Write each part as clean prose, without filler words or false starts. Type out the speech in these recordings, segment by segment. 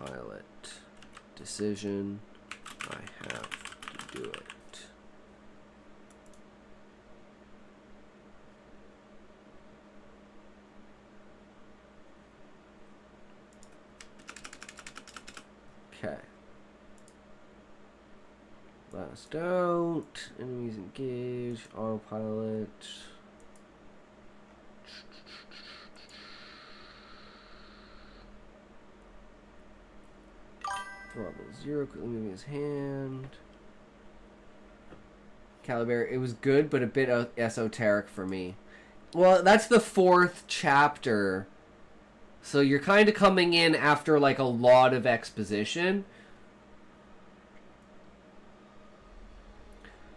Autopilot. Decision. I have to do it. Okay. Blast out. Enemies engaged. Autopilot. Throttle 0. Quickly moving his hand. Caliber. It was good, but a bit esoteric for me. Well, that's the 4th chapter. So you're kind of coming in after like a lot of exposition.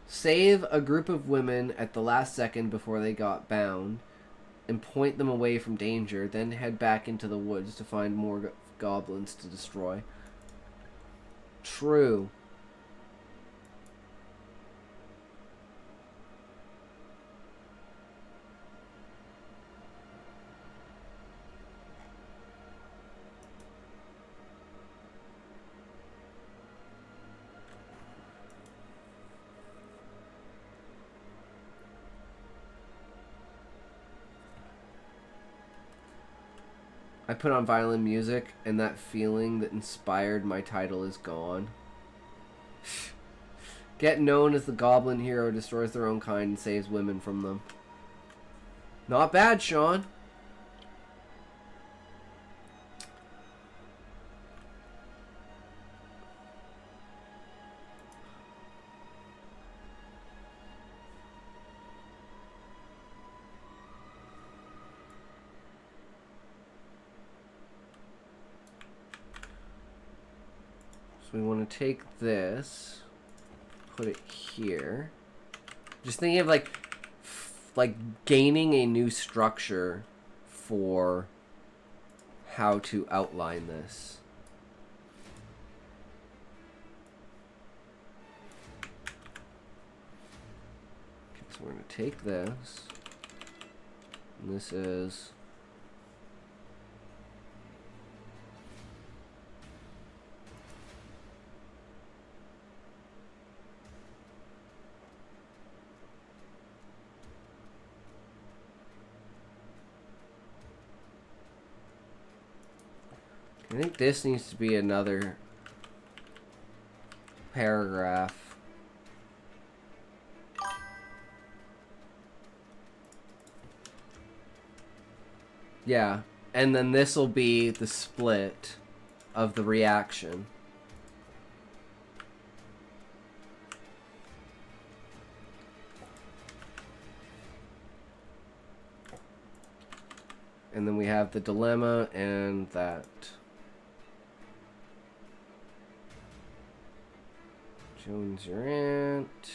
Save a group of women at the last second before they got bound and point them away from danger, then head back into the woods to find more goblins to destroy. True. I put on violin music, and that feeling that inspired my title is gone. Get known as the goblin hero who destroys their own kind and saves women from them. Not bad, Sean. So we want to take this, put it here. Just thinking of like gaining a new structure for how to outline this. Okay, so we're going to take this, and this is I think this needs to be another paragraph. Yeah, and then this will be the split of the reaction. And then we have the dilemma and that. Jones, your aunt.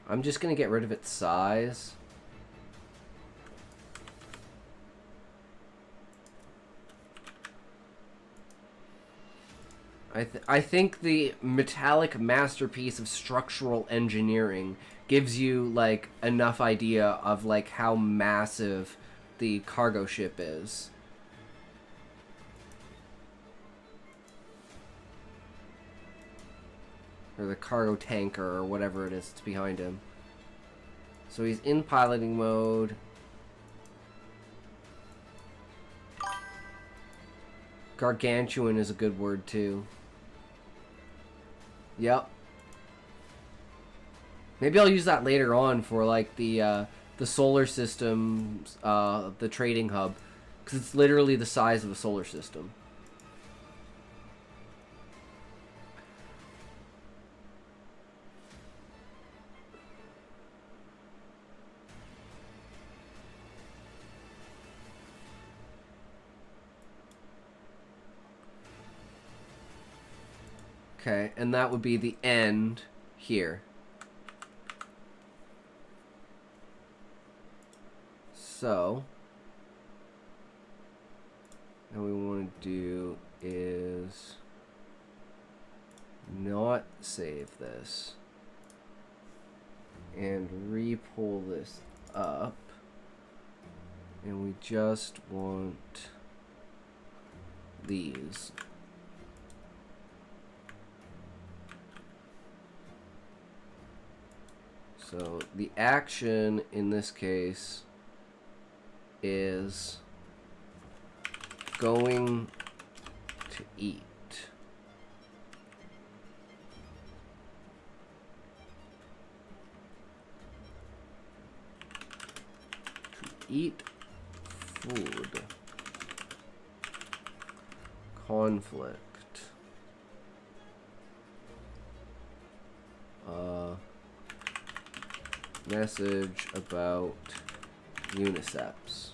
I'm just going to get rid of its size. I think the metallic masterpiece of structural engineering gives you like enough idea of like how massive the cargo ship is. Or the cargo tanker, or whatever it is that's behind him. So he's in piloting mode. Gargantuan is a good word too. Yep. Maybe I'll use that later on for like the solar system, the trading hub, because it's literally the size of a solar system. Okay, and that would be the end here. So, what we want to do is not save this and re-pull this up And we just want these. So the action in this case is going to eat. To eat food. Conflict. Message about uniceps.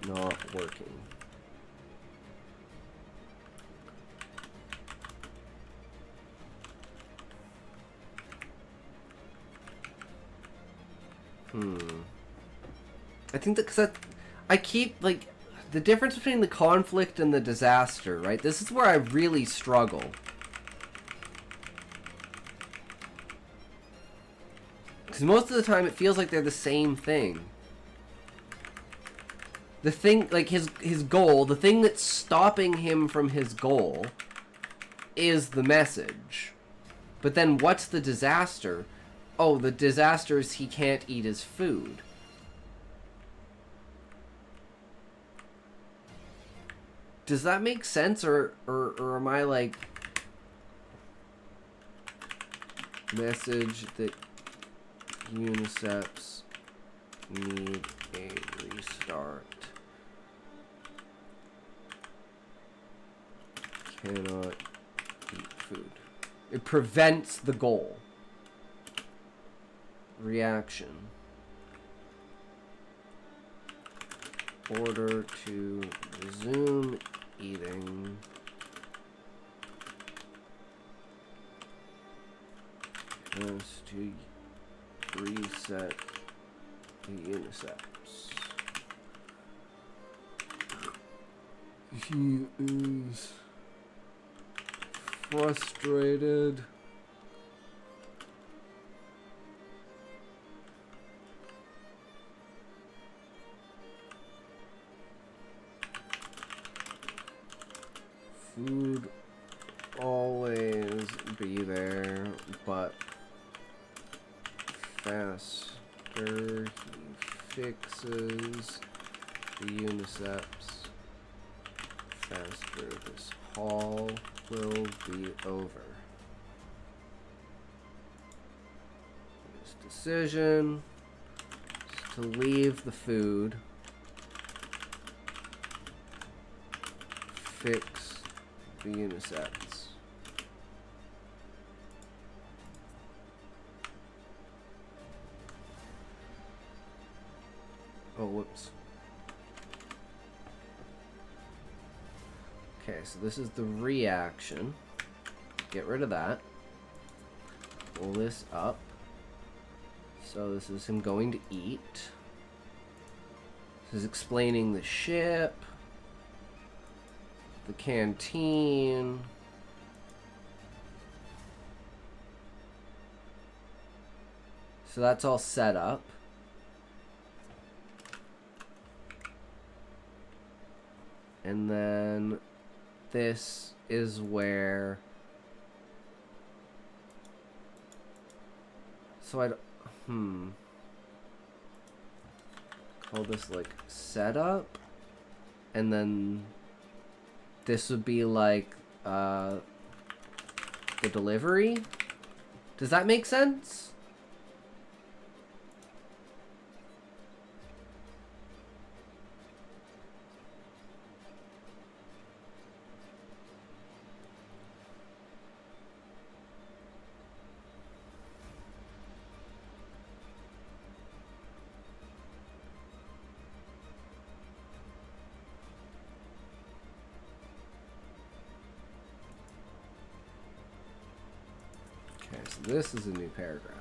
Not working. I think that because I keep like the difference between the conflict and the disaster, right? This is where I really struggle. Because most of the time it feels like they're the same thing. The thing, like his goal, the thing that's stopping him from his goal is the message. But then what's the disaster? Oh, the disaster is he can't eat his food. Does that make sense, or am I like message that uniceps need a restart? Cannot eat food. It prevents the goal. Reaction. Order to resume eating. Has to reset the uniceps. He is frustrated. Food always be there, but faster he fixes the uniceps, faster this haul will be over. His decision is to leave the food, fix the uniceps. Oh, whoops. Okay, so this is the reaction. Get rid of that. Pull this up. So this is him going to eat. This is explaining the ship. The canteen. So that's all set up. And then this is where, so I'd call this like setup, and then this would be like the delivery. Does that make sense? Okay, so this is a new paragraph.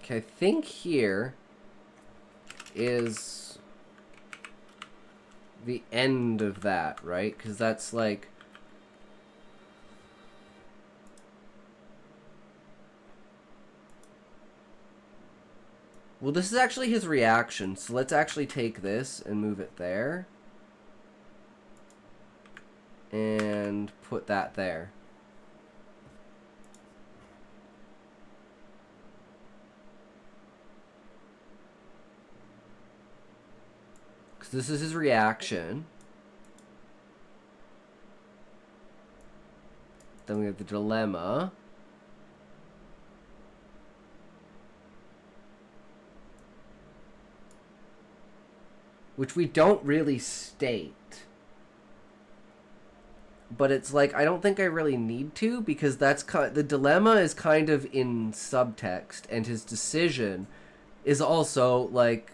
Okay, I think here is the end of that, right? Because that's like... Well, this is actually his reaction, so let's actually take this and move it there. And put that there. Because this is his reaction. Then we have the dilemma. Which we don't really state. But it's like, I don't think I really need to, because that's the dilemma is kind of in subtext, and his decision is also like...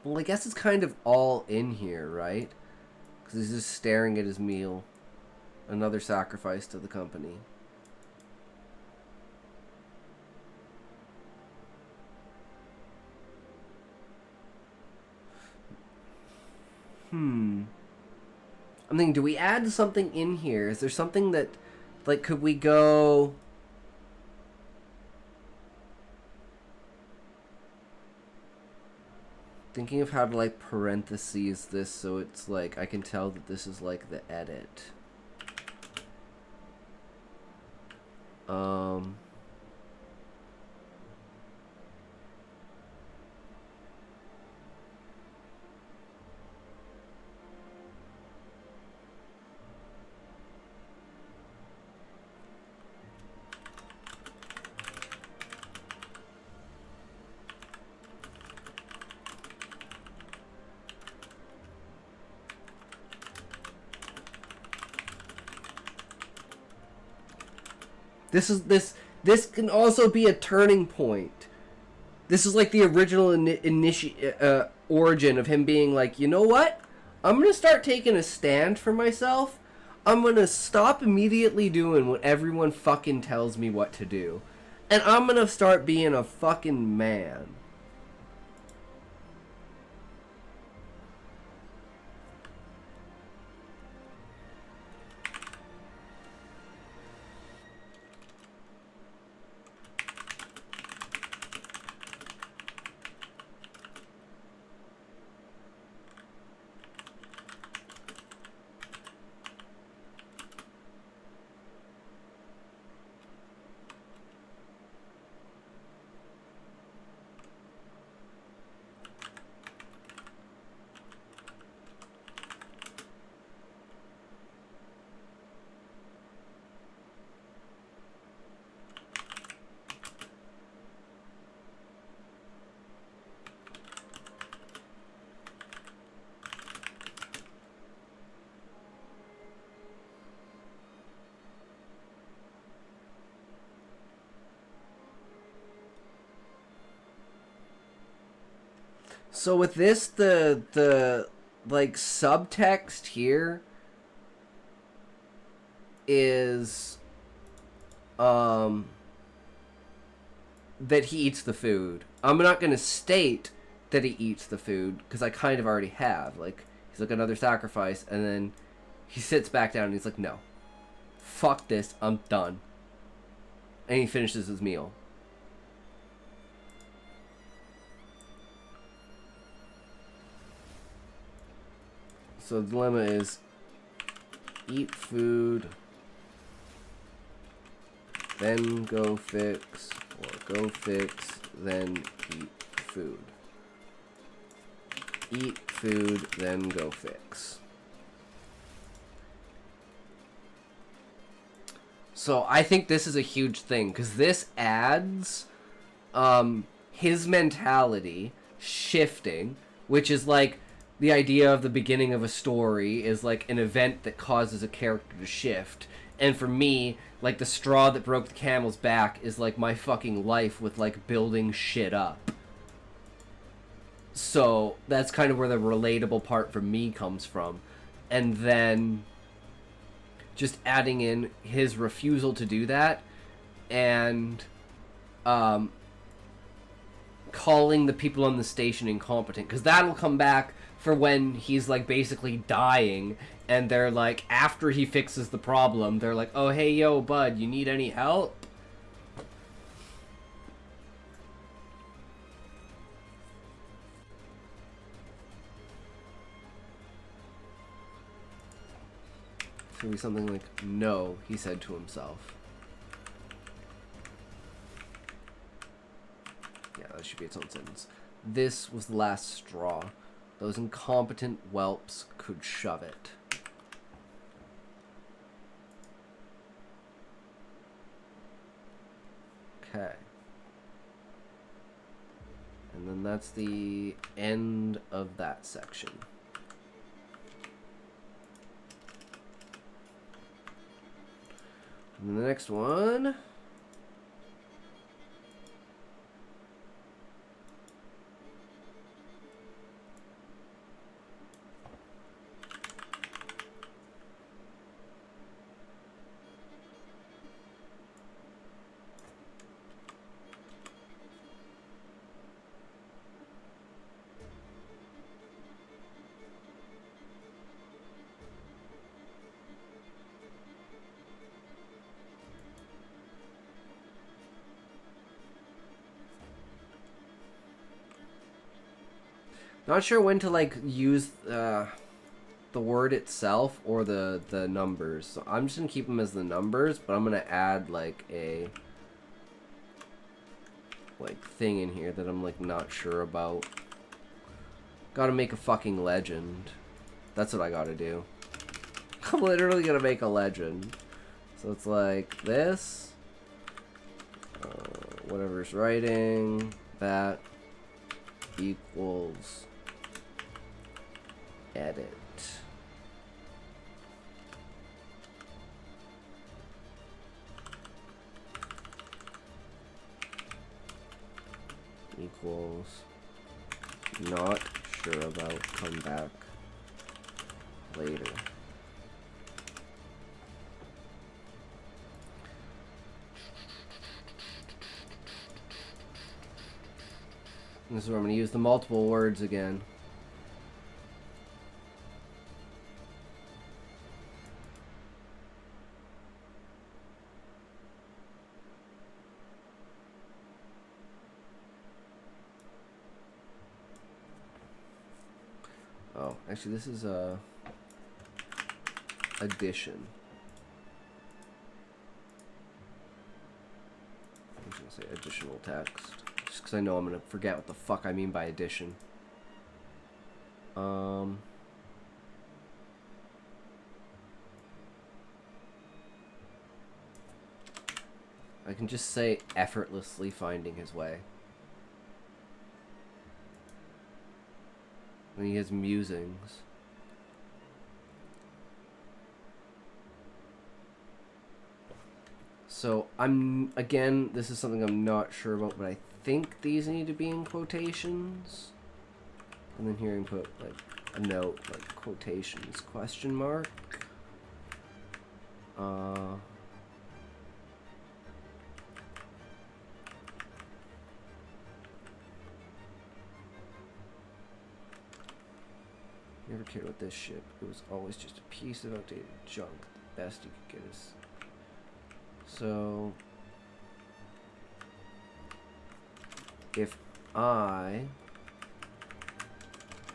Well, I guess it's kind of all in here, right? Because he's just staring at his meal. Another sacrifice to the company. I'm thinking, do we add something in here? Is there something that, like, could we go... Thinking of how to, like, parentheses this so it's, like, I can tell that this is, like, the edit. This can also be a turning point. This is like the original origin of him being like, you know what? I'm gonna start taking a stand for myself. I'm gonna stop immediately doing what everyone fucking tells me what to do, and I'm gonna start being a fucking man. So with this, the like subtext here is that he eats the food. I'm not gonna state that he eats the food because I kind of already have. Like, he's like, another sacrifice, and then he sits back down and he's like, no, fuck this, I'm done. And he finishes his meal. So the dilemma is eat food, then go fix, or go fix, then eat food. Eat food, then go fix. So I think this is a huge thing, because this adds his mentality shifting, which is like the idea of the beginning of a story is like an event that causes a character to shift. And for me, like the straw that broke the camel's back is like my fucking life with like building shit up. So that's kind of where the relatable part for me comes from. And then just adding in his refusal to do that and calling the people on the station incompetent, because that'll come back for when he's like basically dying and they're like, after he fixes the problem, they're like, oh hey yo bud, you need any help? It's gonna be something like, no, he said to himself. Yeah, that should be its own sentence. This was the last straw. Those incompetent whelps could shove it. Okay. And then that's the end of that section. And the next one... Not sure when to like use the word itself or the numbers. So I'm just gonna keep them as the numbers, but I'm gonna add like a thing in here that I'm like not sure about. Gotta make a fucking legend. That's what I gotta do. I'm literally gonna make a legend. So it's like this. Whatever's writing that equals edit. Equals not sure about, come back later. This is where I'm going to use the multiple words again. Oh, actually this is addition. I'm just going to say additional text. Just because I know I'm going to forget what the fuck I mean by addition. I can just say effortlessly finding his way. When he has musings. So again, this is something I'm not sure about, but I think these need to be in quotations. And then here I can put like a note, like quotations, question mark. Never cared about this ship. It was always just a piece of outdated junk. The best you could get is... So... if I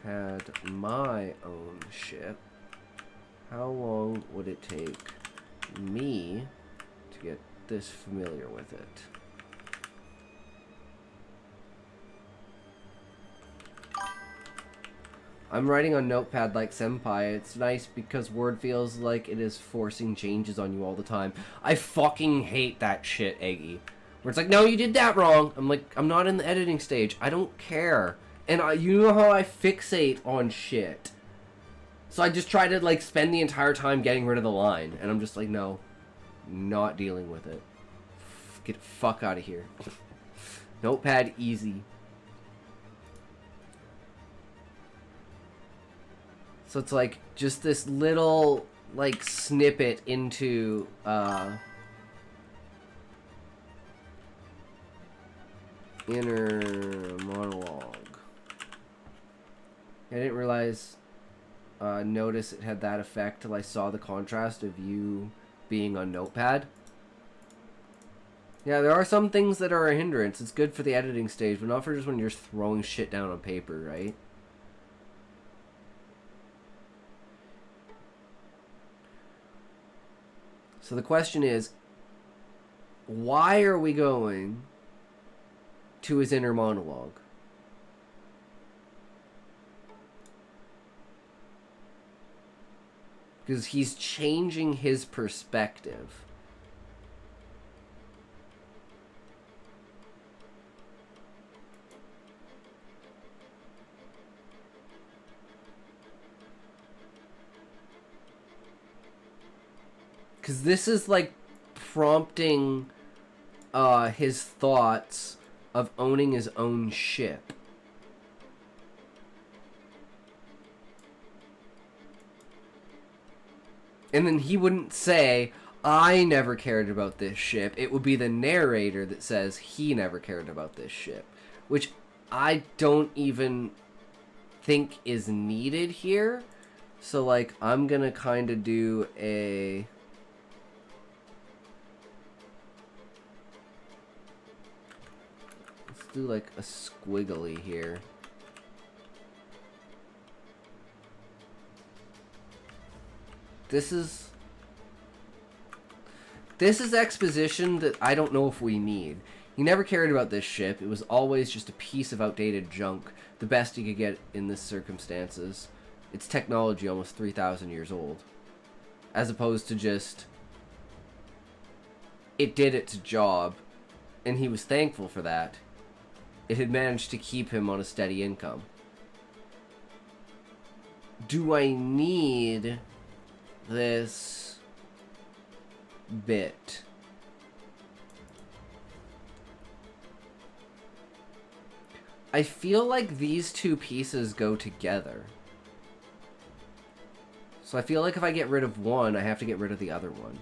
had my own ship, how long would it take me to get this familiar with it? I'm writing on Notepad like Senpai. It's nice because Word feels like it is forcing changes on you all the time. I fucking hate that shit, Eggy. Where it's like, no, you did that wrong. I'm like, I'm not in the editing stage. I don't care. And you know how I fixate on shit. So I just try to, like, spend the entire time getting rid of the line. And I'm just like, no, not dealing with it. Get the fuck out of here. Notepad easy. So it's like just this little like snippet into inner monologue. I didn't realize notice it had that effect till I saw the contrast of you being on Notepad. Yeah, there are some things that are a hindrance. It's good for the editing stage, but not for just when you're throwing shit down on paper, right? So the question is, why are we going to his inner monologue? Because he's changing his perspective. Because this is like prompting his thoughts of owning his own ship. And then he wouldn't say, I never cared about this ship. It would be the narrator that says he never cared about this ship. Which I don't even think is needed here. So, like, I'm gonna kind of do a... Let's do, like, a squiggly here. This is exposition that I don't know if we need. He never cared about this ship. It was always just a piece of outdated junk. The best he could get in this circumstances. It's technology almost 3,000 years old. As opposed to just... It did its job. And he was thankful for that. It had managed to keep him on a steady income. Do I need... this bit? I feel like these two pieces go together. So I feel like if I get rid of one, I have to get rid of the other one.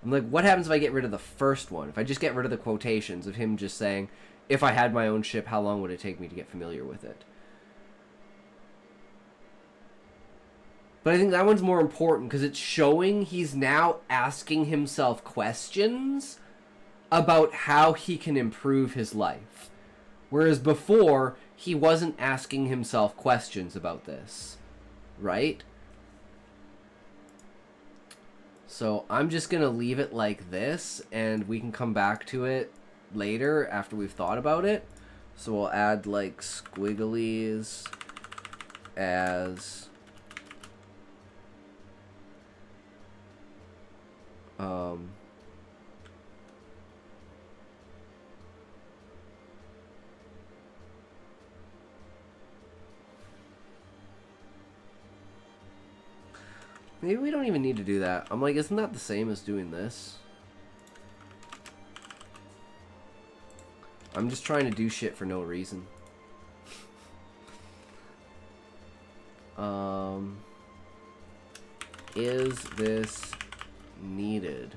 I'm like, what happens if I get rid of the first one? If I just get rid of the quotations of him just saying, if I had my own ship, how long would it take me to get familiar with it? But I think that one's more important because it's showing he's now asking himself questions about how he can improve his life. Whereas before, he wasn't asking himself questions about this. Right? So I'm just going to leave it like this, and we can come back to it later after we've thought about it. So we'll add like squigglies as maybe we don't even need to do that. I'm like, isn't that the same as doing this? I'm just trying to do shit for no reason. Is this needed?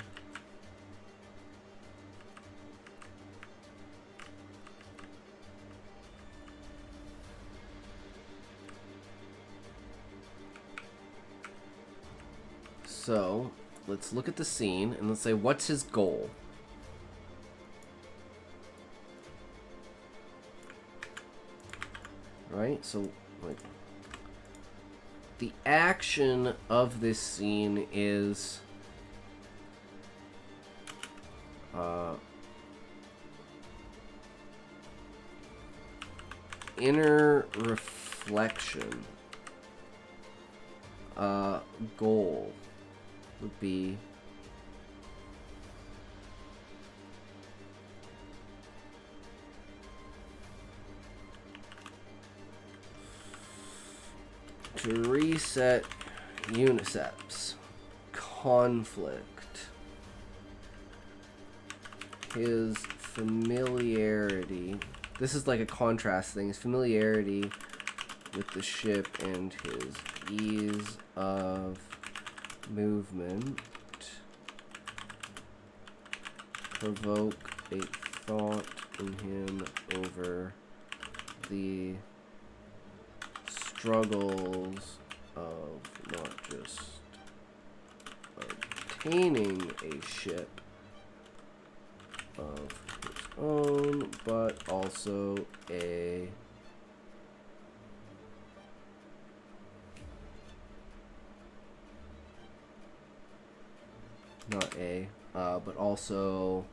So, let's look at the scene and let's say, what's his goal? Right? So, like, the action of this scene is inner reflection. Goal would be to reset Uniceps. Conflict. His familiarity. This is like a contrast thing. His familiarity with the ship and his ease of movement provoke a thought in him over the struggles of not just obtaining a ship of his own, but also a but also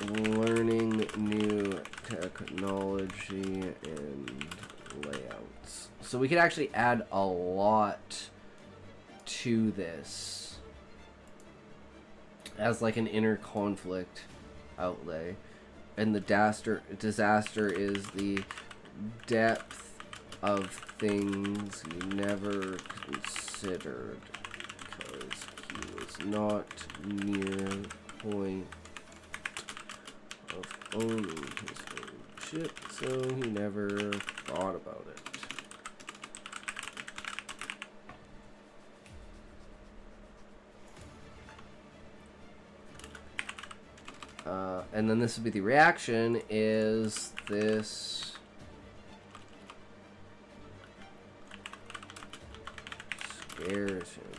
learning new technology and layouts. So we could actually add a lot to this as like an inner conflict outlay. And the disaster is the depth of things you never considered, because he was not near the point of owning his own ship, so he never thought about it. And then this would be the reaction, is this scares him.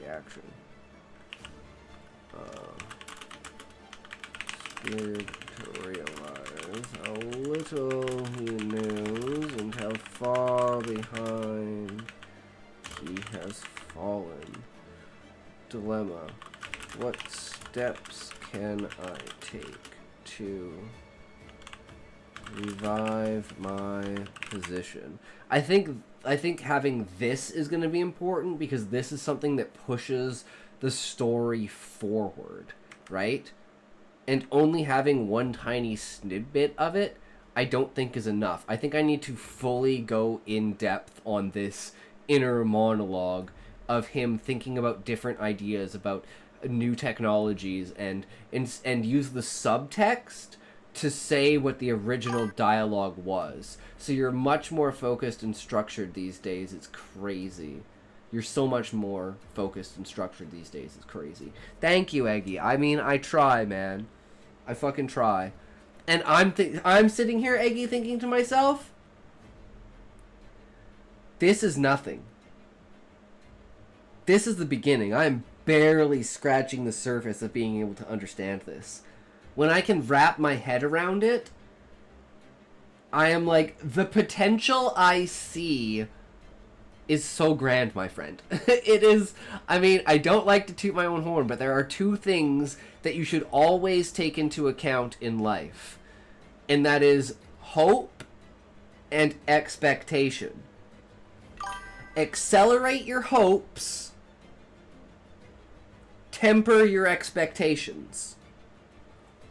Reaction. Scared to realize how little he knows and how far behind he has fallen. Dilemma. What steps can I take to revive my position? I think having this is going to be important, because this is something that pushes the story forward, right? And only having one tiny snippet of it, I don't think is enough. I think I need to fully go in depth on this inner monologue of him thinking about different ideas about new technologies and use the subtext to say what the original dialogue was. So you're much more focused and structured these days. It's crazy. You're so much more focused and structured these days. It's crazy. Thank you, Eggy. I mean, I try, man. I fucking try. And I'm sitting here, Eggy, thinking to myself, this is nothing. This is the beginning. I'm barely scratching the surface of being able to understand this. When I can wrap my head around it, I am like, the potential I see is so grand, my friend. It is, I mean, I don't like to toot my own horn, but there are two things that you should always take into account in life. And that is hope and expectation. Accelerate your hopes, temper your expectations.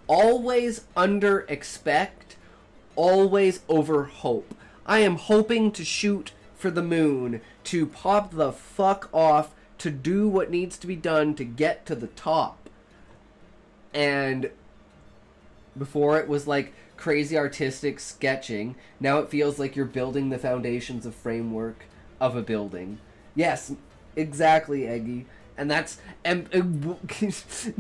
Always under expect, always over hope. I am hoping to shoot for the moon, to pop the fuck off, to do what needs to be done to get to the top. And before it was like crazy artistic sketching, now it feels like you're building the foundations of framework of a building. Yes, exactly, Eggy. And that's this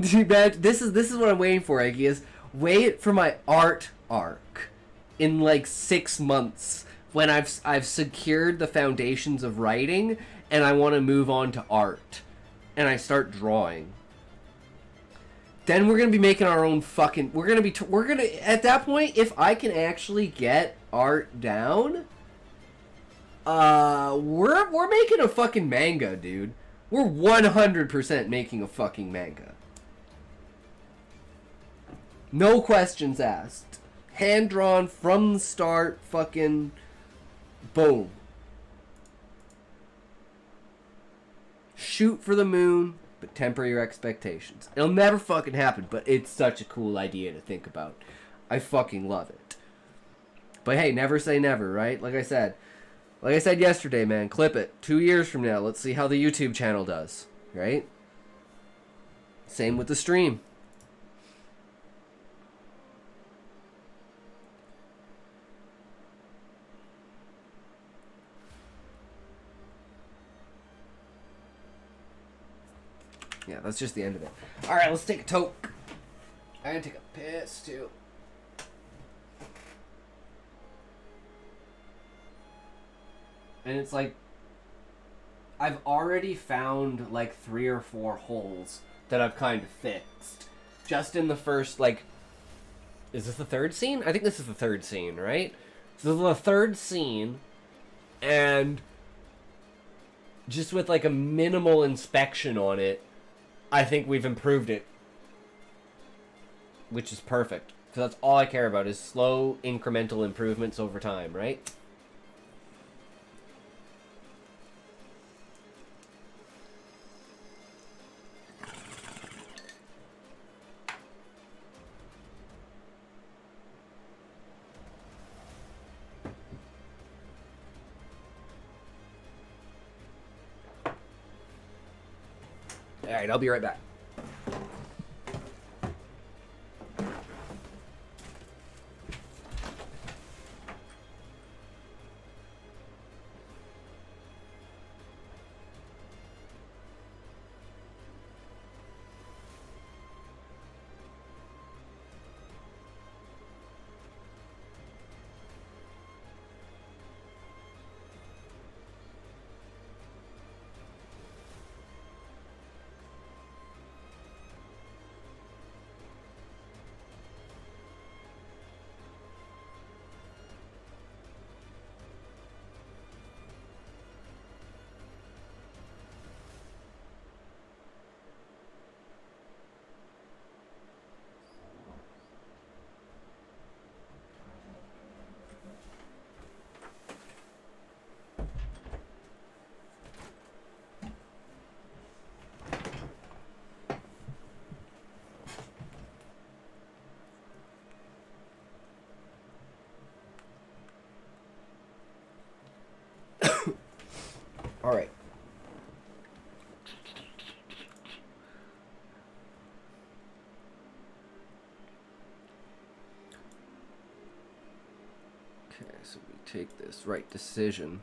is what I'm waiting for, Eggy, is wait for my art arc in like 6 months when I've secured the foundations of writing and I want to move on to art and I start drawing. Then we're gonna be making our own fucking. We're gonna at that point, if I can actually get art down, we're making a fucking manga, dude. We're 100% making a fucking manga. No questions asked. Hand drawn from the start. Fucking boom. Shoot for the moon, but temper your expectations. It'll never fucking happen, but it's such a cool idea to think about. I fucking love it. But hey, never say never, right? Like I said yesterday, man, clip it. 2 years from now, let's see how the YouTube channel does, right? Same with the stream. Yeah, that's just the end of it. Alright, let's take a toke. I'm gonna take a piss, too. And it's like, I've already found like 3 or 4 holes that I've kind of fixed. Just in the first, like, is this the third scene? I think this is the third scene, right? So this is the third scene, and just with like a minimal inspection on it, I think we've improved it. Which is perfect. Because that's all I care about is slow, incremental improvements over time, right? Alright, I'll be right back. Alright. Okay, so we take this. Right, decision.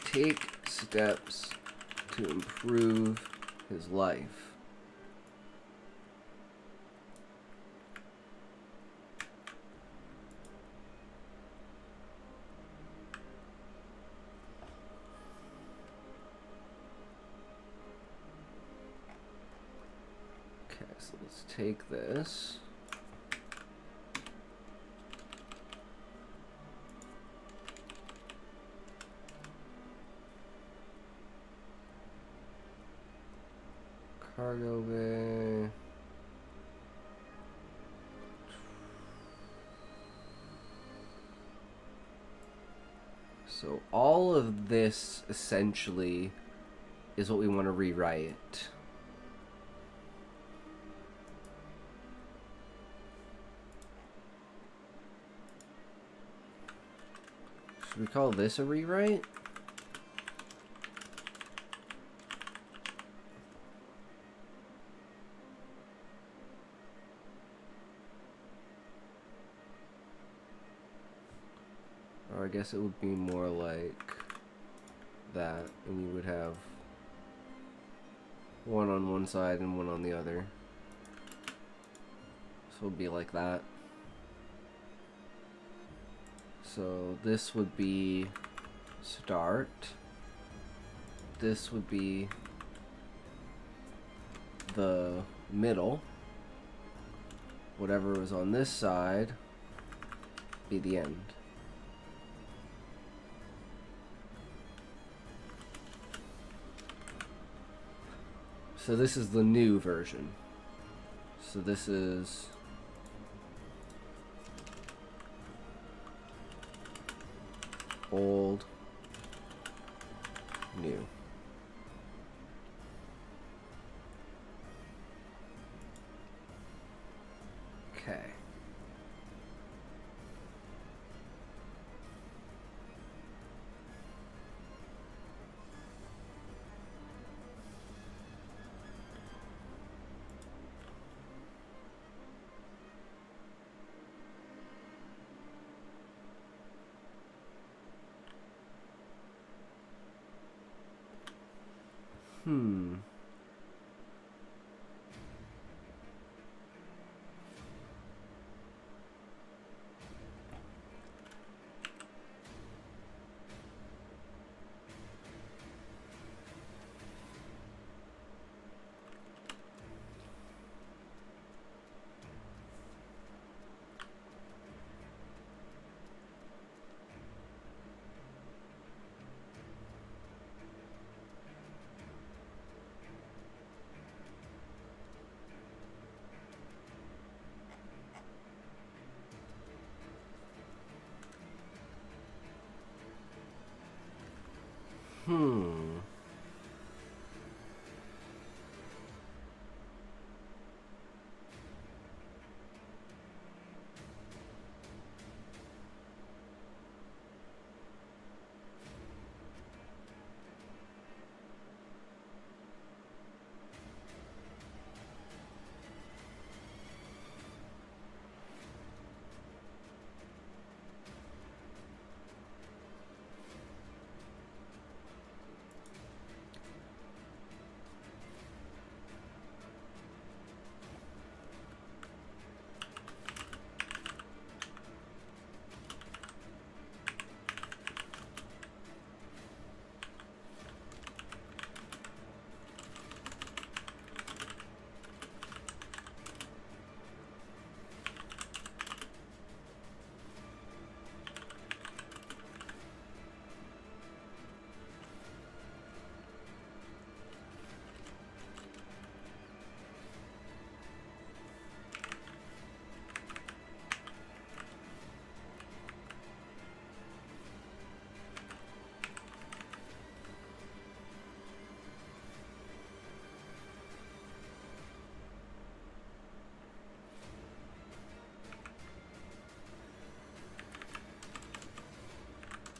Take steps to improve his life. Okay, so let's take this. Cargo bay. So all of this essentially is what we want to rewrite. Should we call this a rewrite? Or I guess it would be more like that, and you would have one on one side and one on the other. So it would be like that. So this would be start. This would be the middle. Whatever was on this side be the end. So this is the new version. So this is old, new. Okay. Hmm. Hmm.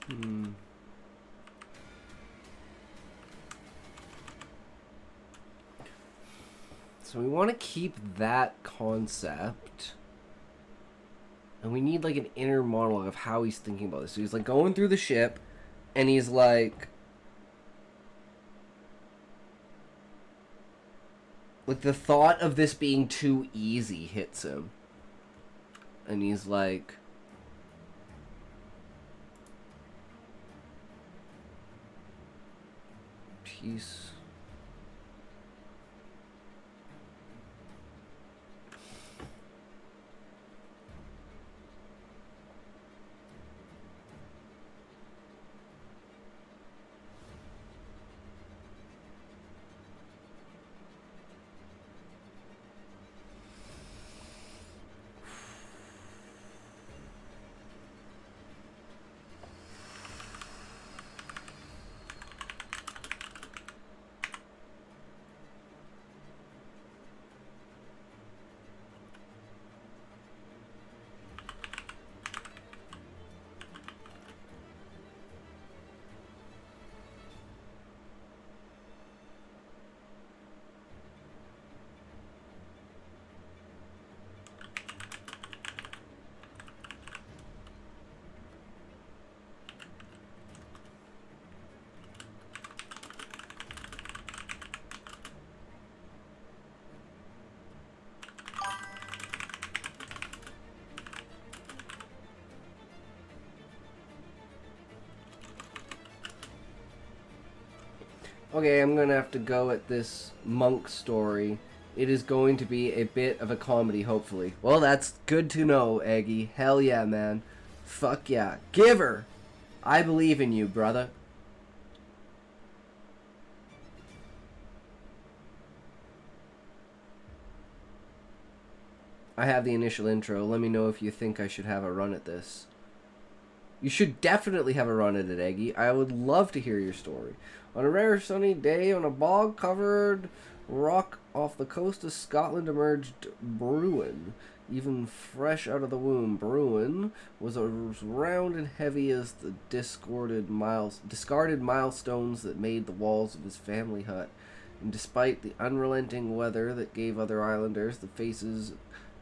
Hmm. So we want to keep that concept. And we need like an inner monologue of how he's thinking about this. So he's like going through the ship and he's like the thought of this being too easy hits him. And he's like, peace. Okay, I'm gonna have to go at this monk story it is going to be a bit of a comedy, hopefully. Well, that's good to know, Eggy. Hell yeah, man. Fuck yeah. Giver! I believe in you, brother. I have the initial intro. Let me know if you think I should have a run at this. You should definitely have a run at it, Eggy. I would love to hear your story. On a rare sunny day on a bog-covered rock off the coast of Scotland emerged Bruin. Even fresh out of the womb, Bruin was as round and heavy as the discarded milestones that made the walls of his family hut. And despite the unrelenting weather that gave other islanders the faces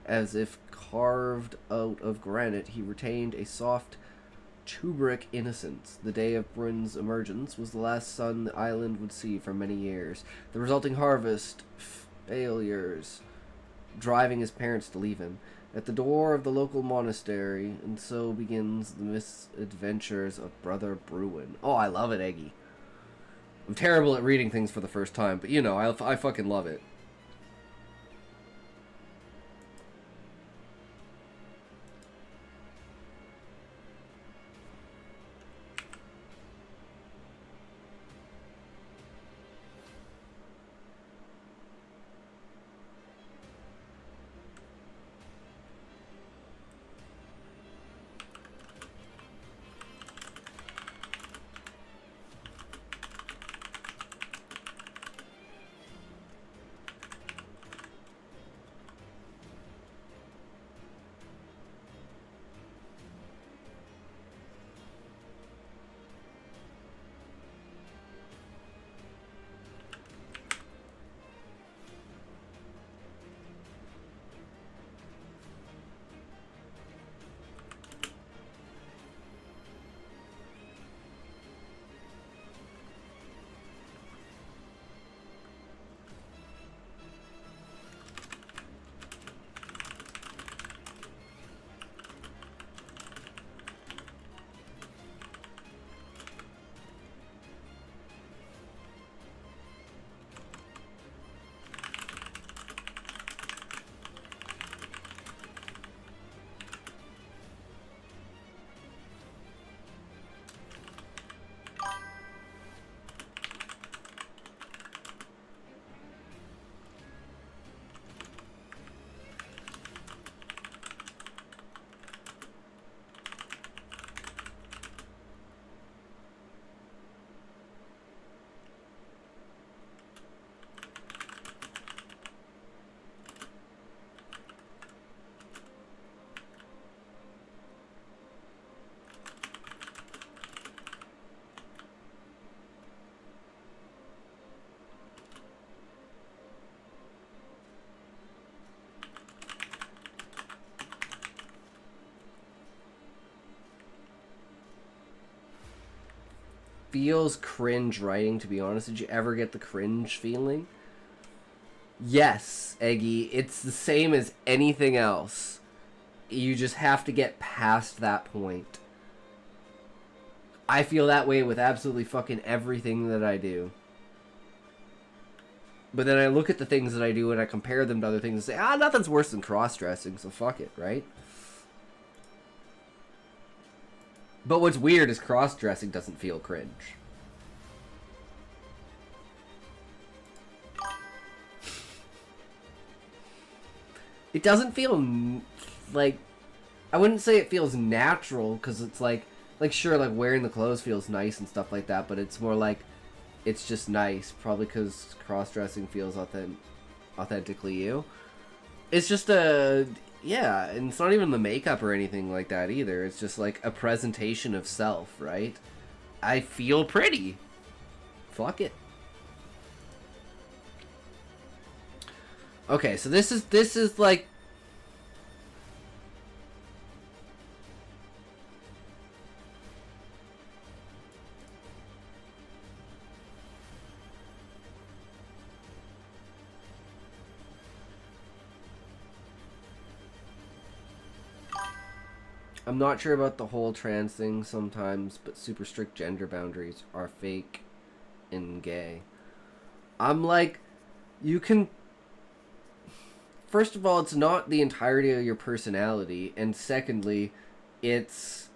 as if carved out of granite, he retained a soft, tubric innocence. The day of Bruin's emergence was the last sun the island would see for many years. The resulting harvest failures, driving his parents to leave him at the door of the local monastery, and so begins the misadventures of Brother Bruin. Oh, I love it, Eggy. I'm terrible at reading things for the first time, but you know, I fucking love it. Feels cringe writing, to be honest. Did you ever get the cringe feeling? Yes, Eggy. It's the same as anything else. You just have to get past that point. I feel that way with absolutely fucking everything that I do. But then I look at the things that I do and I compare them to other things and say, nothing's worse than cross-dressing, so fuck it, right? But what's weird is cross-dressing doesn't feel cringe. It doesn't feel like... I wouldn't say it feels natural, because it's like sure, like wearing the clothes feels nice and stuff like that, but it's more like it's just nice, probably because cross-dressing feels authentically you. It's just yeah, and it's not even the makeup or anything like that either. It's just like a presentation of self, right? I feel pretty. Fuck it. Okay, so this is like... I'm not sure about the whole trans thing sometimes, but super strict gender boundaries are fake and gay. I'm like, you can first of all, it's not the entirety of your personality, and secondly, it's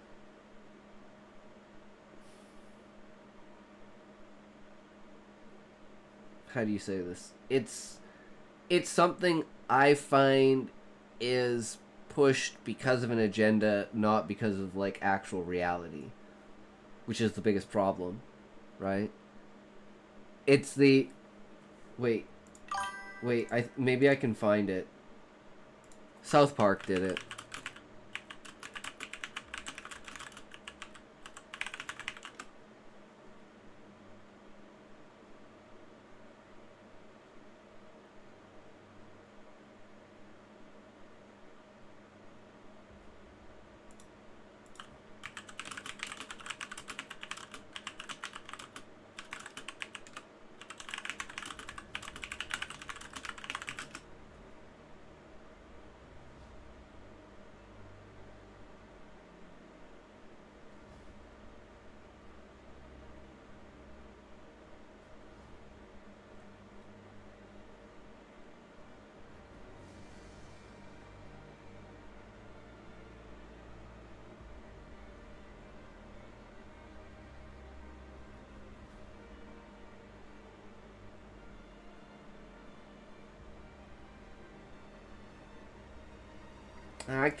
how do you say this? It's something I find is pushed because of an agenda, not because of like actual reality, which is the biggest problem, right? It's the wait, maybe I can find it. South Park did it.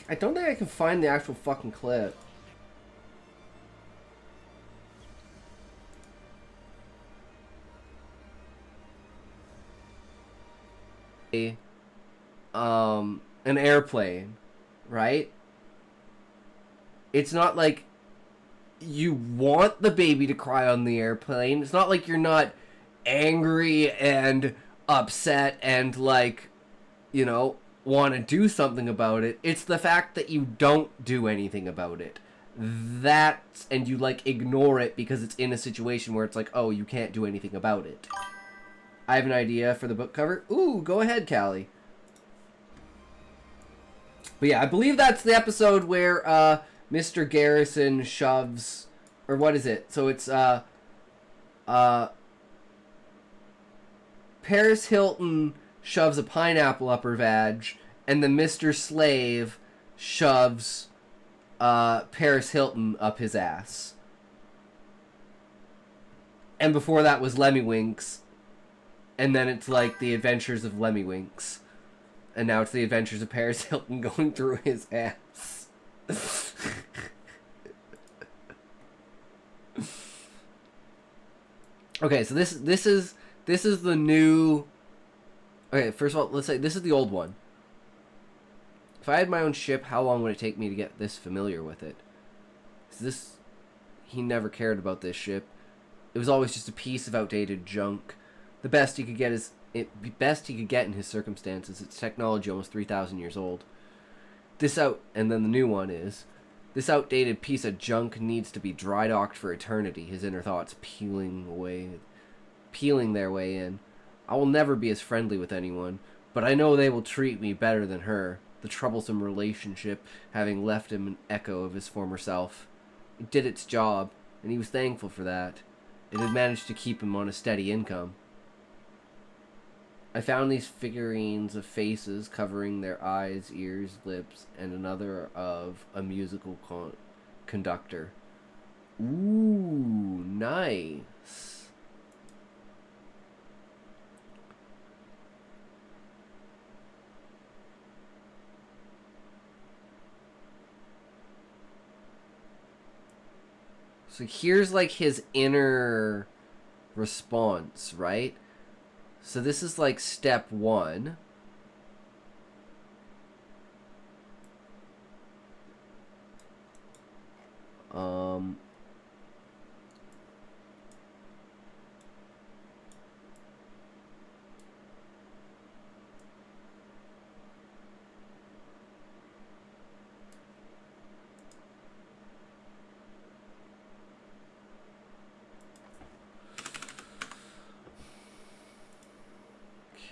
I don't think I can find the actual fucking clip. An airplane, right? It's not like you want the baby to cry on the airplane. It's not like you're not angry and upset and like, you know, want to do something about it. It's the fact that you don't do anything about it. That's, and you like ignore it because it's in a situation where it's like, oh, you can't do anything about it. I have an idea for the book cover. Ooh, go ahead, Callie. But yeah, I believe that's the episode where Mr. Garrison shoves, or what is it? So it's Paris Hilton shoves a pineapple up her vag, and then Mr. Slave shoves Paris Hilton up his ass. And before that was Lemmywinks, and then it's like the Adventures of Lemmywinks. And now it's the Adventures of Paris Hilton going through his ass. Okay, so this is the new. Okay, first of all, let's say this is the old one. If I had my own ship, how long would it take me to get this familiar with it? He never cared about this ship. It was always just a piece of outdated junk. The best he could get in his circumstances. It's technology almost 3,000 years old. And then the new one is, this outdated piece of junk needs to be dry docked for eternity. His inner thoughts peeling their way in. I will never be as friendly with anyone, but I know they will treat me better than her. The troublesome relationship having left him an echo of his former self. It did its job, and he was thankful for that. It had managed to keep him on a steady income. I found these figurines of faces covering their eyes, ears, lips, and another of a musical conductor. Ooh, nice. So here's like his inner response, right? So this is like step one.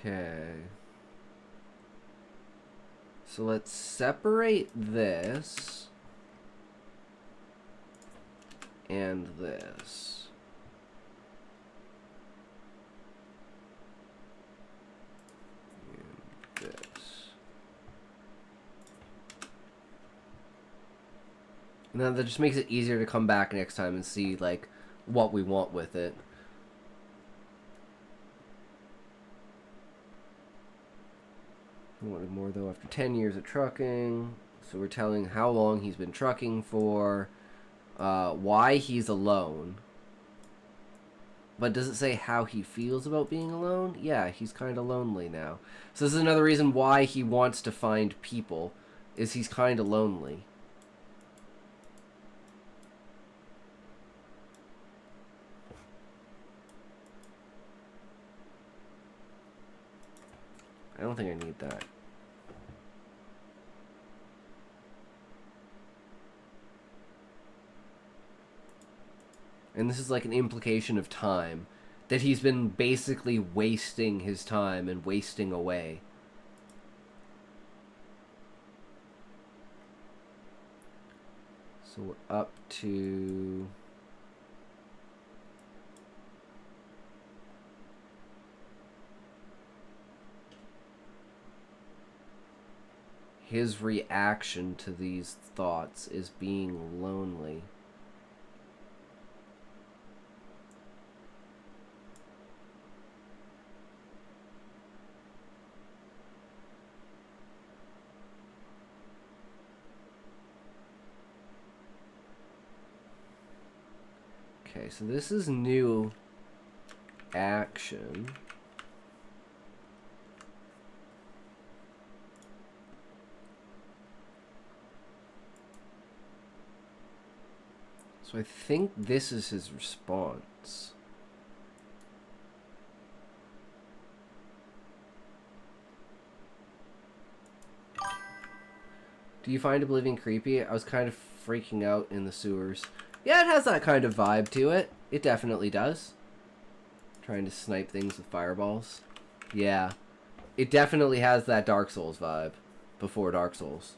Okay. So let's separate this and this. And this. And then that just makes it easier to come back next time and see, like, what we want with it. He wanted more, though, after 10 years of trucking. So we're telling how long he's been trucking for, why he's alone. But does it say how he feels about being alone? Yeah, he's kind of lonely now. So this is another reason why he wants to find people, is he's kind of lonely. I don't think I need that. And this is like an implication of time. That he's been basically wasting his time and wasting away. So we're up to... his reaction to these thoughts is being lonely. Okay, so this is new action. So I think this is his response. Do you find Oblivion creepy? I was kind of freaking out in the sewers. Yeah, it has that kind of vibe to it. It definitely does. Trying to snipe things with fireballs. Yeah. It definitely has that Dark Souls vibe. Before Dark Souls.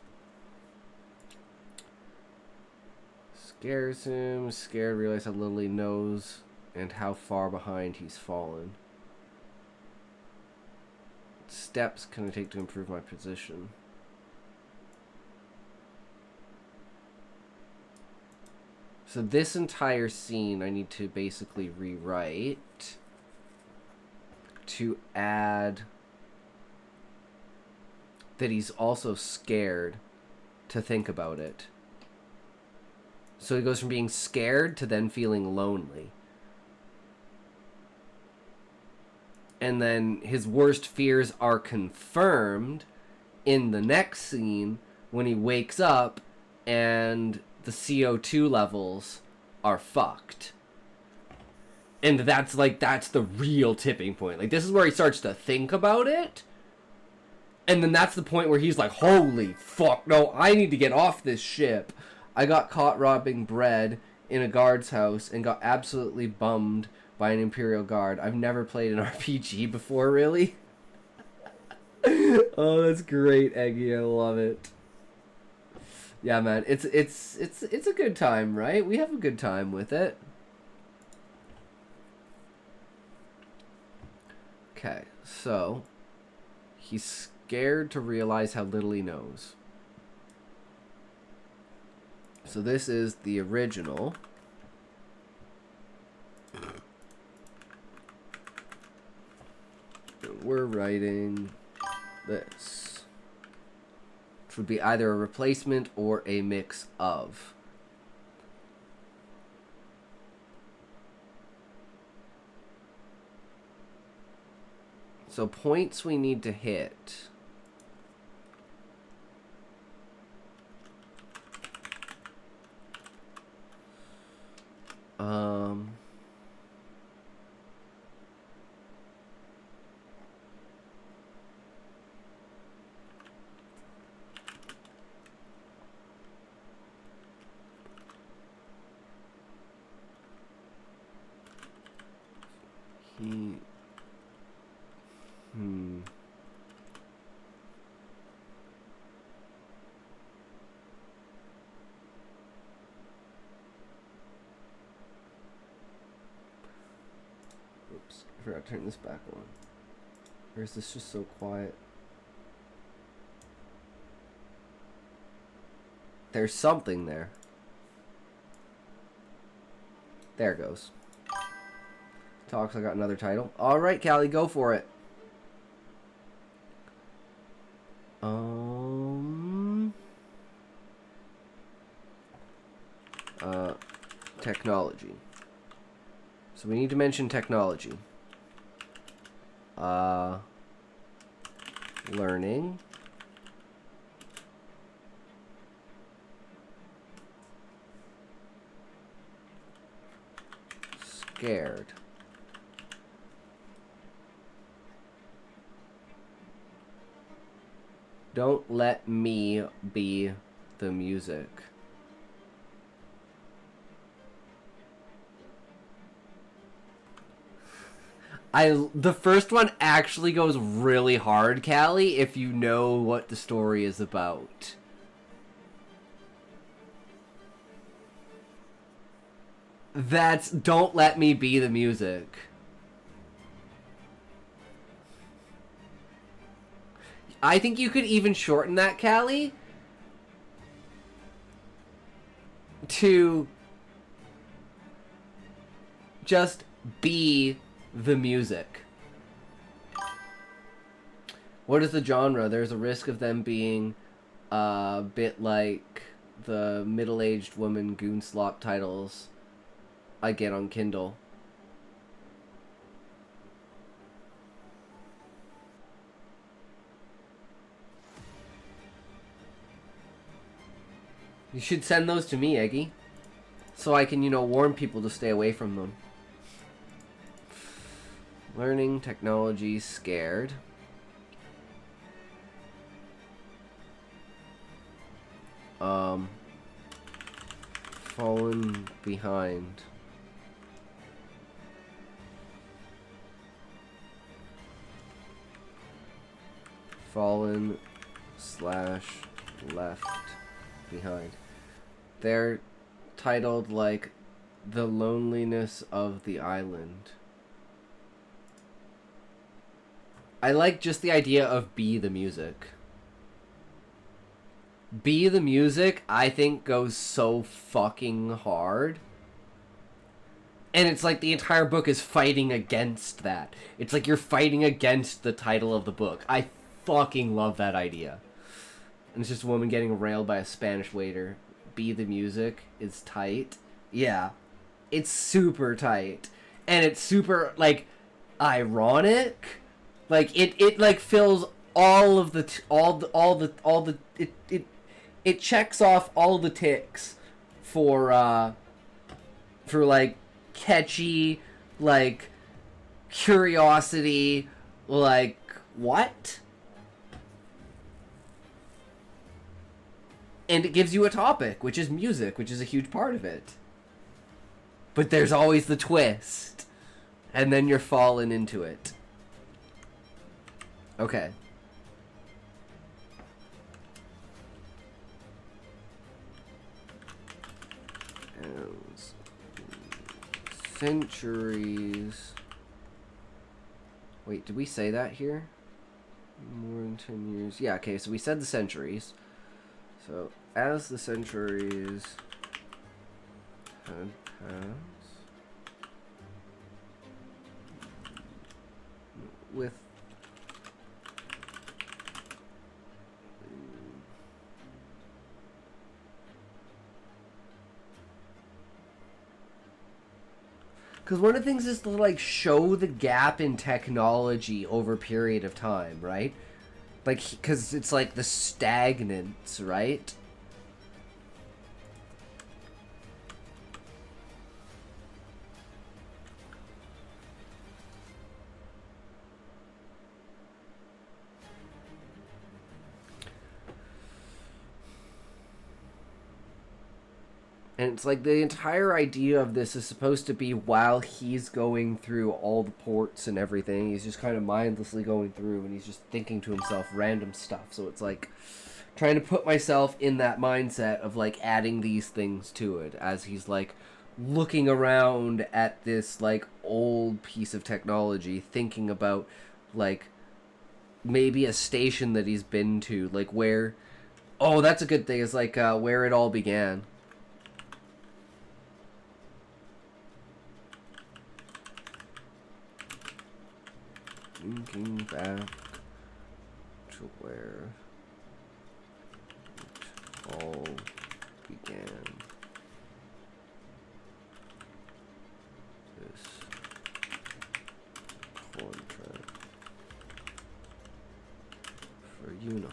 Scares him. Scared, realize how little he knows and how far behind he's fallen. What steps can I take to improve my position? So this entire scene I need to basically rewrite to add that he's also scared to think about it. So he goes from being scared to then feeling lonely. And then his worst fears are confirmed in the next scene when he wakes up and the CO2 levels are fucked. And that's the real tipping point. Like, this is where he starts to think about it. And then that's the point where he's like, holy fuck, no, I need to get off this ship. I got caught robbing bread in a guard's house and got absolutely bummed by an Imperial guard. I've never played an RPG before, really. Oh, that's great, Eggy. I love it. Yeah, man, it's a good time, right? We have a good time with it. Okay, so he's scared to realize how little he knows. So this is the original. And we're writing this, which would be either a replacement or a mix of. So points we need to hit. Oops, I forgot to turn this back on. Or is this just so quiet? There's something there. There it goes. Talks, I got another title. Alright, Callie, go for it. Technology. So we need to mention technology. Learning. Scared. Don't let me be the music. The first one actually goes really hard, Callie, if you know what the story is about. That's don't let me be the music. I think you could even shorten that, Callie, to just be the music. What is the genre? There's a risk of them being a bit like the middle-aged woman goonslop titles I get on Kindle. You should send those to me, Eggy, so I can, warn people to stay away from them. Learning, technology, scared. Fallen behind. Fallen / left behind. They're titled like The Loneliness of the Island. I like just the idea of be the music. Be the music, I think, goes so fucking hard. And it's like the entire book is fighting against that. It's like you're fighting against the title of the book. I fucking love that idea. And it's just a woman getting railed by a Spanish waiter. Be the music is tight. Yeah. It's super tight. And it's super, like, ironic. Like, it like fills all of the it checks off all the ticks for like catchy, like curiosity, like what? And it gives you a topic, which is music, which is a huge part of it. But there's always the twist. And then you're falling into it. Okay. Centuries. Wait, did we say that here? More than 10 years. Yeah, okay, so we said the centuries. So, as the centuries had passed, with because one of the things is to like show the gap in technology over a period of time, right? Like, because it's like the stagnance, right? And it's like the entire idea of this is supposed to be while he's going through all the ports and everything. He's just kind of mindlessly going through and he's just thinking to himself random stuff. So it's like trying to put myself in that mindset of like adding these things to it as he's like looking around at this like old piece of technology, thinking about like maybe a station that he's been to, like where, oh, that's a good thing, is like where it all began. Thinking back to where it all began. This contract for Unihall.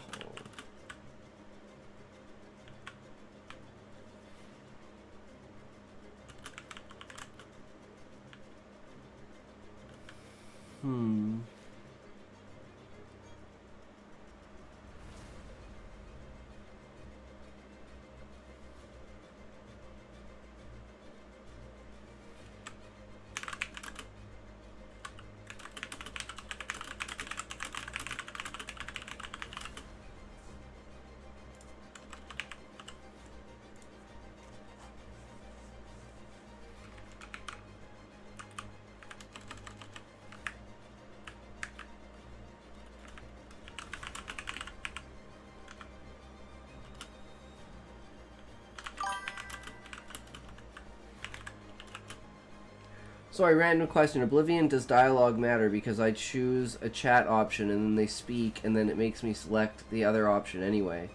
Sorry, random question. Oblivion, does dialogue matter? Because I choose a chat option and then they speak and then it makes me select the other option anyway.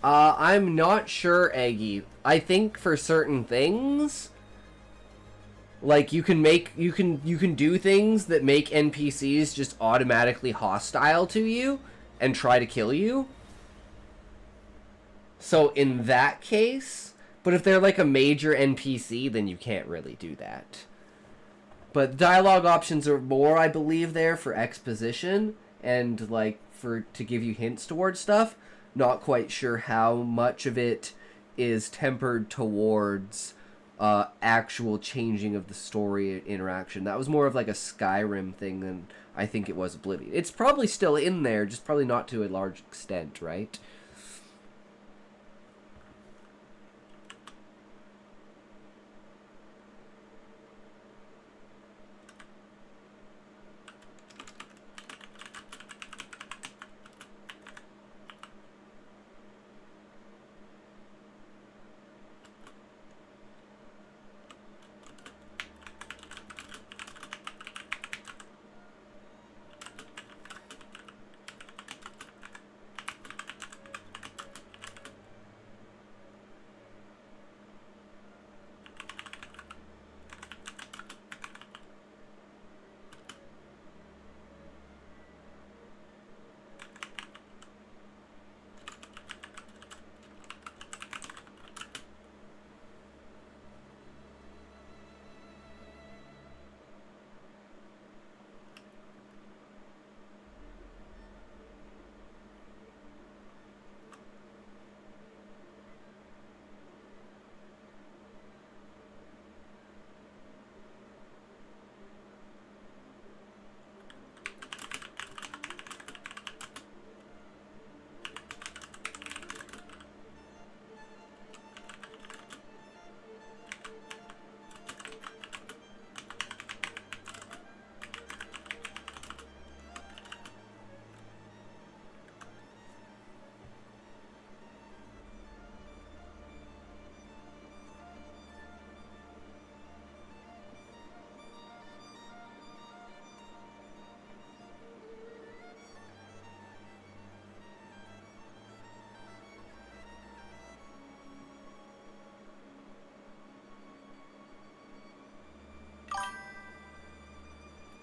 I'm not sure, Aggie. I think for certain things, like you can do things that make NPCs just automatically hostile to you and try to kill you. So in that case, but if they're like a major NPC, then you can't really do that. But dialogue options are more, I believe, there for exposition and like to give you hints towards stuff. Not quite sure how much of it is tempered towards actual changing of the story interaction. That was more of like a Skyrim thing than I think it was Oblivion. It's probably still in there, just probably not to a large extent, right?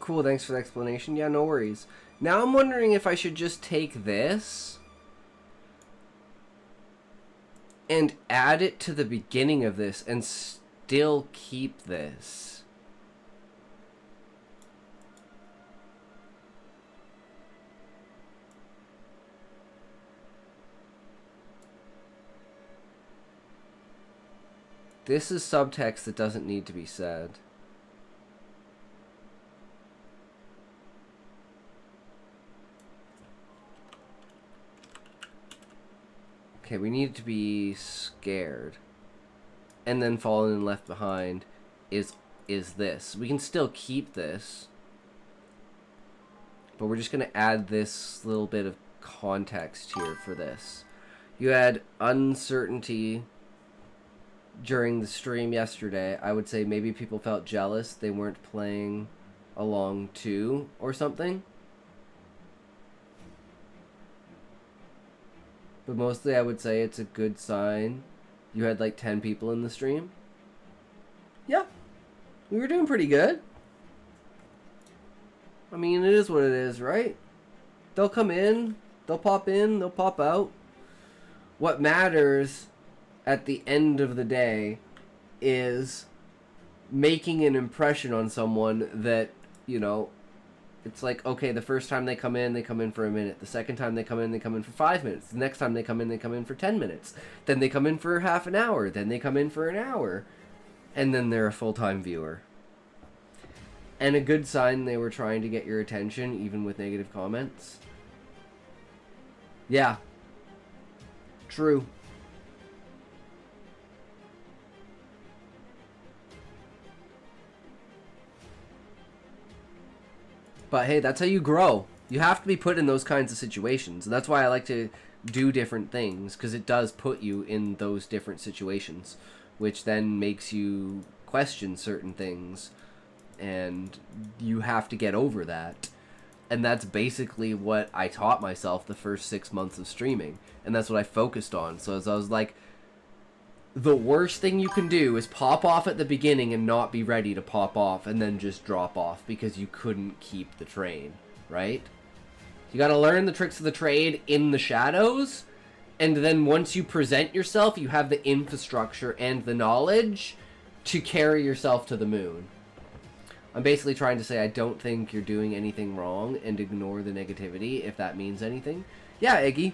Cool, thanks for the explanation. Yeah, no worries. Now I'm wondering if I should just take this and add it to the beginning of this and still keep this. This is subtext that doesn't need to be said. Okay, we need to be scared. And then fallen and left behind is this. We can still keep this. But we're just going to add this little bit of context here for this. You had uncertainty during the stream yesterday. I would say maybe people felt jealous they weren't playing along too or something. but mostly I would say it's a good sign. You had like 10 people in the stream. Yeah, we were doing pretty good. I mean, it is what it is, right? They'll come in, they'll pop out. What matters at the end of the day is making an impression on someone that, you know, it's like, okay, the first time they come in for a minute. The second time they come in for 5 minutes. The next time they come in for 10 minutes. Then they come in for half an hour. Then they come in for an hour. And then they're a full-time viewer. And a good sign they were trying to get your attention, even with negative comments. Yeah. True. But hey, that's how you grow. You have to be put in those kinds of situations. And that's why I like to do different things, because it does put you in those different situations, which then makes you question certain things, and you have to get over that. And that's basically what I taught myself the first 6 months of streaming, and that's what I focused on. So as I was like, the worst thing you can do is pop off at the beginning and not be ready to pop off and then just drop off because you couldn't keep the train, right? You gotta learn the tricks of the trade in the shadows, and then once you present yourself, you have the infrastructure and the knowledge to carry yourself to the moon. I'm basically trying to say I don't think you're doing anything wrong, and ignore the negativity, if that means anything. Yeah, Iggy.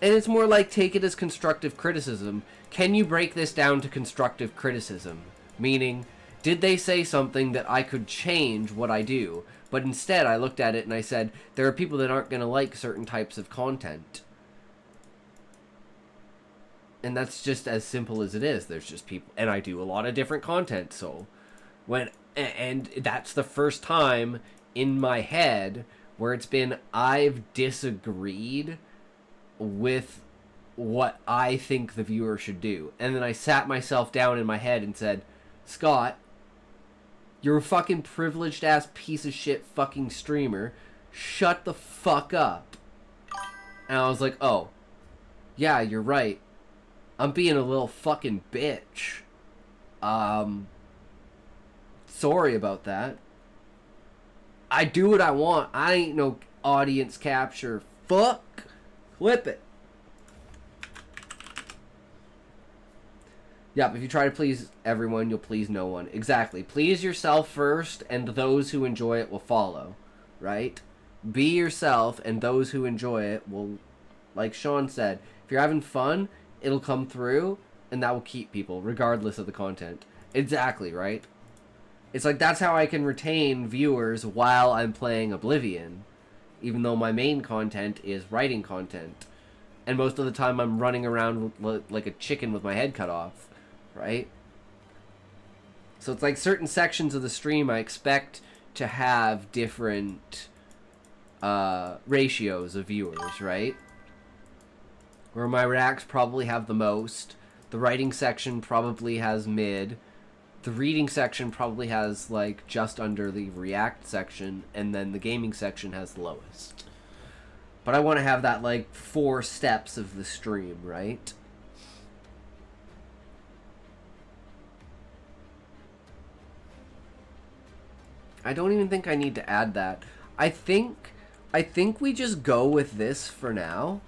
And it's more like, take it as constructive criticism. Can you break this down to constructive criticism? Meaning, did they say something that I could change what I do? But instead, I looked at it and I said, there are people that aren't going to like certain types of content. And that's just as simple as it is. There's just people, and I do a lot of different content, so and that's the first time in my head where it's been, I've disagreed with what I think the viewer should do. And then I sat myself down in my head and said, Scott, you're a fucking privileged ass piece of shit fucking streamer. Shut the fuck up. And I was like, oh, yeah, you're right. I'm being a little fucking bitch. Sorry about that. I do what I want. I ain't no audience capture. Fuck. Clip it. Yep, if you try to please everyone, you'll please no one. Exactly. Please yourself first, and those who enjoy it will follow. Right? Be yourself, and those who enjoy it will, like Sean said, if you're having fun, it'll come through, and that will keep people, regardless of the content. Exactly, right? It's like, that's how I can retain viewers while I'm playing Oblivion, even though my main content is writing content. And most of the time I'm running around like a chicken with my head cut off, right? So it's like certain sections of the stream I expect to have different ratios of viewers, right? Where my reacts probably have the most, the writing section probably has mid, the reading section probably has like just under the react section, and then the gaming section has the lowest. But I want to have that like 4 steps of the stream, right? I don't even think I need to add that. I think we just go with this for now.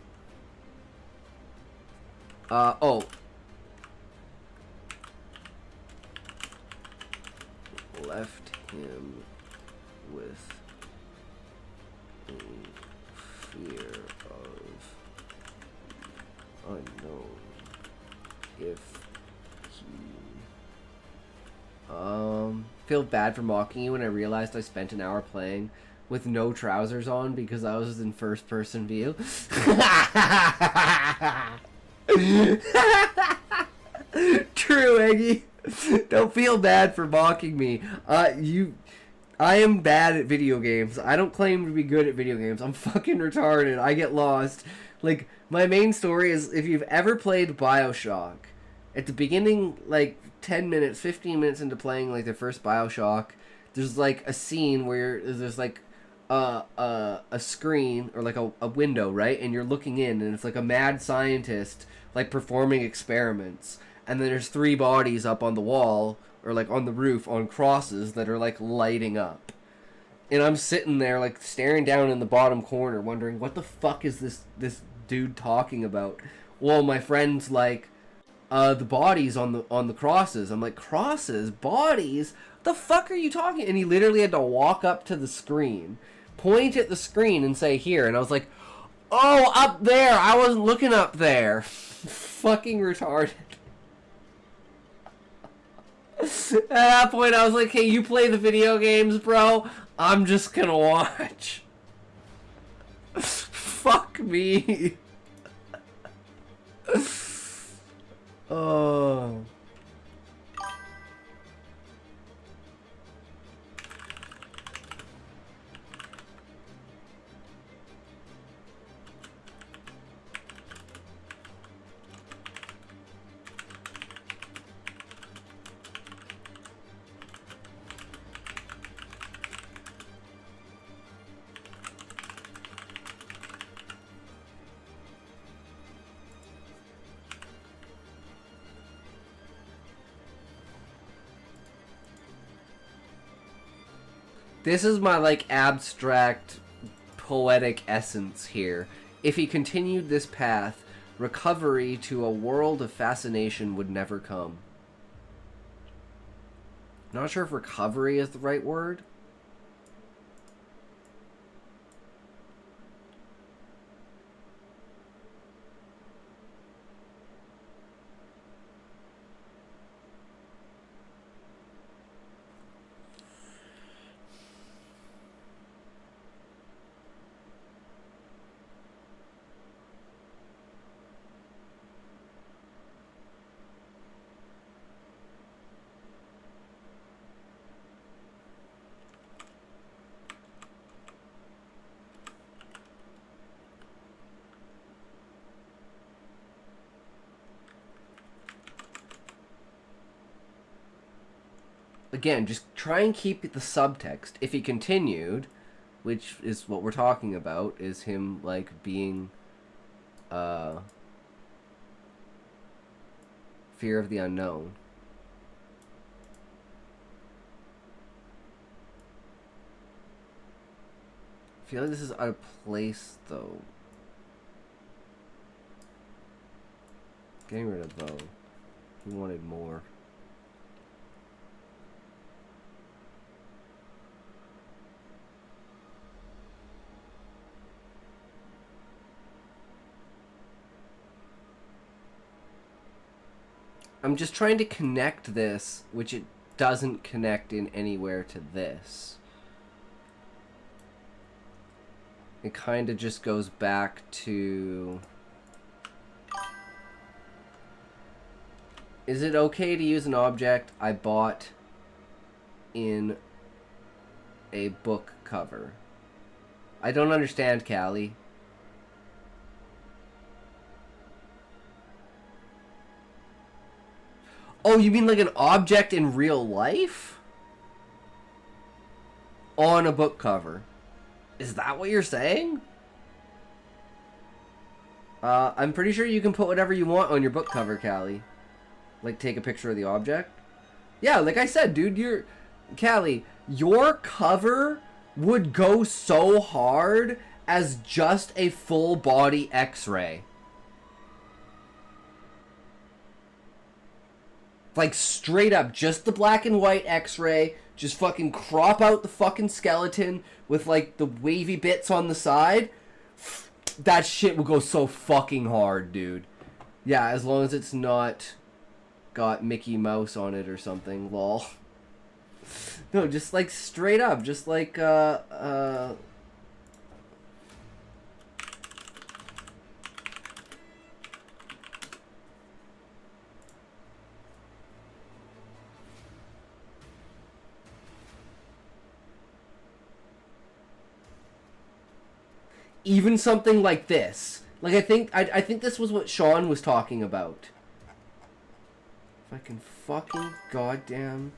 Oh. Left him with a fear of unknown. If he feel bad for mocking you when I realized I spent an hour playing with no trousers on because I was in first person view. True, Eggy. Don't feel bad for mocking me. I am bad at video games. I don't claim to be good at video games. I'm fucking retarded. I get lost. Like, my main story is, if you've ever played BioShock, at the beginning, like, 10 minutes, 15 minutes into playing, like, the first BioShock, there's, like, a scene where there's, like, a screen or like a window, right? And you're looking in, and it's like a mad scientist like performing experiments, and then there's three bodies up on the wall or like on the roof on crosses that are like lighting up. And I'm sitting there like staring down in the bottom corner wondering what the fuck is this dude talking about? Well, my friend's like the bodies on the crosses. I'm like, crosses, bodies? What the fuck are you talking? And he literally had to walk up to the screen, point at the screen, and say here. And I was like, oh, up there. I wasn't looking up there. Fucking retarded. At that point, I was like, hey, you play the video games, bro? I'm just gonna watch. Fuck me. Oh. This is my, like, abstract, poetic essence here. If he continued this path, recovery to a world of fascination would never come. Not sure if recovery is the right word. Again, just try and keep the subtext. If he continued, which is what we're talking about, is him, like, being, fear of the unknown. I feel like this is out of place, though. Getting rid of though. He wanted more. I'm just trying to connect this, which it doesn't connect in anywhere to this. It kind of just goes back to... Is it okay to use an object I bought in a book cover? I don't understand, Callie. Oh, you mean like an object in real life? On a book cover. Is that what you're saying? I'm pretty sure you can put whatever you want on your book cover, Callie. Like, take a picture of the object. Yeah, like I said, dude, Callie, your cover would go so hard as just a full body X-ray. Like, straight up, just the black and white X-ray. Just fucking crop out the fucking skeleton with, like, the wavy bits on the side. That shit will go so fucking hard, dude. Yeah, as long as it's not got Mickey Mouse on it or something, lol. No, just, like, straight up. Just, like, even something like this. Like, I think this was what Sean was talking about. If I can fucking goddamn...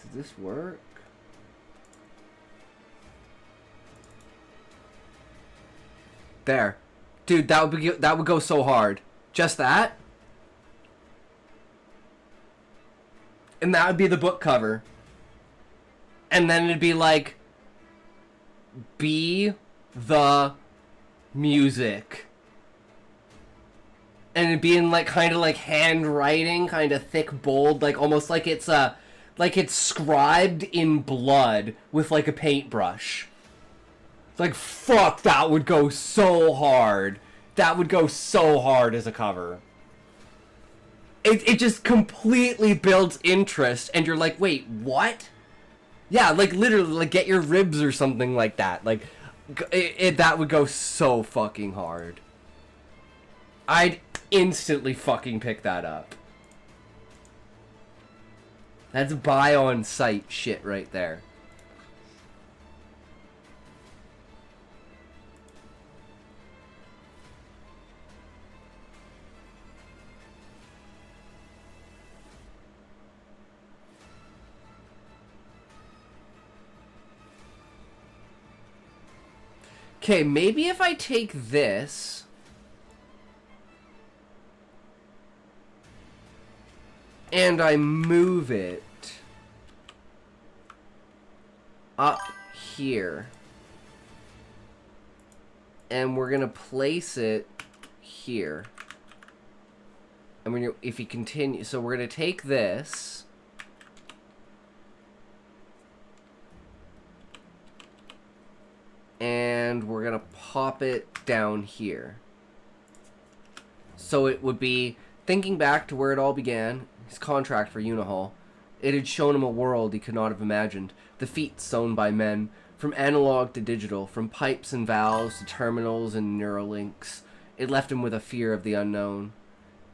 Does this work? There. Dude, that would go so hard. Just that? And that would be the book cover. And then it'd be like, be the music. And it'd be in like kind of like handwriting, kind of thick, bold, like almost like it's scribed in blood with like a paintbrush. It's like, fuck, that would go so hard. That would go so hard as a cover. It just completely builds interest, and you're like, wait, what? Yeah, like literally, like get your ribs or something like that. Like, that would go so fucking hard. I'd instantly fucking pick that up. That's buy on site shit right there. Okay, maybe if I take this and I move it up here, and we're gonna place it here. And when if you continue, so we're gonna take this and we're gonna pop it down here. So it would be, thinking back to where it all began, his contract for Unihall. It had shown him a world he could not have imagined, the feats sown by men, from analog to digital, from pipes and valves to terminals and neurolinks. It left him with a fear of the unknown.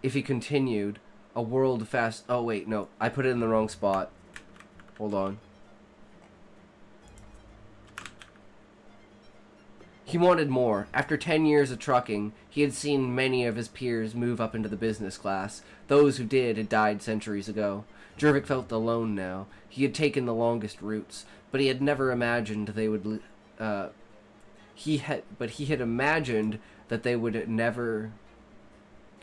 If he continued, a world fast... Oh, wait, no. I put it in the wrong spot. Hold on. He wanted more. After 10 years of trucking, he had seen many of his peers move up into the business class. Those who did had died centuries ago. Jervik felt alone now. He had taken the longest routes, but he had never imagined they would... he had imagined that they would never...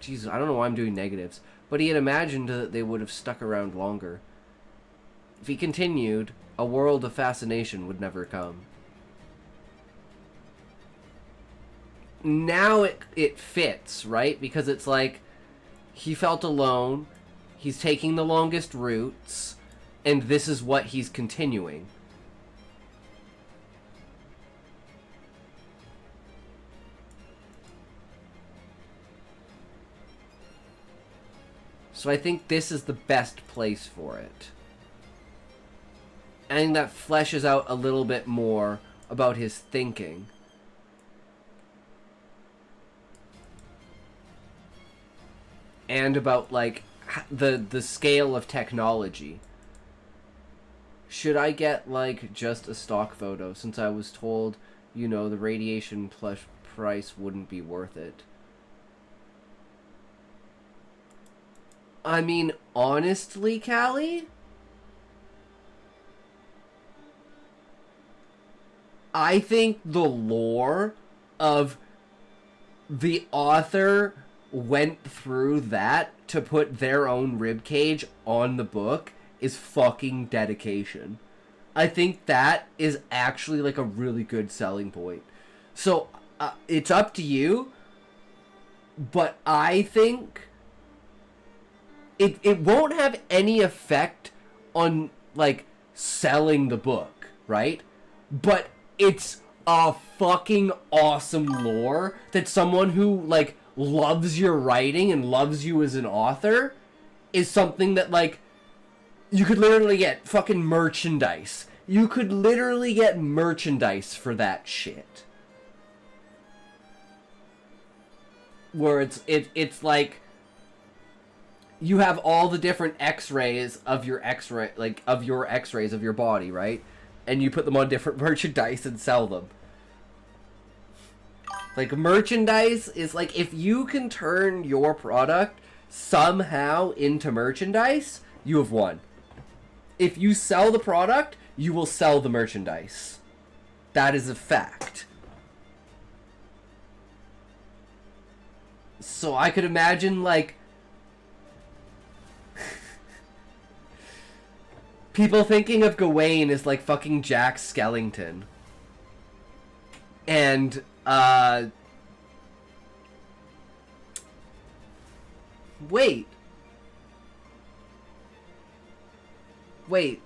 Jesus, I don't know why I'm doing negatives. But he had imagined that they would have stuck around longer. If he continued, a world of fascination would never come. Now it fits, right? Because it's like, he felt alone, he's taking the longest routes, and this is what he's continuing. So I think this is the best place for it. I think that fleshes out a little bit more about his thinking. And about, like, the scale of technology. Should I get, like, just a stock photo, since I was told, you know, the radiation plus price wouldn't be worth it? I mean, honestly, Callie, I think the lore of the author went through that to put their own ribcage on the book is fucking dedication. I think that is actually like a really good selling point. So it's up to you, but I think it won't have any effect on like selling the book, right? But it's a fucking awesome lore that someone who like loves your writing and loves you as an author is something that like you could literally get fucking merchandise. You could literally get merchandise for that shit. Where it's like you have all the different x-rays of your x-ray, like of your x-rays of your body, right? And you put them on different merchandise and sell them. Like, merchandise is like, if you can turn your product somehow into merchandise, you have won. If you sell the product, you will sell the merchandise. That is a fact. So I could imagine, like, people thinking of Gawain as, like, fucking Jack Skellington. And, Wait. Wait.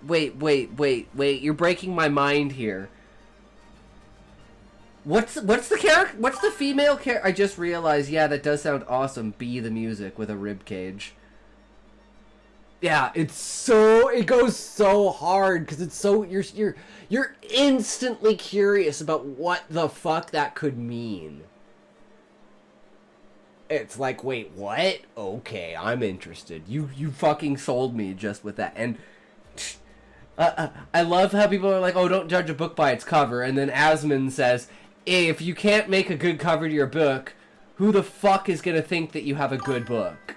You're breaking my mind here. What's the character? What's the female character? I just realized. Yeah, that does sound awesome. Be the music with a rib cage. Yeah, it goes so hard because it's so you're instantly curious about what the fuck that could mean. It's like, wait, what? Okay, I'm interested. You fucking sold me just with that. And I love how people are like, oh, don't judge a book by its cover. And then Asmund says, if you can't make a good cover to your book, who the fuck is going to think that you have a good book?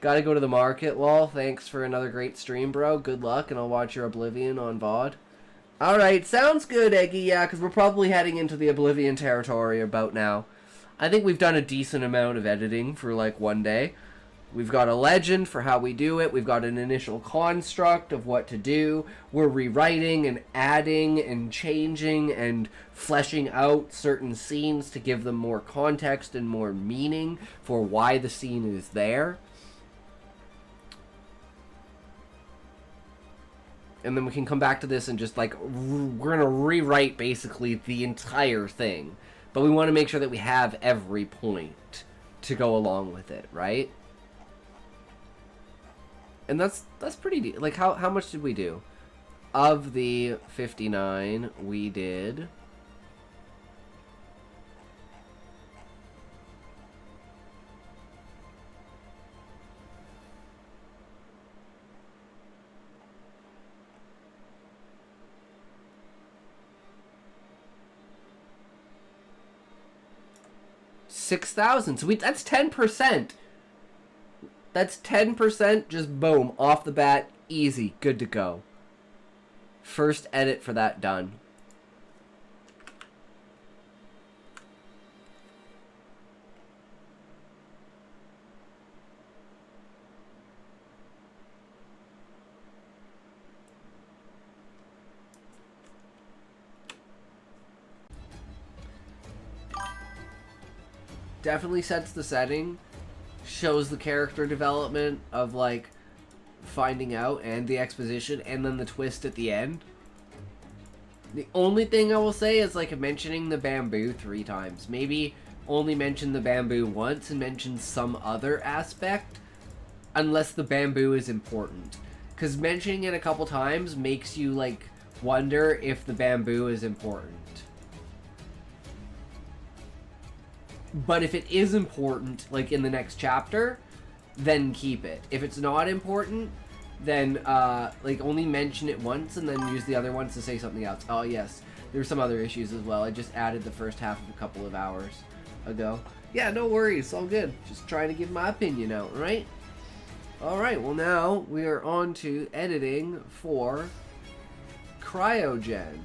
Gotta go to the market, lol. Thanks for another great stream, bro. Good luck, and I'll watch your Oblivion on VOD. Alright, sounds good, Eggy. Yeah, because we're probably heading into the Oblivion territory about now. I think we've done a decent amount of editing for, like, one day. We've got a legend for how we do it. We've got an initial construct of what to do. We're rewriting and adding and changing and fleshing out certain scenes to give them more context and more meaning for why the scene is there. And then we can come back to this and just, like, we're going to rewrite basically the entire thing. But we want to make sure that we have every point to go along with it, right? And that's pretty... Like, how much did we do? Of the 59, we did... $6,000. So that's 10%. That's 10%, just boom, off the bat, easy, good to go. First edit for that done. Definitely sets the setting, shows the character development of, like, finding out and the exposition, and then the twist at the end. The only thing I will say is, like, mentioning the bamboo 3 times. Maybe only mention the bamboo once and mention some other aspect, unless the bamboo is important. Because mentioning it a couple times makes you, like, wonder if the bamboo is important. But if it is important, like in the next chapter, then keep it. If it's not important, then like only mention it once and then use the other ones to say something else. Oh yes, there's some other issues as well. I just added the first half of a couple of hours ago. Yeah, no worries, all good. Just trying to give my opinion out, right? Alright, well now we are on to editing for Cryogen.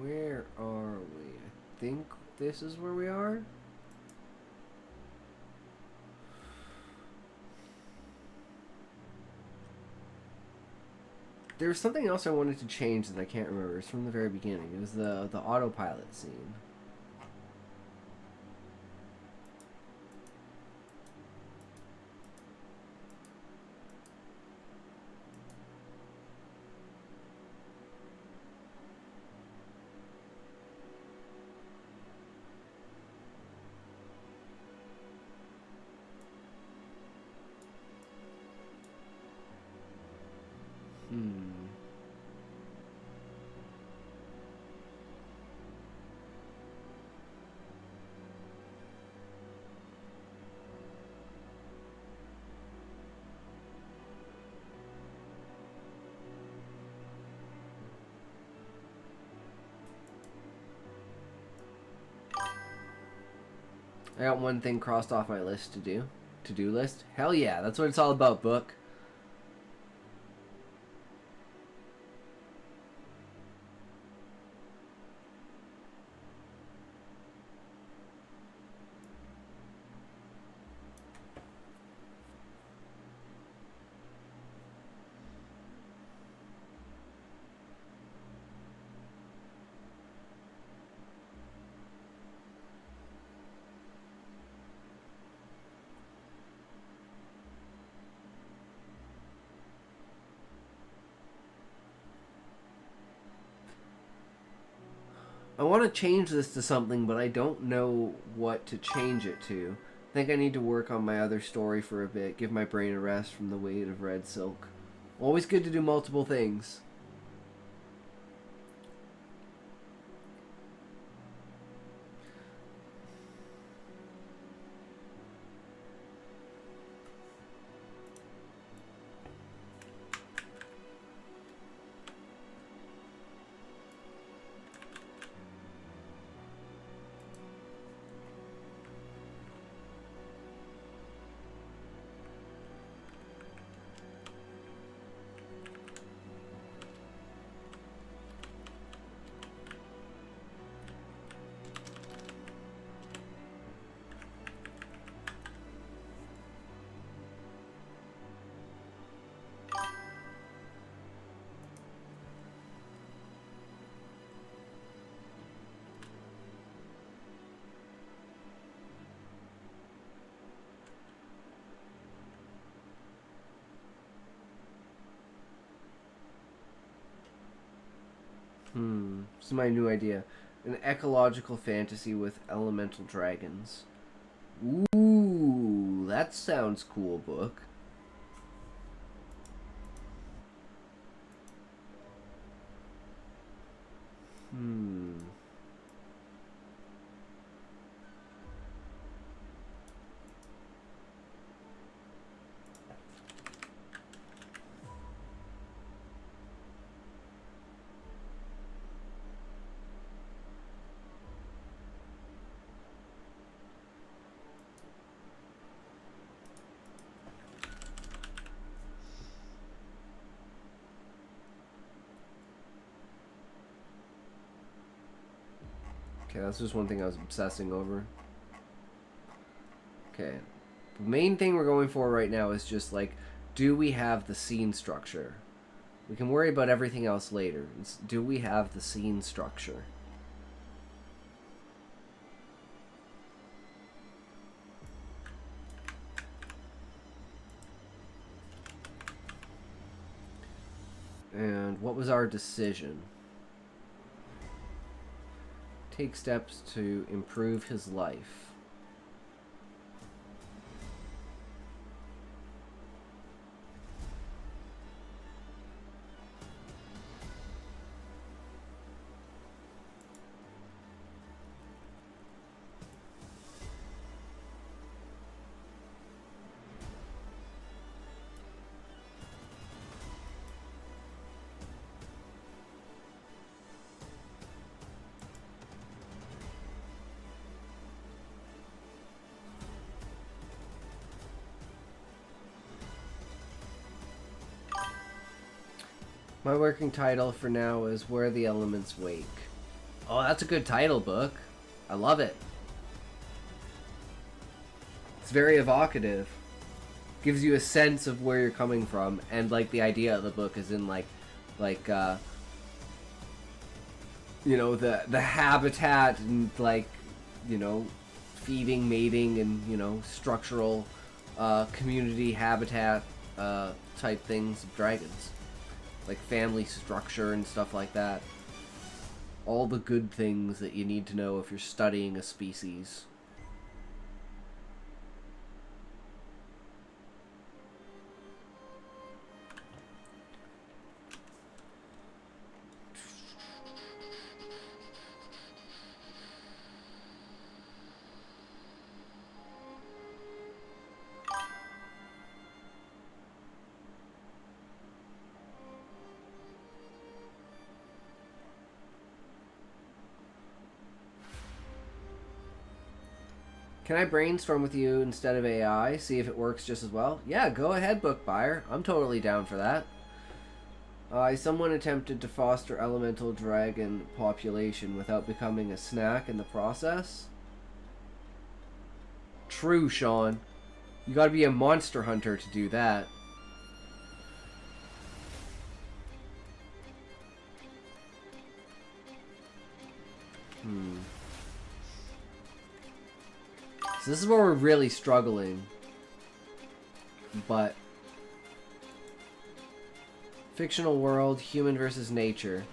Where are we? I think this is where we are. There's something else I wanted to change that I can't remember. It's from the very beginning. It was the autopilot scene. I got one thing crossed off my list to do. To-do list. Hell yeah, that's what it's all about, book. I want to change this to something, but I don't know what to change it to. I think I need to work on my other story for a bit, give my brain a rest from the weight of red silk. Always good to do multiple things. This is my new idea. An ecological fantasy with elemental dragons. Ooh, that sounds cool, book. Okay, that's just one thing I was obsessing over. Okay. The main thing we're going for right now is just like, do we have the scene structure? We can worry about everything else later. Do we have the scene structure? And what was our decision? Take steps to improve his life. My working title for now is Where the Elements Wake. Oh, that's a good title, book. I love it. It's very evocative. Gives you a sense of where you're coming from, and like the idea of the book is in you know, the habitat and like, you know, feeding, mating, and you know, structural community habitat type things of dragons. Like family structure and stuff like that. All the good things that you need to know if you're studying a species. Can I brainstorm with you instead of AI? See if it works just as well? Yeah, go ahead, book buyer. I'm totally down for that. Someone attempted to foster elemental dragon population without becoming a snack in the process. True, Sean. You gotta be a monster hunter to do that. So this is where we're really struggling. But fictional world, human versus nature.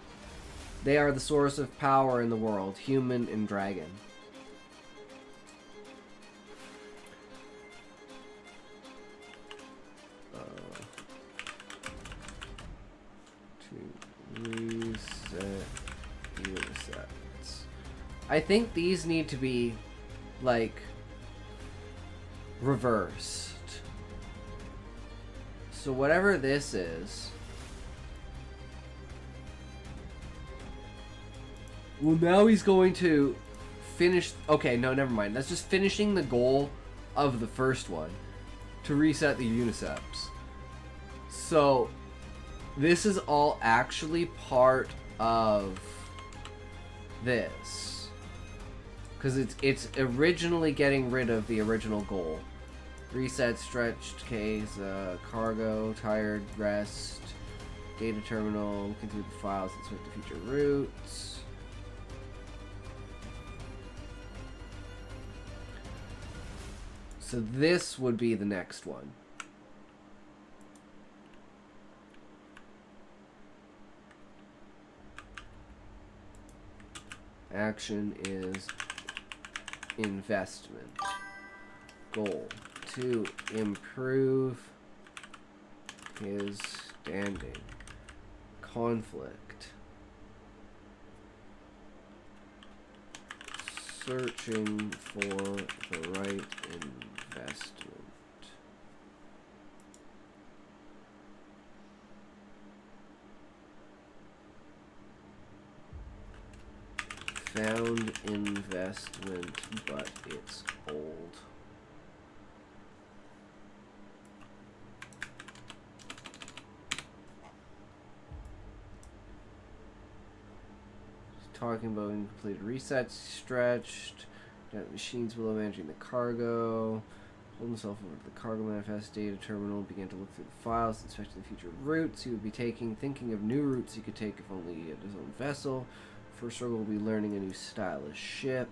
They are the source of power in the world, human and dragon. To reset unisets. I think these need to be like reversed. So whatever this is. Well, now he's going to finish. Okay, no, never mind. That's just finishing the goal of the first one to reset the uniceps. So this is all actually part of this. Because it's originally getting rid of the original goal. Reset, stretched case, cargo, tired, rest, data terminal, looking through the files, inspect the future routes. So this would be the next one. Action is investment. Goal to improve his standing. Conflict. Searching for the right investment. Found investment, but it's old. Talking about completed resets, stretched, machines below managing the cargo, hold himself over to the cargo manifest data terminal, began to look through the files, inspecting the future routes he would be taking, thinking of new routes he could take if only he had his own vessel. First struggle will be learning a new stylish ship.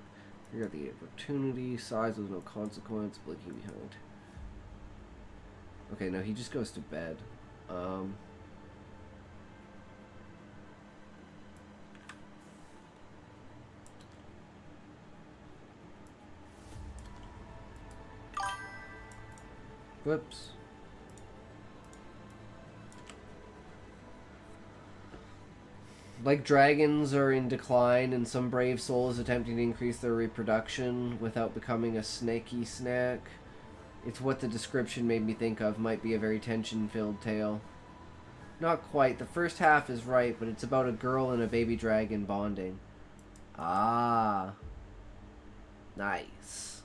Figure out the opportunity, size with no consequence, blinking behind. Okay, no, he just goes to bed. Whoops. Like dragons are in decline, and some brave soul is attempting to increase their reproduction without becoming a snaky snack. It's what the description made me think of. Might be a very tension-filled tale. Not quite. The first half is right, but it's about a girl and a baby dragon bonding. Ah. Nice.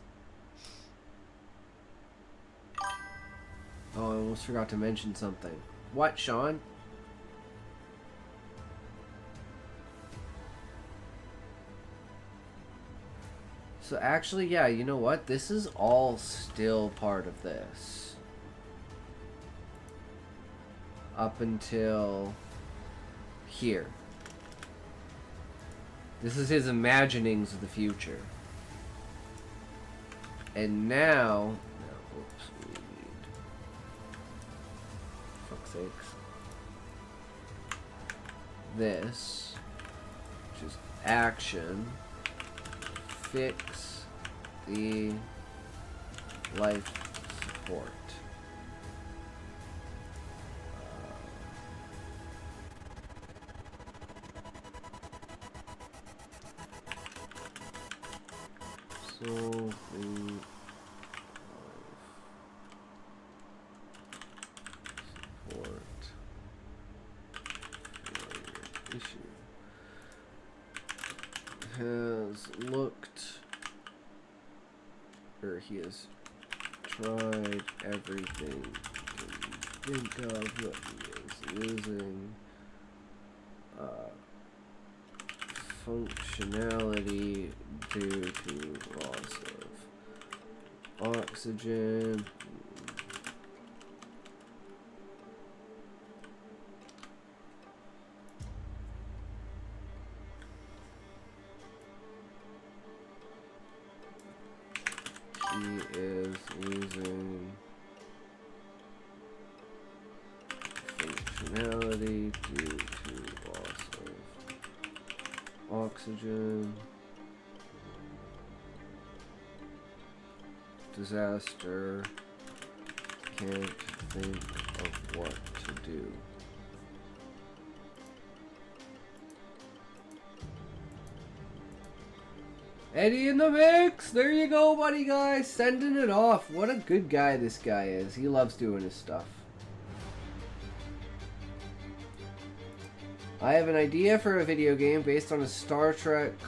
Oh, I almost forgot to mention something. What, Sean? So actually, yeah, you know what? This is all still part of this. Up until here. This is his imaginings of the future. And now... Oops, we need... Fuck's sakes. This, which is action, fix the life support. So the support issue has looked or he has tried everything he can think of what he is losing. Functionality due to loss of oxygen. He is losing functionality due to loss of oxygen. Disaster. Can't think of what to do. Eddie in the mix! There you go, buddy guy! Sending it off. What a good guy this guy is. He loves doing his stuff. I have an idea for a video game based on Star Trek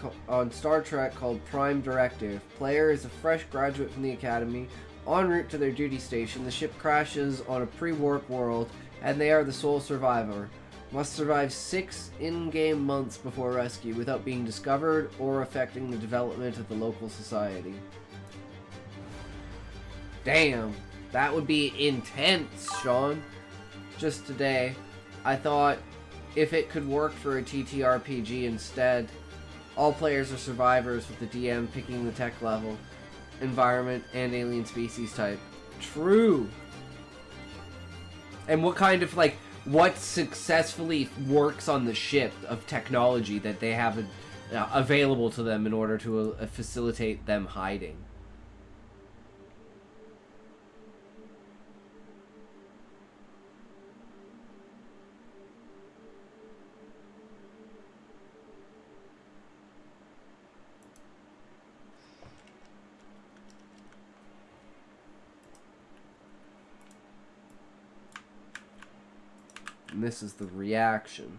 called Prime Directive. Player is a fresh graduate from the academy. En route to their duty station, the ship crashes on a pre-warp world, and they are the sole survivor. Must survive 6 in-game months before rescue without being discovered or affecting the development of the local society. Damn, that would be intense, Sean. Just today, I thought if it could work for a TTRPG instead. All players are survivors with the DM picking the tech level, environment, and alien species type. True. And what kind of, like, what successfully works on the ship of technology that they have available to them in order to facilitate them hiding. And this is the reaction.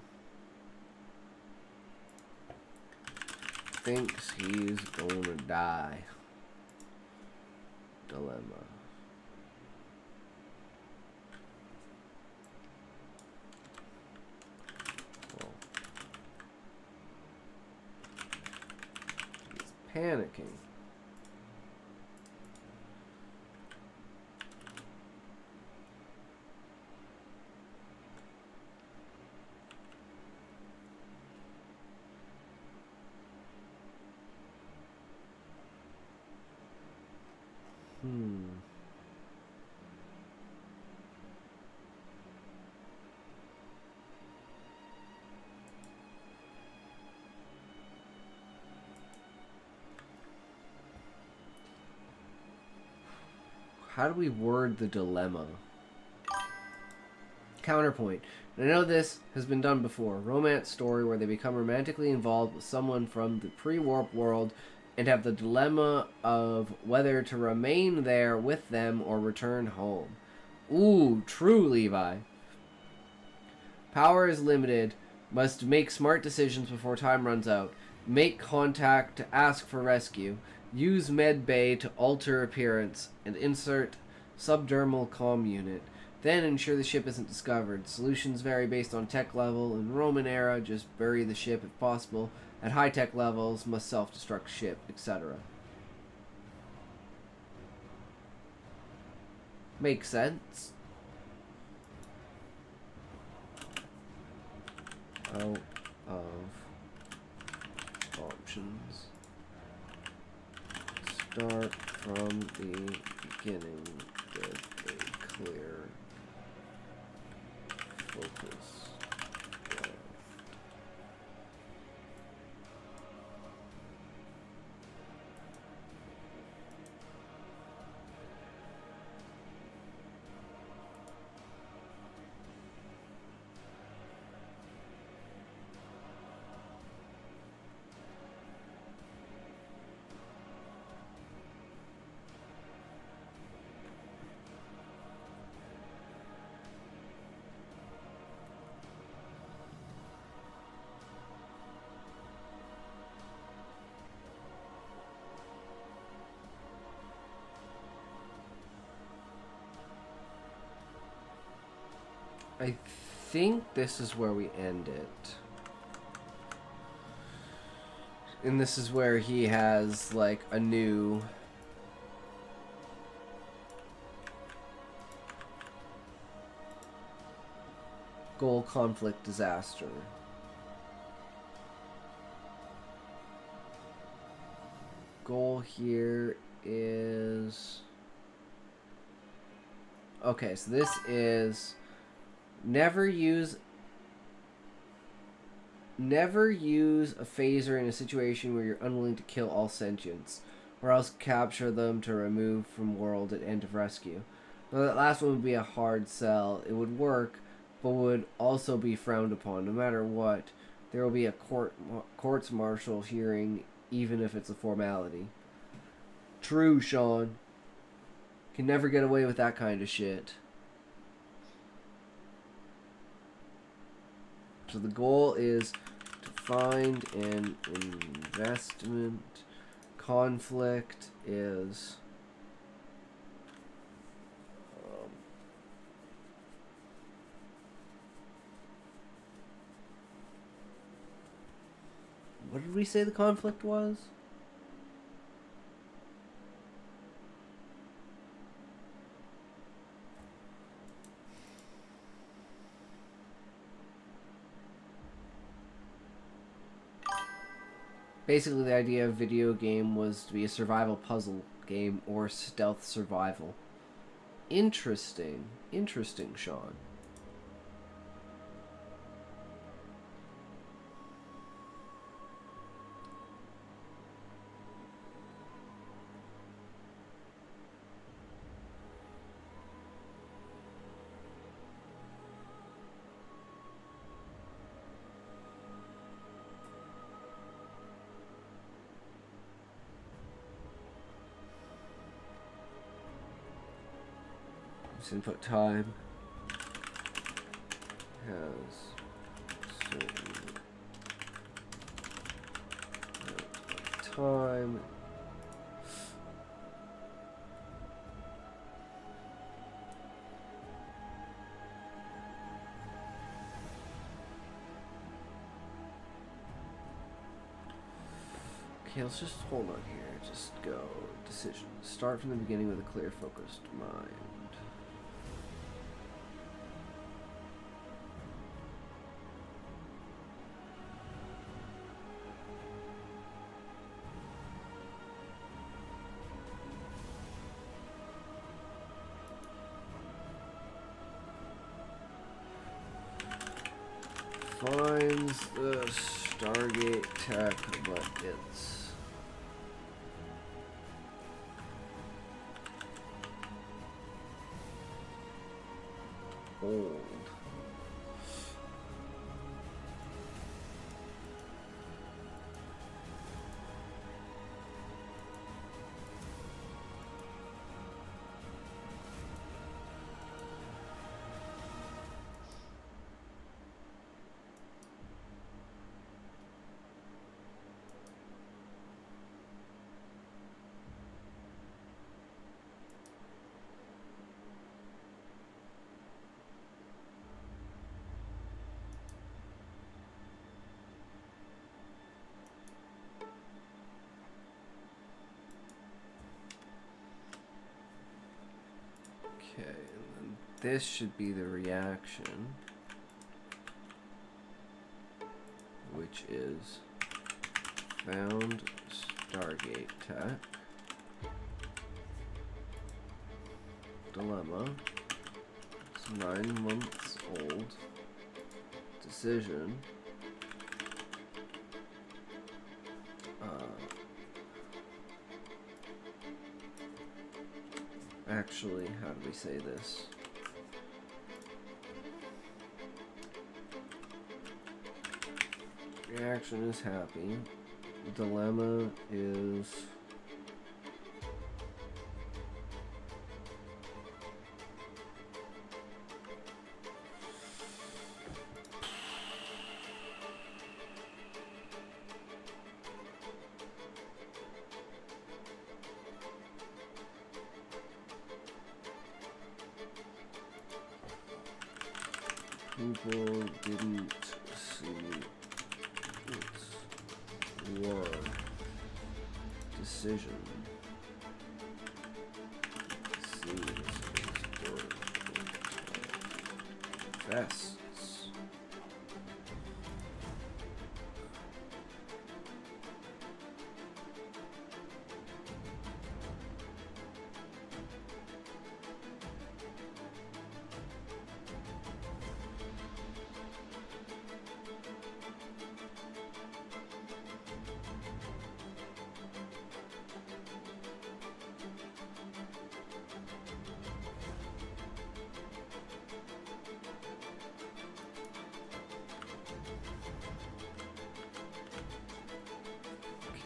Thinks he's gonna die. Dilemma. Well, he's panicking. How do we word the dilemma? Counterpoint. I know this has been done before. Romance story where they become romantically involved with someone from the pre-warp world and have the dilemma of whether to remain there with them or return home. Ooh, true, Levi. Power is limited. Must make smart decisions before time runs out. Make contact to ask for rescue. Use med bay to alter appearance and insert subdermal comm unit. Then ensure the ship isn't discovered. Solutions vary based on tech level. In Roman era, just bury the ship if possible. At high tech levels, must self-destruct ship, etc. Makes sense. Out of options. Start from the beginning with a clear focus. I think this is where we end it. And this is where he has, like, a new... goal, conflict, disaster. Goal here is... Okay, so this is... Never use a phaser in a situation where you're unwilling to kill all sentients, or else capture them to remove from world at end of rescue. Now that last one would be a hard sell. It would work, but would also be frowned upon. No matter what, there will be a courts martial hearing, even if it's a formality. True, Sean. Can never get away with that kind of shit. So the goal is to find an investment. Conflict is... what did we say the conflict was? Basically, the idea of video game was to be a survival puzzle game or stealth survival. Interesting. Interesting, Sean. Input time has certain time. Okay, let's just hold on here. Just go decision. Start from the beginning with a clear, focused mind. Finds the Stargate tech, but it's old. Okay, and then this should be the reaction, which is found Stargate tech. Dilemma. It's 9 months old. Decision. Actually, how do we say this? Reaction is happy. Dilemma is... People didn't see its war decision. See this is vests.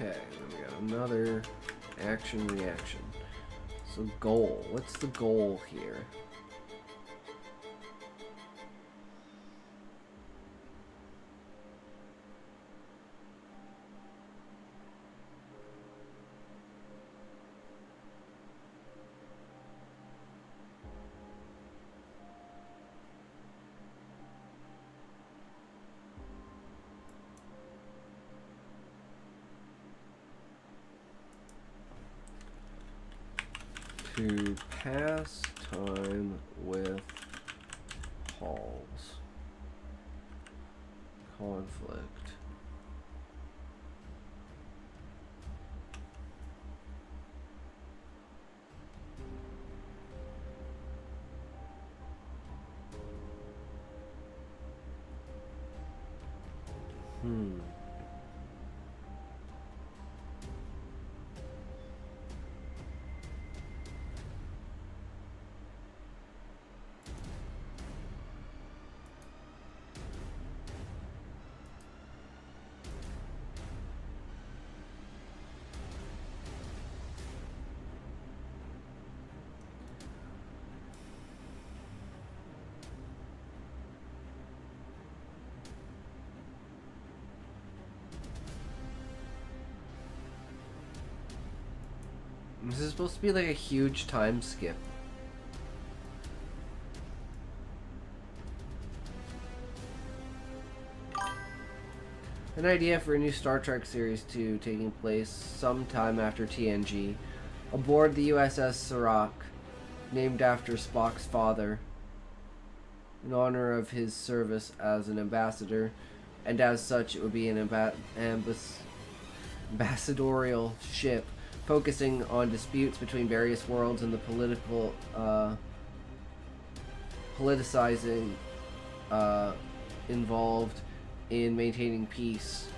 Okay, then we got another action reaction. So goal. What's the goal here? To pass time with Halls. Conflict. This is supposed to be like a huge time skip. An idea for a new Star Trek Series 2 taking place sometime after TNG, aboard the USS Serac, named after Spock's father, in honor of his service as an ambassador, and as such it would be an ambassadorial ship focusing on disputes between various worlds and the politicizing involved in maintaining peace.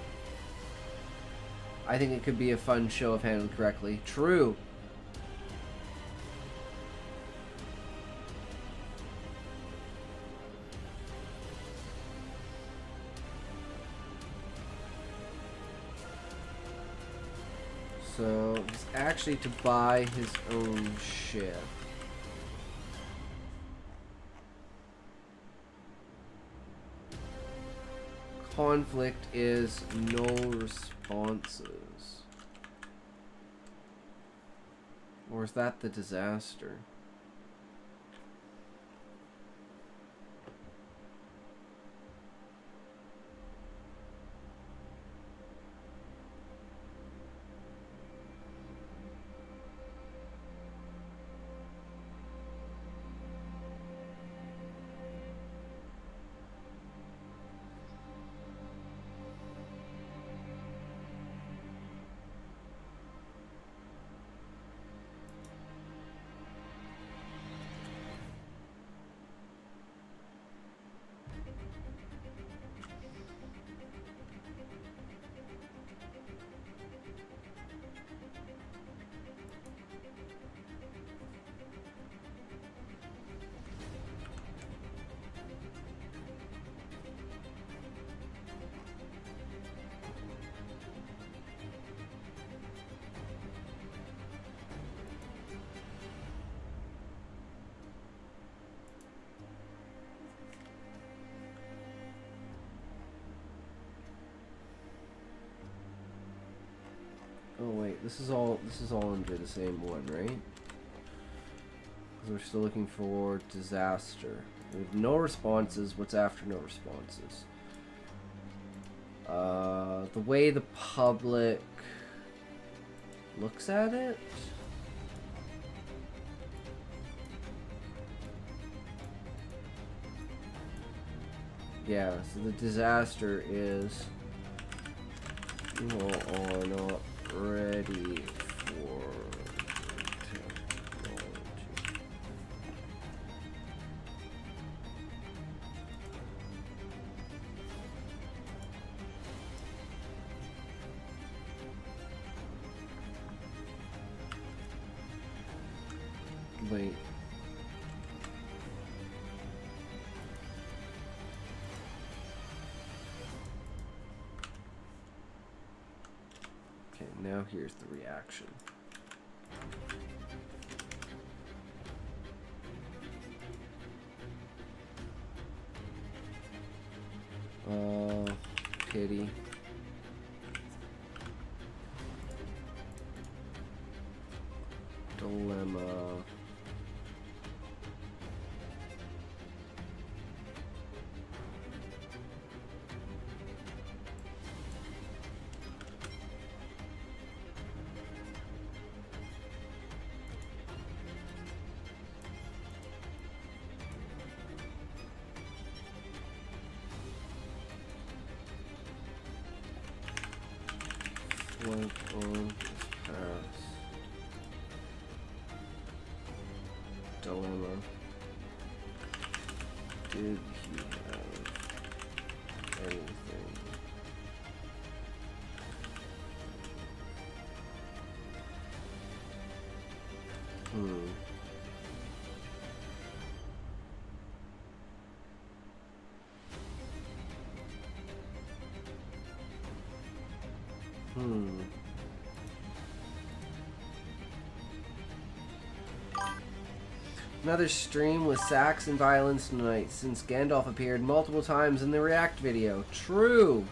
I think it could be a fun show if handled correctly. True. So, it's actually to buy his own ship. Conflict is no responses. Or is that the disaster? Oh wait, this is all under the same one, right? Because we're still looking for disaster. With no responses, what's after no responses? The way the public looks at it? Yeah, so the disaster is you are not ready for technology. Wait. Okay, now here's the reaction. Pity. Dilemma. Went on his path. Dilemma. Did he have anything? Another stream with sax and violence tonight, since Gandalf appeared multiple times in the React video. True!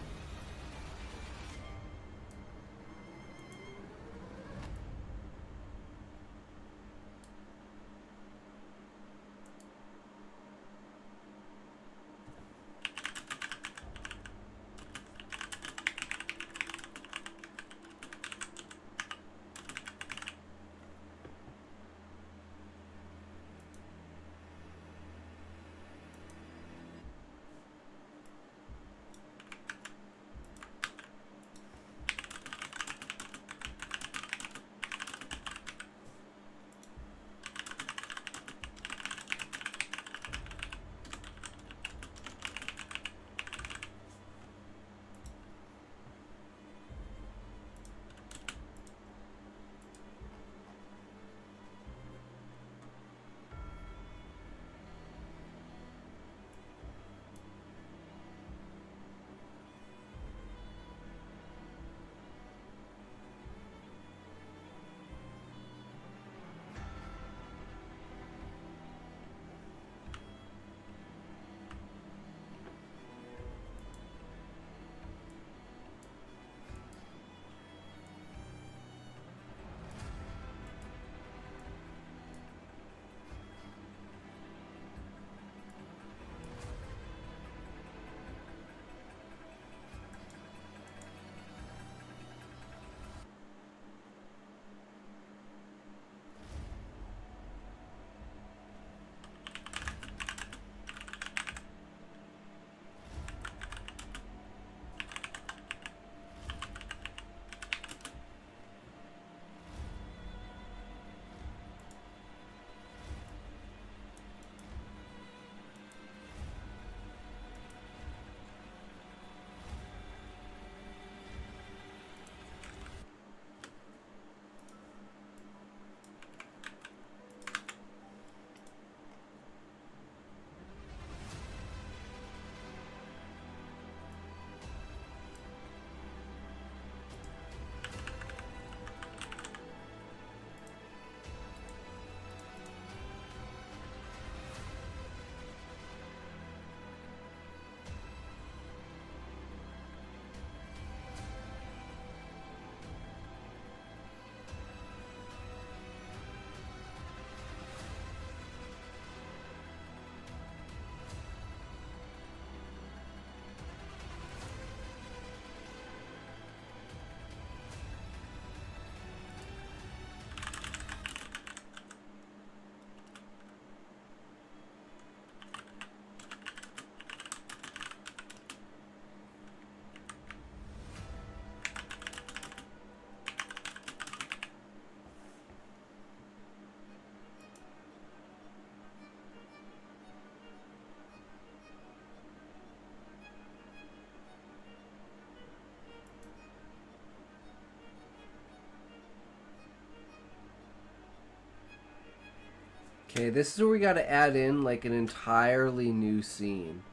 Okay, this is where we gotta add in like an entirely new scene.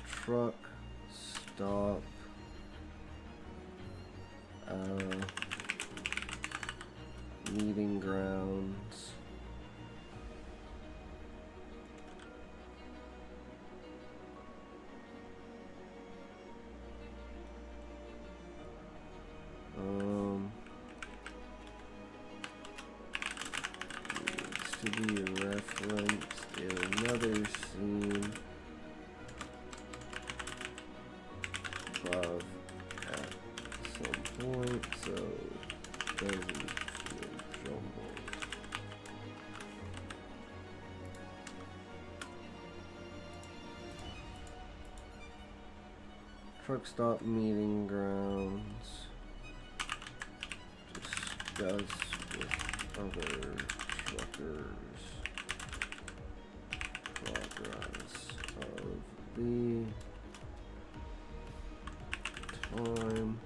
Truck stop. Meeting grounds. Needs to be referenced in another scene above at some point, so it doesn't feel jumbled. Truck stop meeting grounds. Discuss with other truckers progress of the time.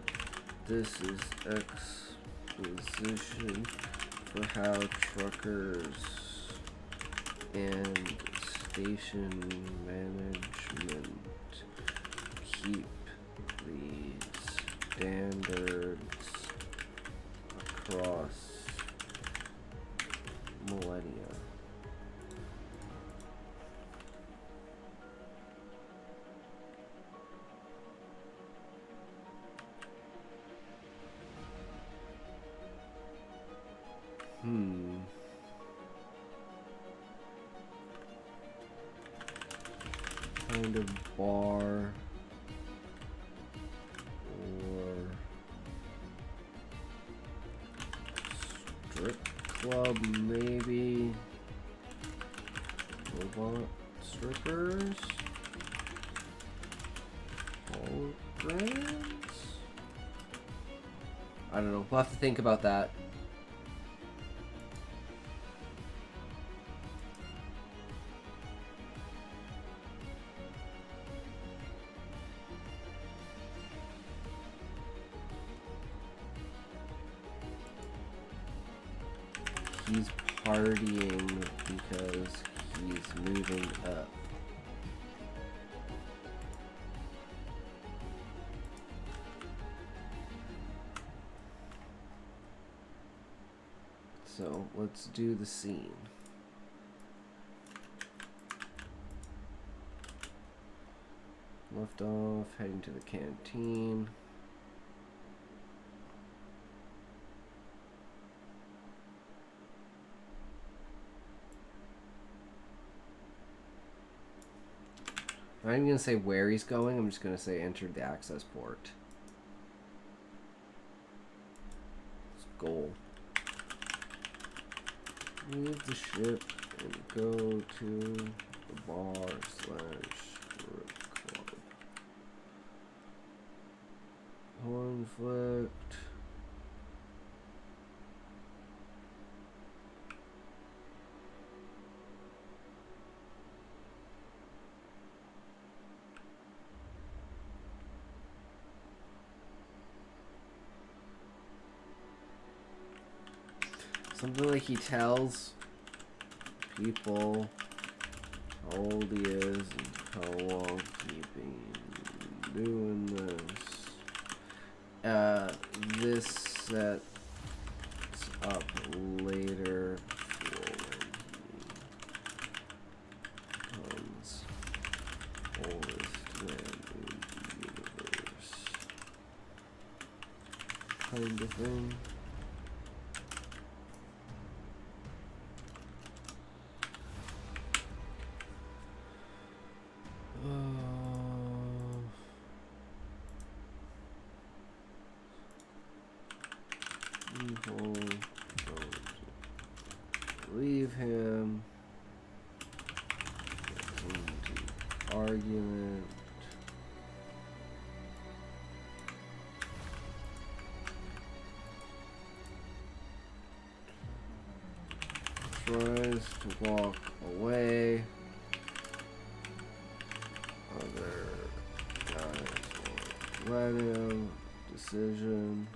This is exposition for how truckers and station management keep these standards across millennia. Kind of bar or strip club, maybe. Robot strippers. Holograms? I don't know. We'll have to think about that. He's partying because he's moving up. So let's do the scene. Left off, heading to the canteen. I'm not even going to say where he's going, I'm just going to say entered the access port. It's goal. Leave the ship and go to the bar / strip club. Conflict. Something like he tells people how old he is and how long he's been doing this. This sets up later for when he becomes oldest man in the universe. Kind of thing. Leave him. Argument. Tries to walk away. creative decision.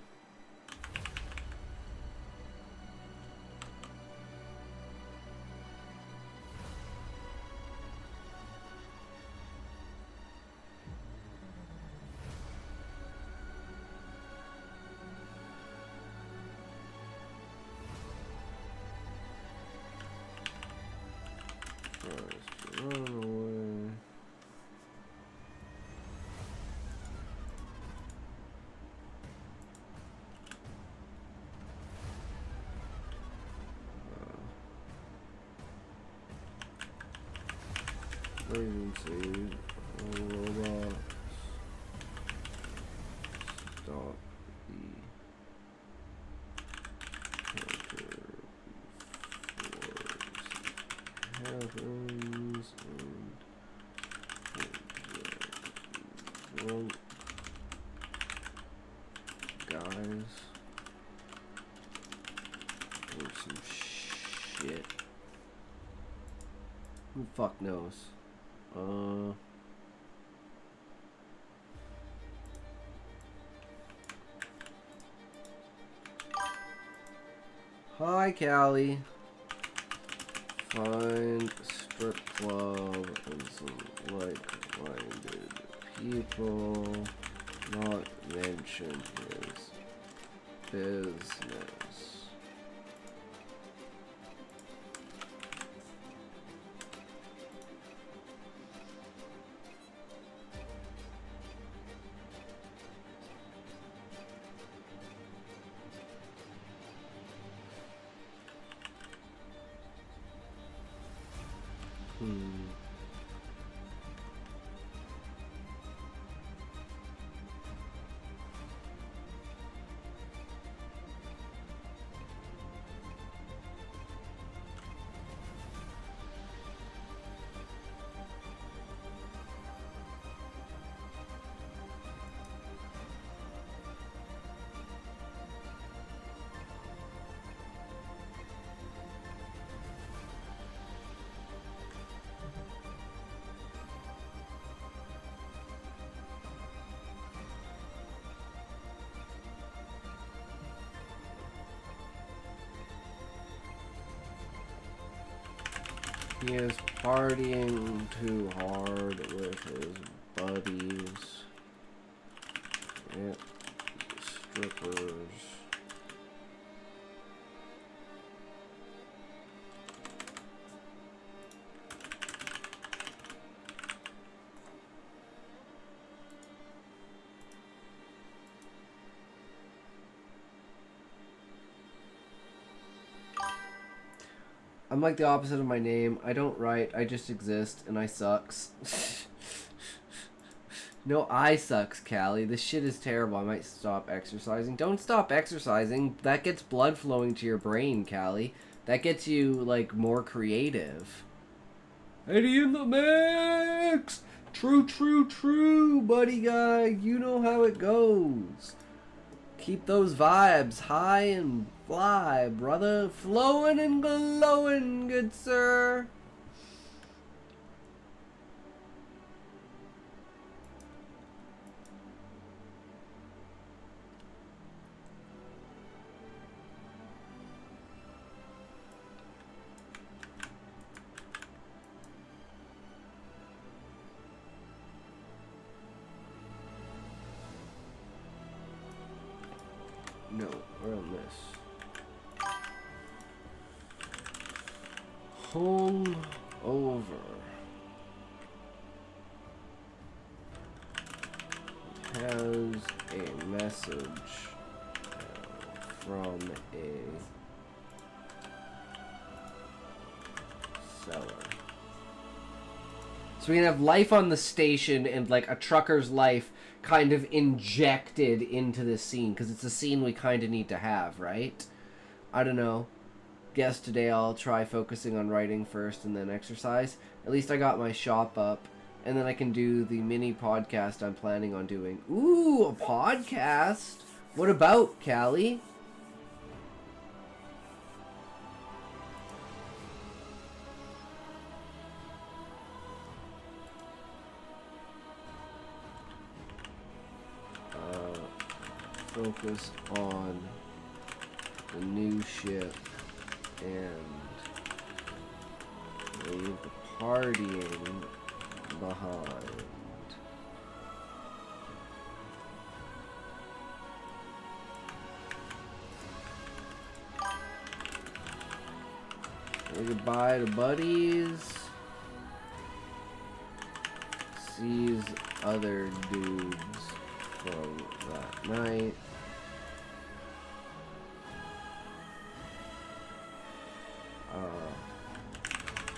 Run away. Emergency. Robots. Stop the counter before it happens. And guys. Or some shit. Who the fuck knows? Hi, Callie. Find strip club and some like-minded people. Not mention his business. He is partying too hard with his buddies. Yep. Strippers. I'm like the opposite of my name. I don't write, I just exist, and I sucks. No, I sucks, Callie. This shit is terrible. I might stop exercising. Don't stop exercising. That gets blood flowing to your brain, Callie. That gets you, like, more creative. Eddie in the mix! True, true, true, buddy guy. You know how it goes. Keep those vibes high and fly, brother. Flowing and glowing, good sir. No, we're on this. Home over. Has a message from a seller. So we can have life on the station and like a trucker's life kind of injected into this scene because it's a scene we kind of need to have, right? I don't know. Guess today I'll try focusing on writing first and then exercise. At least I got my shop up, and then I can do the mini podcast I'm planning on doing. Ooh, a podcast? What about, Callie? focus on the new ship and leave the partying behind. Say goodbye to buddies. Sees other dudes from that night.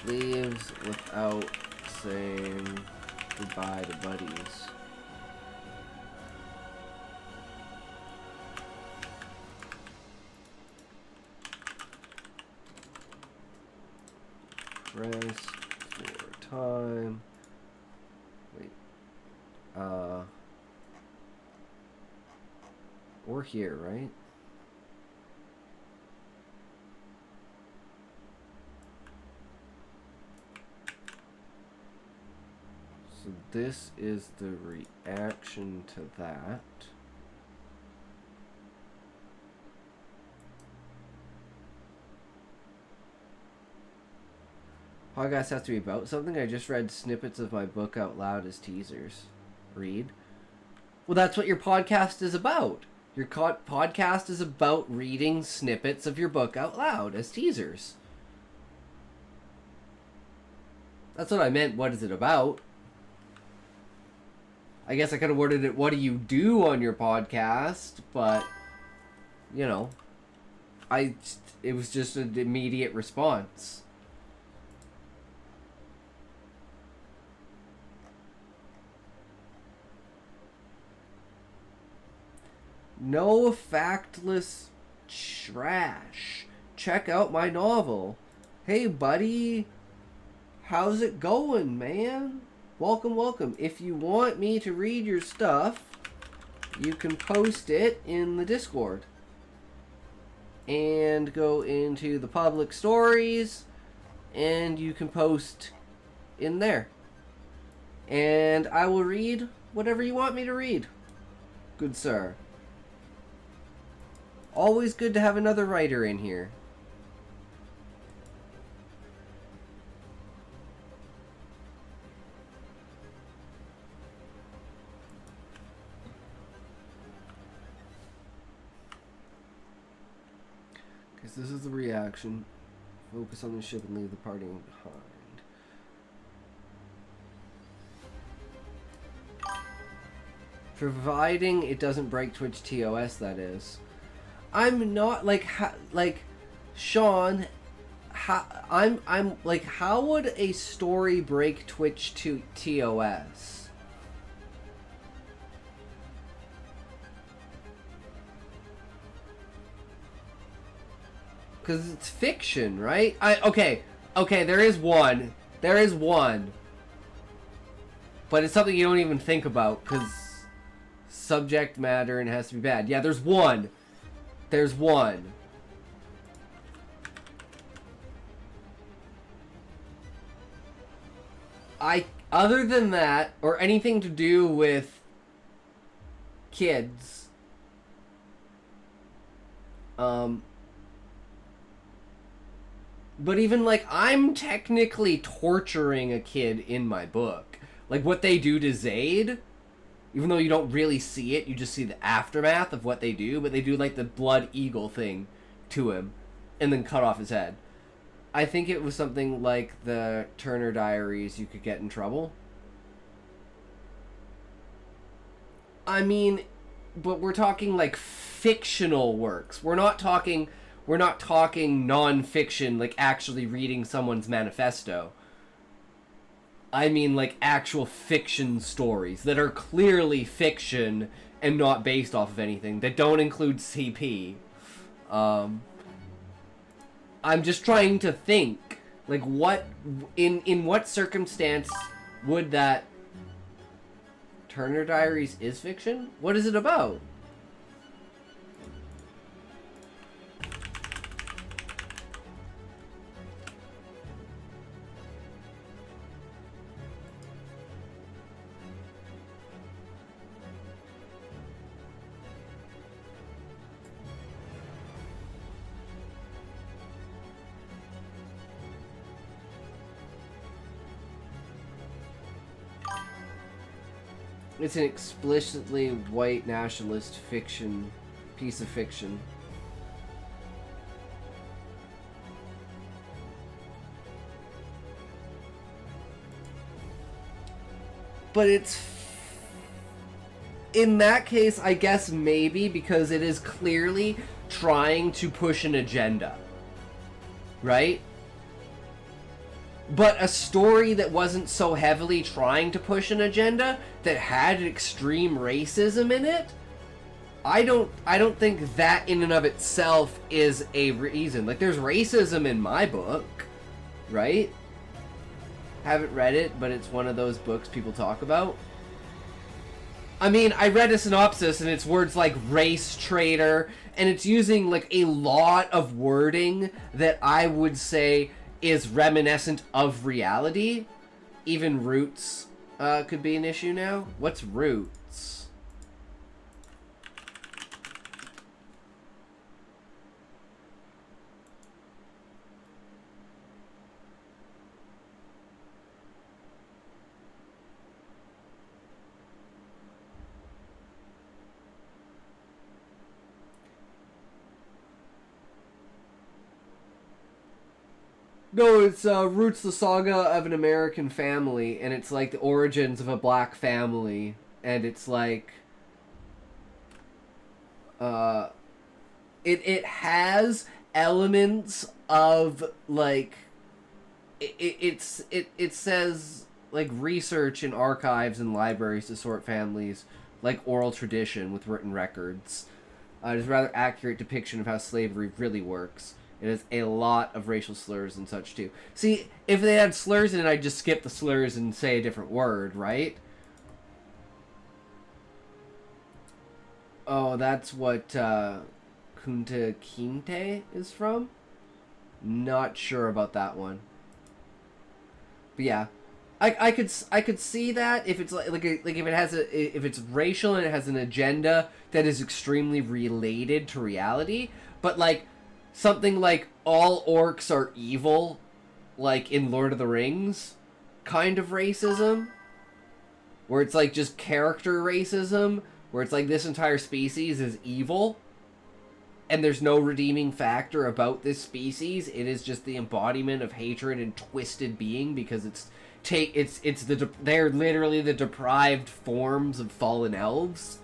Leaves without saying goodbye to buddies. Press for time. Wait. We're here, right? So this is the reaction to that. Podcast has to be about something. I just read snippets of my book out loud as teasers. Read. Well, that's what your podcast is about. Your podcast is about reading snippets of your book out loud as teasers. That's what I meant. What is it about? I guess I could have worded it, what do you do on your podcast? But, you know, it was just an immediate response. No factless trash. Check out my novel. Hey, buddy. How's it going, man? Welcome, welcome. If you want me to read your stuff, you can post it in the Discord. And go into the public stories, and you can post in there. And I will read whatever you want me to read. Good sir. Always good to have another writer in here. Because this is the reaction. Focus on the ship and leave the party behind. Providing it doesn't break Twitch TOS, that is. I'm not like Sean. I'm like, how would a story break Twitch to TOS? Because it's fiction, right? Okay, there is one. But it's something you don't even think about because subject matter and it has to be bad. Yeah, there's one. Other than that, or anything to do with kids, but even like, I'm technically torturing a kid in my book. Like what they do to Zayd, even though you don't really see it, you just see the aftermath of what they do, but they do like the blood eagle thing to him and then cut off his head. I think it was something like the Turner Diaries, you could get in trouble. I mean, but we're talking like fictional works. We're not talking non-fiction, like actually reading someone's manifesto. I mean like actual fiction stories that are clearly fiction and not based off of anything, that don't include CP. I'm just trying to think, like, what, in what circumstance would that Turner Diaries is fiction? What is it about? It's an explicitly white nationalist fiction, piece of fiction. But it's... In that case, I guess maybe, because it is clearly trying to push an agenda. Right? But a story that wasn't so heavily trying to push an agenda, that had extreme racism in it, I don't think that in and of itself is a reason. Like, there's racism in my book, right? Haven't read it, but it's one of those books people talk about. I mean, I read a synopsis and it's words like race traitor, and it's using like a lot of wording that I would say is reminiscent of reality. Even roots could be an issue now. What's roots? No, it's Roots, the Saga of an American Family, and it's like the origins of a black family, and it's like it has elements of like it says like research in archives and libraries to sort families like oral tradition with written records. It is a rather accurate depiction of how slavery really works. It has a lot of racial slurs and such, too. See, if they had slurs in it, I'd just skip the slurs and say a different word, right? Oh, that's what Kunta Kinte is from? Not sure about that one. But yeah. I could see that if it's like if it has if it's racial and it has an agenda that is extremely related to reality, but like something like all orcs are evil, like in Lord of the Rings, kind of racism, where it's like just character racism, where it's like this entire species is evil, and there's no redeeming factor about this species. It is just the embodiment of hatred and twisted being because they're literally the deprived forms of fallen elves.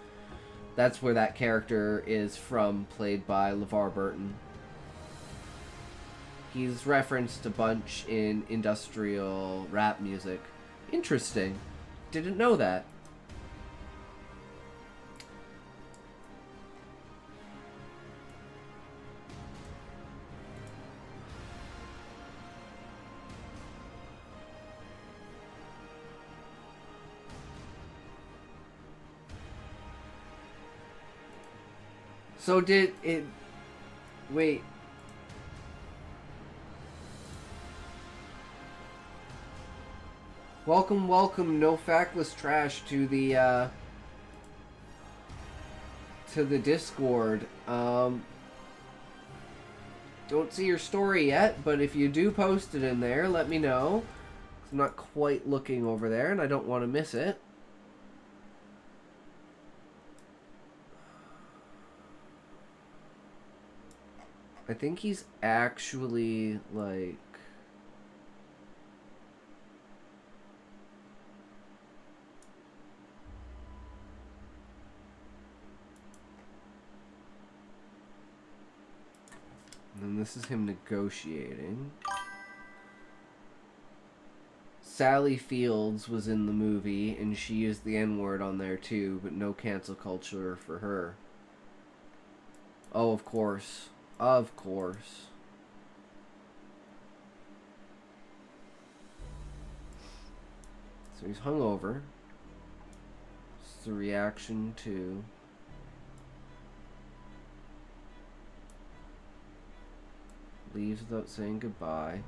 That's where that character is from, played by LeVar Burton. He's referenced a bunch in industrial rap music. Interesting. Didn't know that. So did it... Wait... Welcome, welcome, no factless trash to the Discord. Don't see your story yet, but if you do post it in there, let me know. I'm not quite looking over there, and I don't want to miss it. I think he's actually, like... And this is him negotiating. Sally Fields was in the movie, and she used the N-word on there too, but no cancel culture for her. Oh, of course. Of course. So he's hungover. It's the reaction to... Leaves without saying goodbye.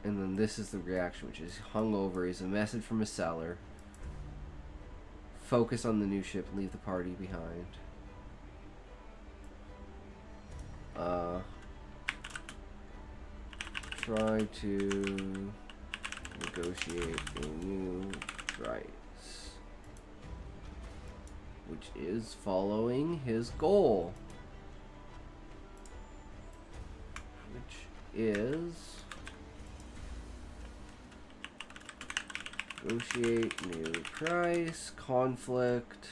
And then this is the reaction, which is hungover. He's a message from a seller. Focus on the new ship. Leave the party behind. try to negotiate a new price, which is following his goal, which is negotiate new price, conflict,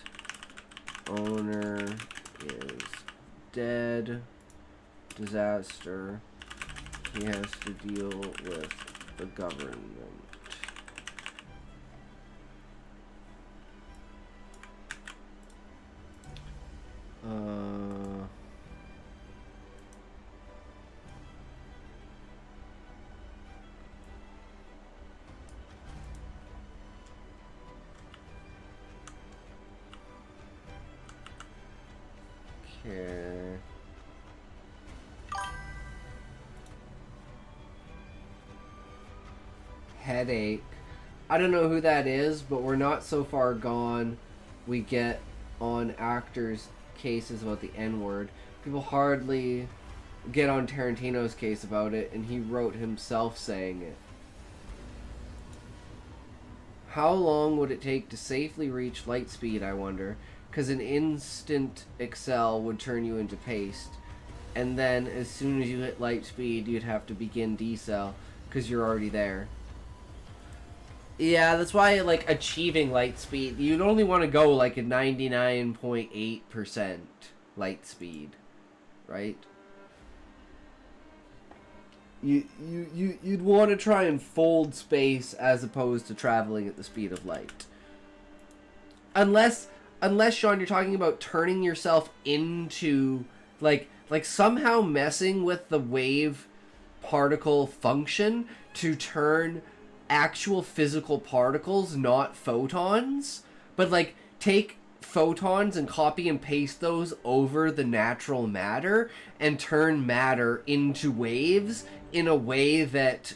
owner is dead, disaster, he has to deal with the government. Okay. Headache. I don't know who that is, but we're not so far gone. We get on actors' cases about the N-word. People hardly get on Tarantino's case about it, and he wrote himself saying it. How long would it take to safely reach light speed, I wonder? Because an instant accel would turn you into paste. And then, as soon as you hit light speed, you'd have to begin decel, because you're already there. Yeah, that's why, like, achieving light speed, you'd only want to go, like, a 99.8% light speed, right? You'd want to try and fold space as opposed to traveling at the speed of light. Unless, Sean, you're talking about turning yourself into, like somehow messing with the wave particle function to turn actual physical particles, not photons, but like take photons and copy and paste those over the natural matter and turn matter into waves in a way that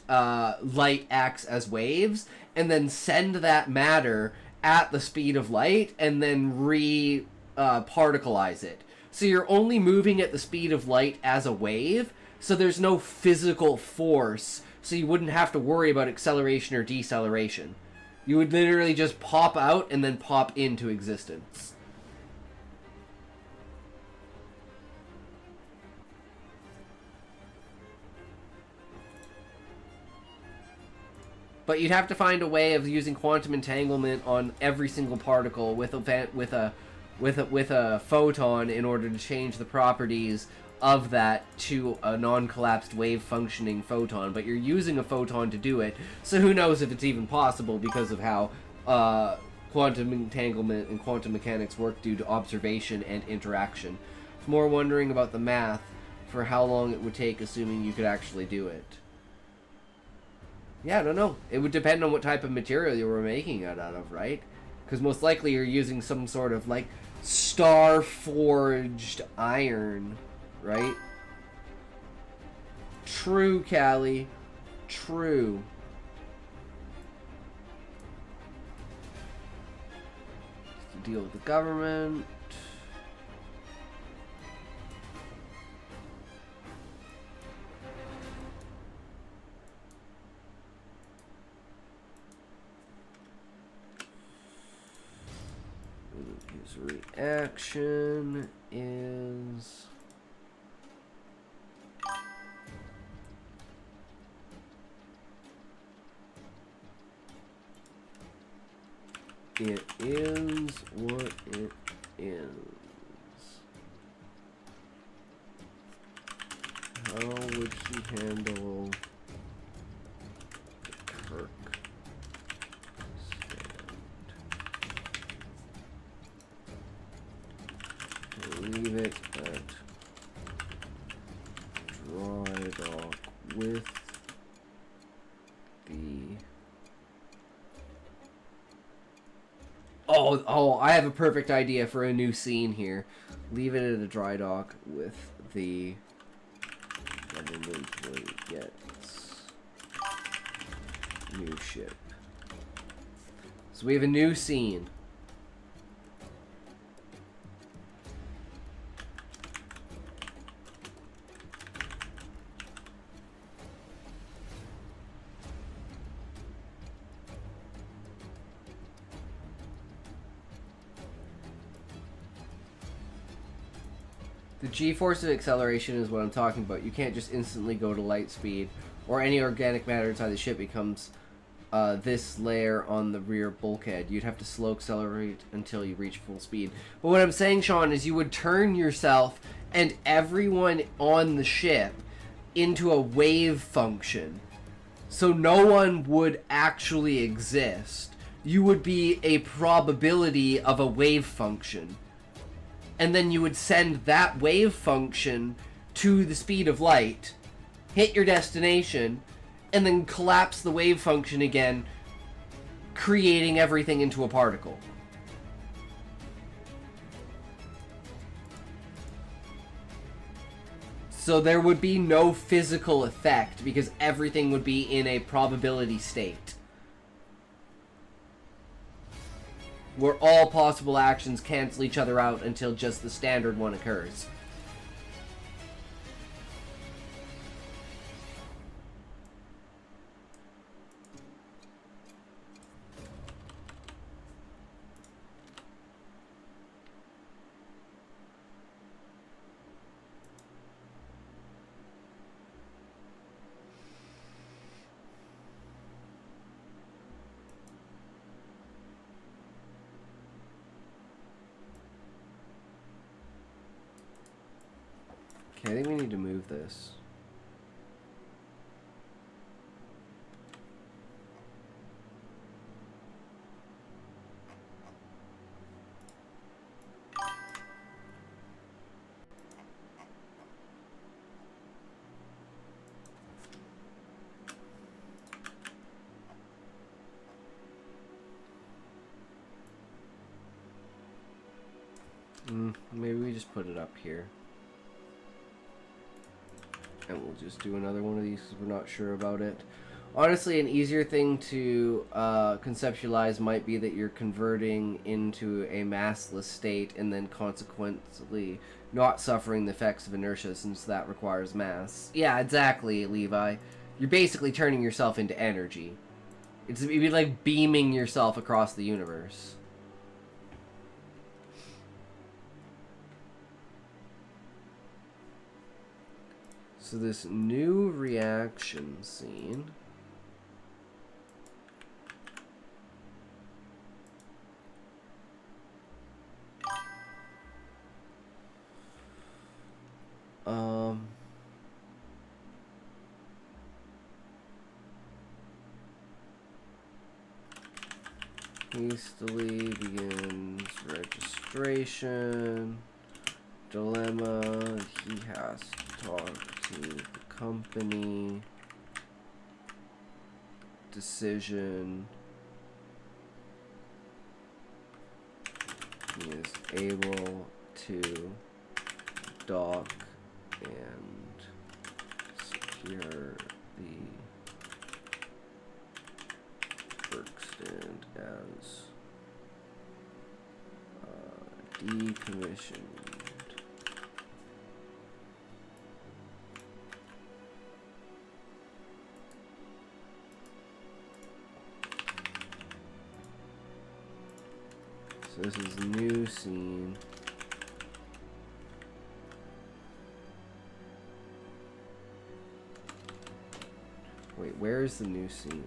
light acts as waves, and then send that matter at the speed of light and then particleize it. So you're only moving at the speed of light as a wave, so there's no physical force, so you wouldn't have to worry about acceleration or deceleration. You would literally just pop out and then pop into existence. But you'd have to find a way of using quantum entanglement on every single particle with a photon in order to change the properties of that to a non-collapsed wave functioning photon. But you're using a photon to do it, so who knows if it's even possible because of how quantum entanglement and quantum mechanics work due to observation and interaction. It's more wondering about the math for how long it would take, assuming you could actually do it. Yeah, I don't know. It would depend on what type of material you were making it out of, right? Because most likely you're using some sort of, like, star-forged iron, right? True, Callie. True. Just to deal with the government. His reaction is... It is what it is. How would he handle the Kirk stand? Leave it at dry dock with the... Oh, I have a perfect idea for a new scene here. Leave it at a dry dock with the government when it gets new ship. So we have a new scene. The g-force of acceleration is what I'm talking about. You can't just instantly go to light speed, or any organic matter inside the ship becomes this layer on the rear bulkhead. You'd have to slow accelerate until you reach full speed. But what I'm saying, Sean, is you would turn yourself and everyone on the ship into a wave function. So no one would actually exist. You would be a probability of a wave function. And then you would send that wave function to the speed of light, hit your destination, and then collapse the wave function again, creating everything into a particle. So there would be no physical effect because everything would be in a probability state, where all possible actions cancel each other out until just the standard one occurs. Okay, I think we need to move this. Maybe we just put it up here. And we'll just do another one of these because we're not sure about it. Honestly, an easier thing to conceptualize might be that you're converting into a massless state and then consequently not suffering the effects of inertia, since that requires mass. Yeah, exactly, Levi. You're basically turning yourself into energy. It'd be like beaming yourself across the universe. So this new reaction scene. Hastily begins registration. Dilemma, he has to talk to the company. Decision. He is able to dock and secure the workstand as decommissioned. So this is new scene. Wait, where is the new scene?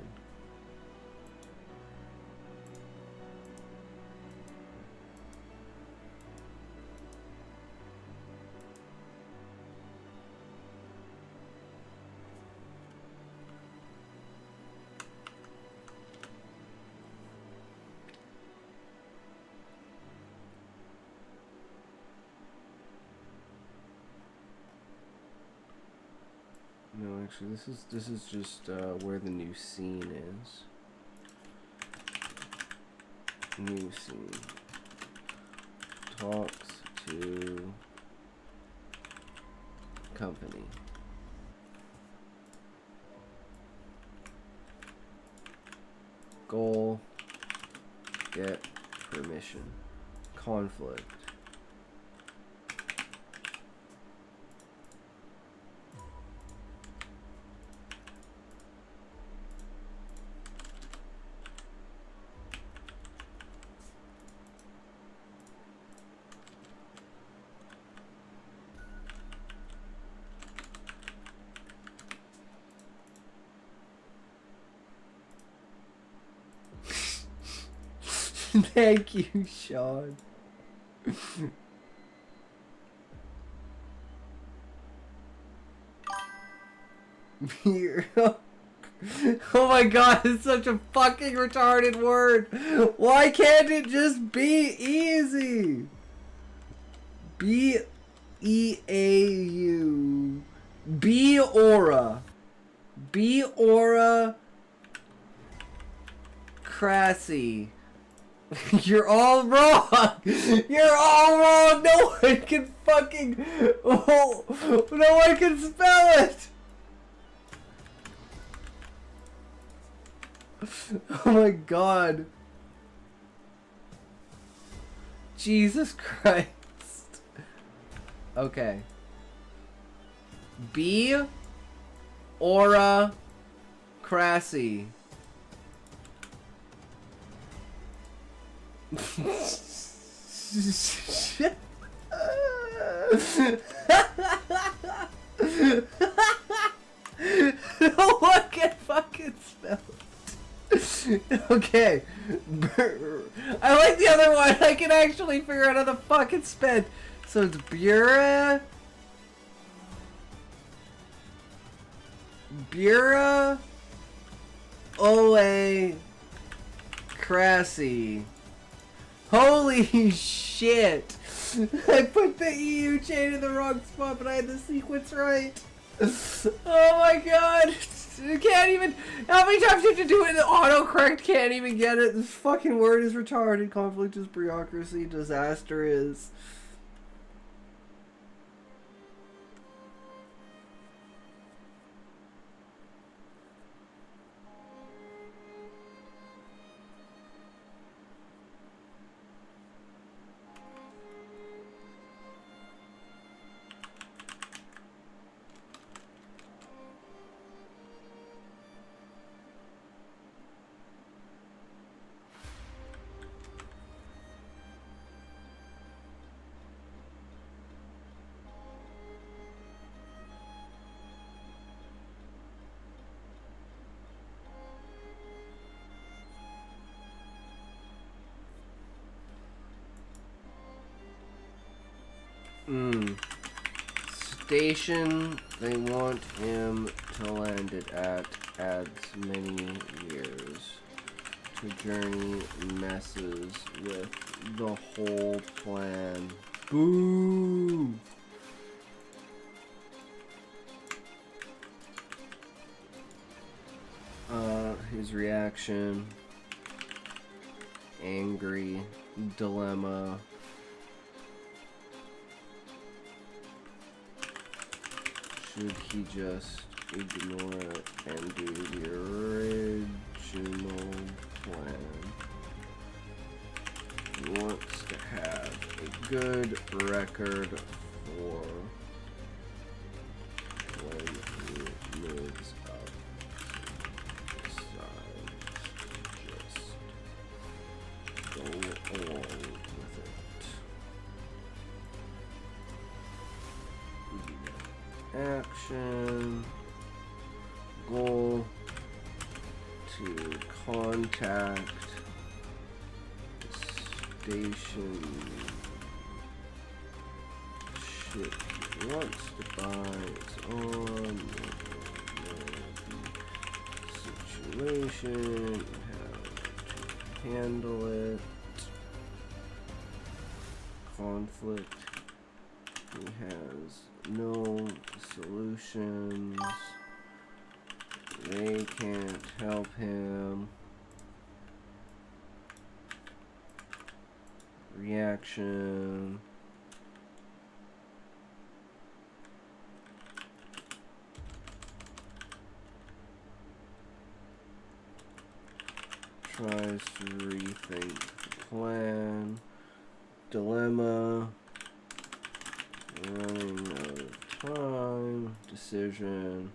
No, actually, this is just where the new scene is. New scene. Talks to company. Goal. Get permission. Conflict. Thank you, Sean. Oh my god, it's such a fucking retarded word. Why can't it just be easy? B-E-A-U. B-Aura. B-Aura. Crassy. You're all wrong. You're all wrong. No one can fucking... Oh, no one can spell it. Oh my god. Jesus Christ. Okay. B. Aura. Crassy. No one can fucking spell it. Okay. I like the other one. I can actually figure out how the fuck it's spelled. So it's Bura. Bura. Oe. Crassy. Holy shit. I put the EU chain in the wrong spot, but I had the sequence right. Oh my god. You can't even... How many times do you have to do it and the autocorrect can't even get it? This fucking word is retarded. Conflict is bureaucracy. Disaster is... Station they want him to land it at adds many years to journey messes with the whole plan. Boo! His reaction, angry, dilemma. Should he just ignore it and do the original plan? He wants to have a good record for when he moves up. Decides just go along with it. Action goal to contact the station ship he wants to buy. It's on the situation, how to handle it, conflict. He has no solutions. They can't help him. Reaction. Tries to rethink the plan. Dilemma. Running out of time. Decision.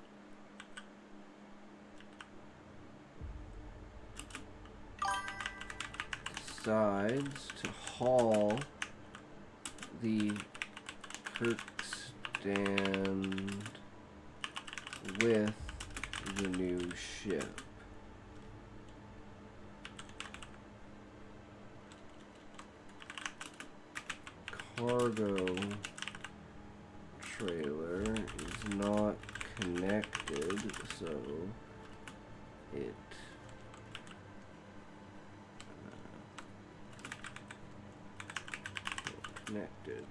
Decides to haul the Kirkstand with the new ship. cargo trailer is not connected, so it connected.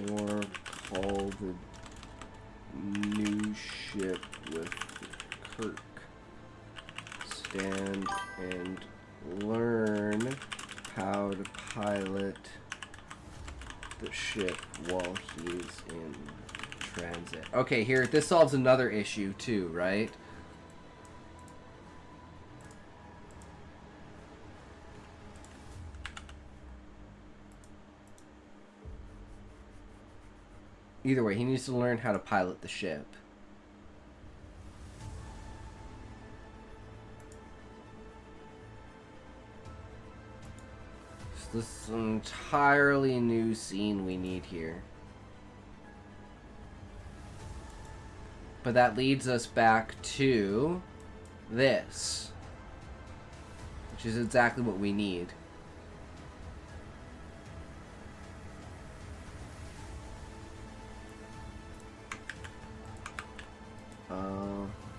Or call the new ship with Kirk. Stand and learn how to pilot the ship while he's in transit. Okay, here, this solves another issue too, right? Either way, he needs to learn how to pilot the ship. So this is an entirely new scene we need here. But that leads us back to this, which is exactly what we need.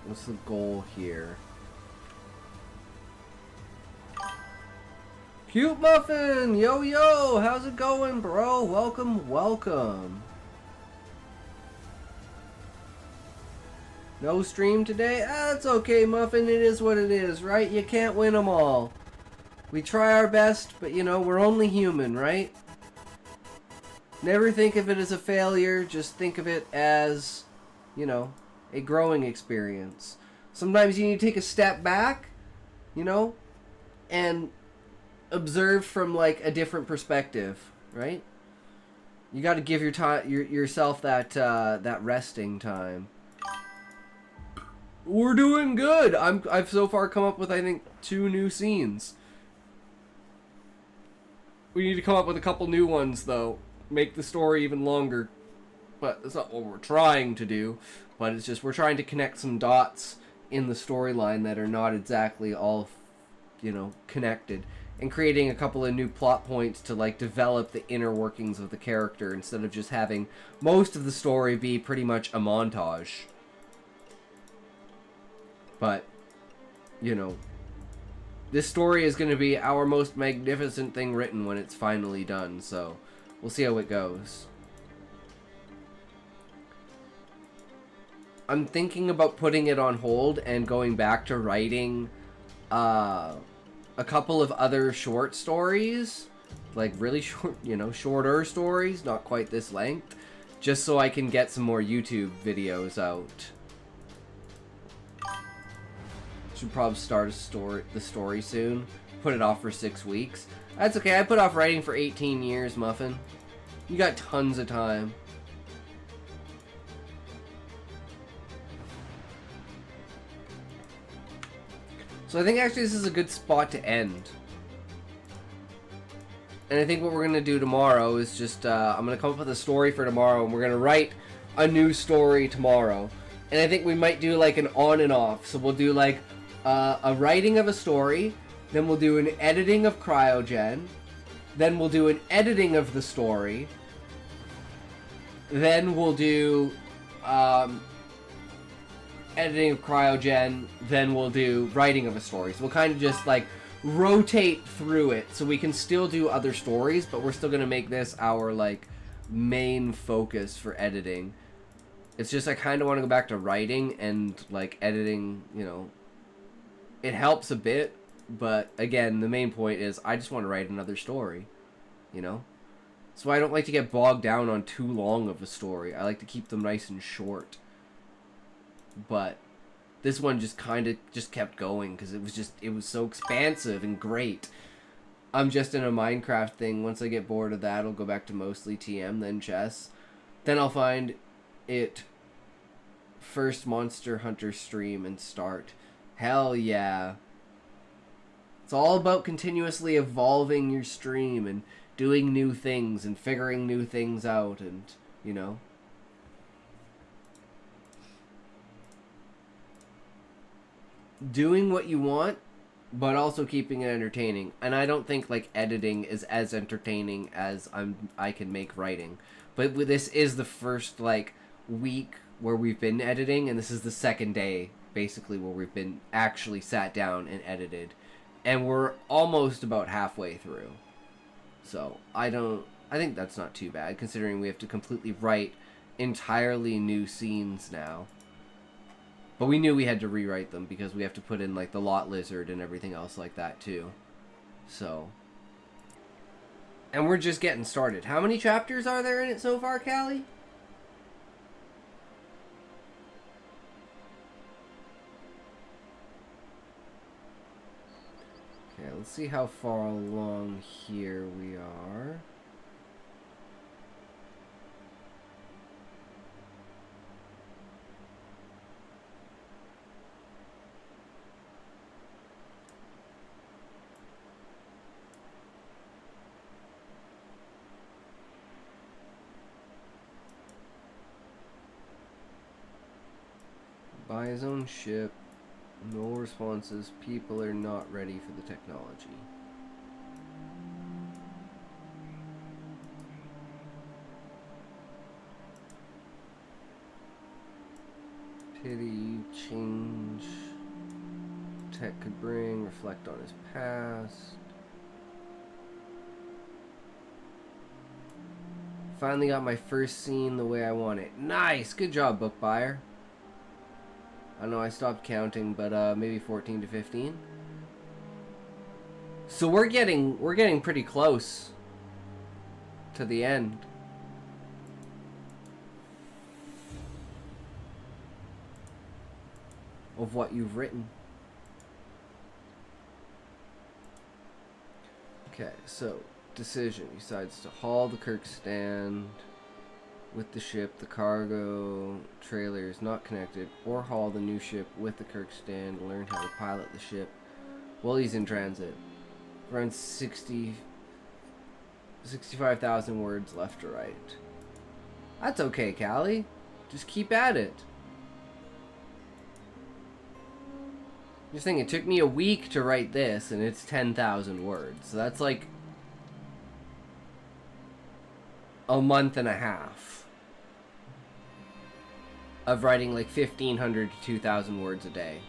What's the goal here? Cute Muffin! Yo, yo! How's it going, bro? Welcome, welcome. No stream today? That's okay, Muffin. It is what it is, right? You can't win them all. We try our best, but you know, we're only human, right? Never think of it as a failure. Just think of it as, you know, a growing experience. Sometimes you need to take a step back, you know, and observe from like a different perspective, right? You got to give yourself that that resting time. We're doing good. I've so far come up with, I think, 2 new scenes. We need to come up with a couple new ones though. Make the story even longer. But that's not what we're trying to do. But it's just we're trying to connect some dots in the storyline that are not exactly all, you know, connected. And creating a couple of new plot points to like develop the inner workings of the character instead of just having most of the story be pretty much a montage. But, you know, this story is going to be our most magnificent thing written when it's finally done. So we'll see how it goes. I'm thinking about putting it on hold and going back to writing a couple of other short stories, like really short, you know, shorter stories, not quite this length, just so I can get some more YouTube videos out. Should probably start the story soon. Put it off for 6 weeks. That's okay. I put off writing for 18 years, Muffin. You got tons of time. So I think actually this is a good spot to end. And I think what we're going to do tomorrow is just, I'm going to come up with a story for tomorrow, and we're going to write a new story tomorrow. And I think we might do like an on and off. So we'll do like a writing of a story, then we'll do an editing of Cryogen, then we'll do an editing of the story, then we'll do editing of Cryogen, then we'll do writing of a story. So we'll kind of just like rotate through it so we can still do other stories, but we're still going to make this our like main focus for editing. It's just I kind of want to go back to writing, and like editing, you know, it helps a bit, but again, the main point is I just want to write another story, you know? So I don't like to get bogged down on too long of a story. I like to keep them nice and short. But this one just kind of just kept going because it was so expansive and great. I'm just in a Minecraft thing. Once I get bored of that, I'll go back to mostly TM, then chess. Then I'll find it first Monster Hunter stream and start. Hell yeah. It's all about continuously evolving your stream and doing new things and figuring new things out, and, you know. doing what you want, but also keeping it entertaining. And I don't think like editing is as entertaining as I can make writing. But this is the first like week where we've been editing, and this is the second day basically where we've been actually sat down and edited, and we're almost about halfway through. So I think that's not too bad considering we have to completely write entirely new scenes now. But we knew we had to rewrite them because we have to put in like the lot lizard and everything else like that too. So, and we're just getting started. How many chapters are there in it so far, Callie? Okay, let's see how far along here we are. Buy his own ship. No responses. People are not ready for the technology. Pity, change tech could bring, reflect on his past. Finally got my first scene the way I want it. Nice! Good job, book buyer. I know I stopped counting, but maybe 14 to 15. So we're getting pretty close to the end. Of what you've written. Okay, so decision. He decides to haul the Kirkstand with the ship. The cargo trailer is not connected, or haul the new ship with the Kirkstand. Learn how to pilot the ship while he's in transit. Around 65,000 words left to write. That's okay, Callie. Just keep at it. Just think, it took me a week to write this, and it's 10,000 words. So that's like a month and a half of writing like 1,500 to 2,000 words a day.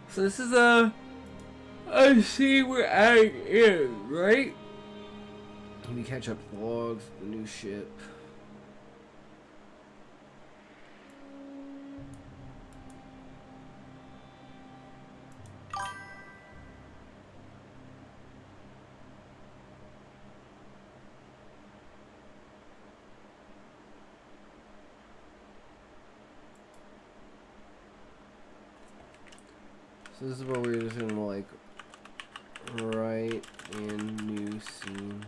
So this is I see we're adding in, right? Let me catch up logs, the new ship. So this is what we're just gonna like write in new scene.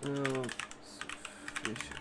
Self-sufficient.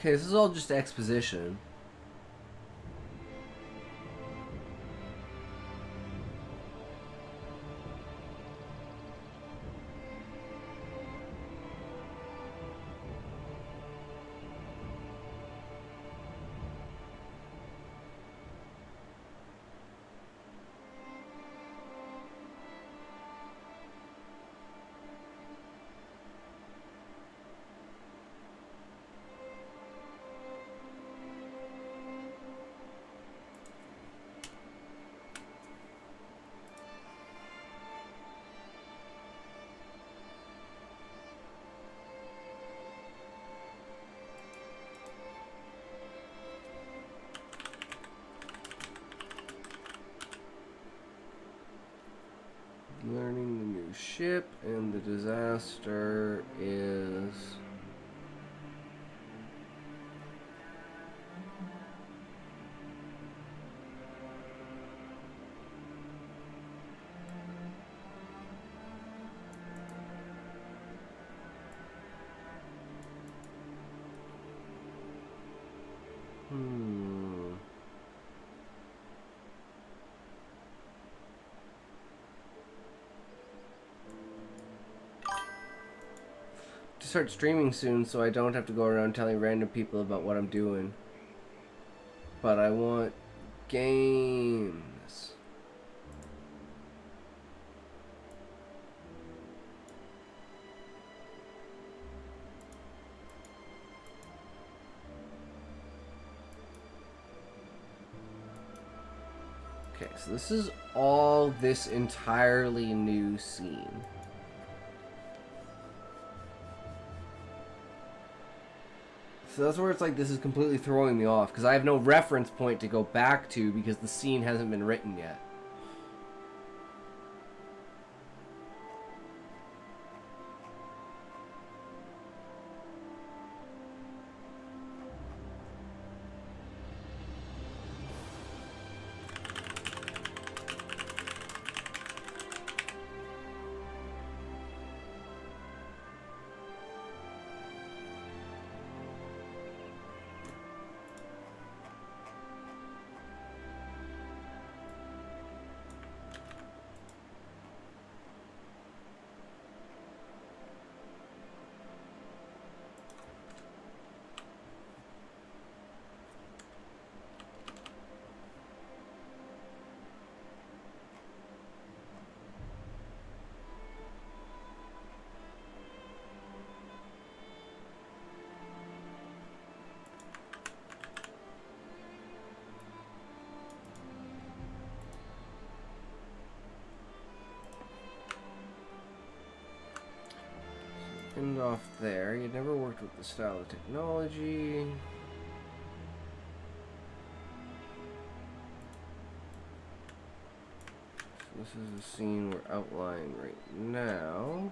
Okay, this is all just exposition. Learning the new ship, and the disaster is... To start streaming soon so I don't have to go around telling random people about what I'm doing. But I want games. Okay, so this is all this entirely new scene. So that's where it's like this is completely throwing me off, because I have no reference point to go back to because the scene hasn't been written yet. End off there. You never worked with the style of technology. So this is the scene we're outlining right now.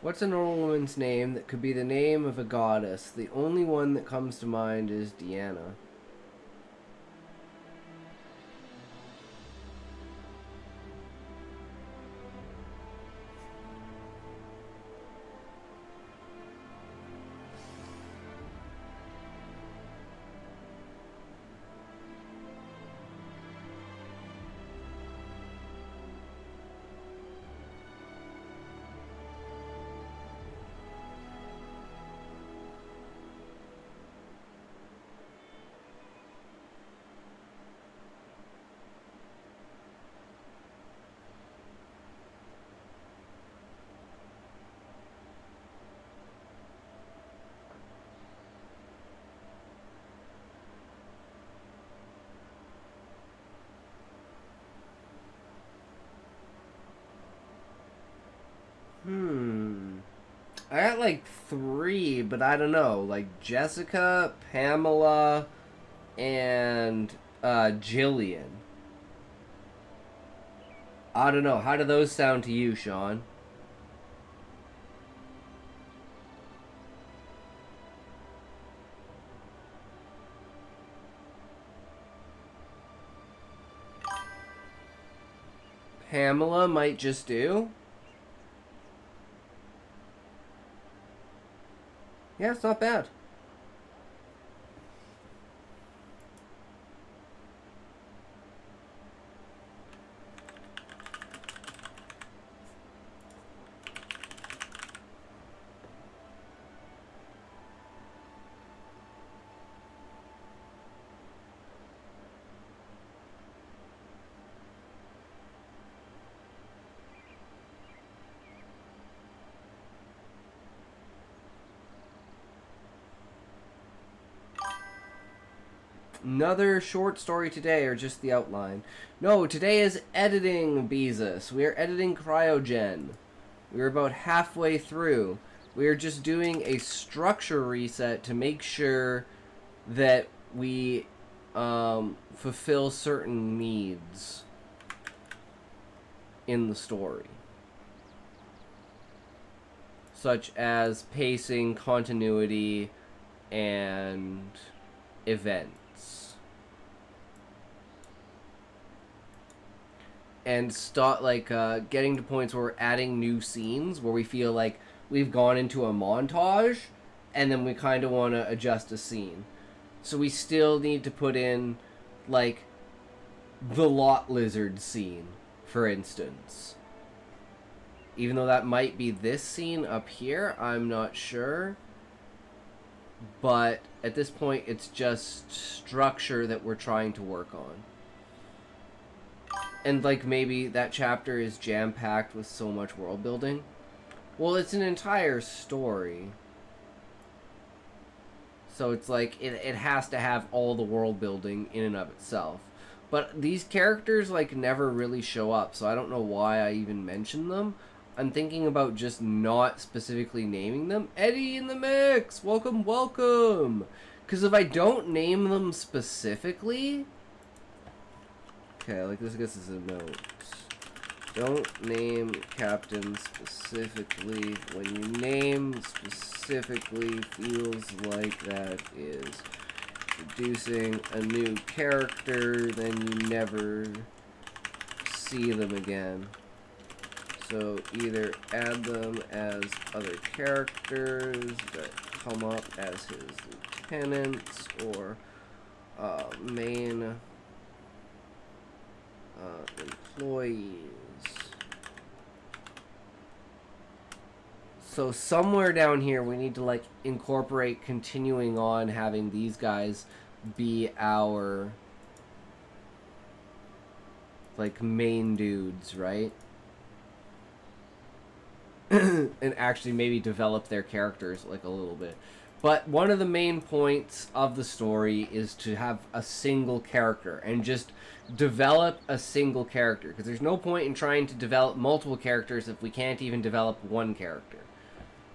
What's a normal woman's name that could be the name of a goddess? The only one that comes to mind is Deanna. I got like 3, but I don't know. Like Jessica, Pamela, and Jillian. I don't know. How do those sound to you, Sean? Pamela might just do. Yeah, it's not bad. Another short story today, or just the outline? No, today is editing, Beezus. We are editing Cryogen. We're about halfway through. We are just doing a structure reset to make sure that we fulfill certain needs in the story. Such as pacing, continuity, and events. And start getting to points where we're adding new scenes where we feel like we've gone into a montage and then we kind of want to adjust a scene. So we still need to put in like the lot lizard scene, for instance. Even though that might be this scene up here, I'm not sure. But at this point, it's just structure that we're trying to work on. And like maybe that chapter is jam-packed with so much world building. Well, it's an entire story. So it's like it has to have all the world building in and of itself. But these characters like never really show up, so I don't know why I even mentioned them. I'm thinking about just not specifically naming them. Eddie in the mix! Welcome, welcome! Because if I don't name them specifically... Okay, like this, I guess is a note. Don't name Captain specifically. When you name specifically, feels like that is introducing a new character, then you never see them again. So either add them as other characters that come up as his lieutenants or main employees. So somewhere down here we need to like incorporate continuing on having these guys be our like main dudes, right? And actually maybe develop their characters like a little bit. But one of the main points of the story is to have a single character and just develop a single character, because there's no point in trying to develop multiple characters if we can't even develop one character.